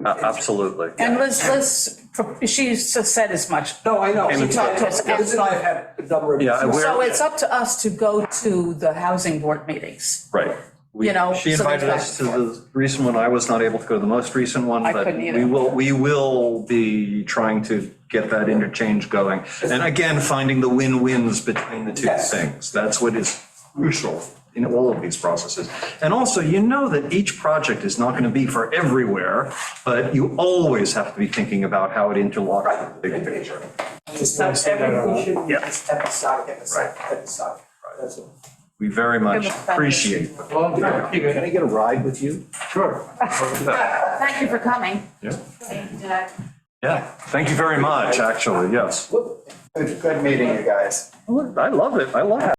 Absolutely. And Liz, she said as much. No, I know. She talked to us. Liz and I have had a number of. Yeah, So it's up to us to go to the housing board meetings. Right. You know, She so invited there's us to the recent one. I was not able to go to the most recent one, I but couldn't either. we will be trying to get that interchange going. And again, finding the win-wins between the two Yes. things. That's what is crucial in all of these processes. And also, you know that each project is not going to be for everywhere, but you always have to be thinking about how it interlocks with the big picture. It's not everything should be Yeah. just episodic. That's it. We very much appreciate it. Can I get a ride with you? Sure. Thank you for coming. Yeah. And, Yeah, thank you very much, actually, yes. Good meeting you guys. I love it. I love it.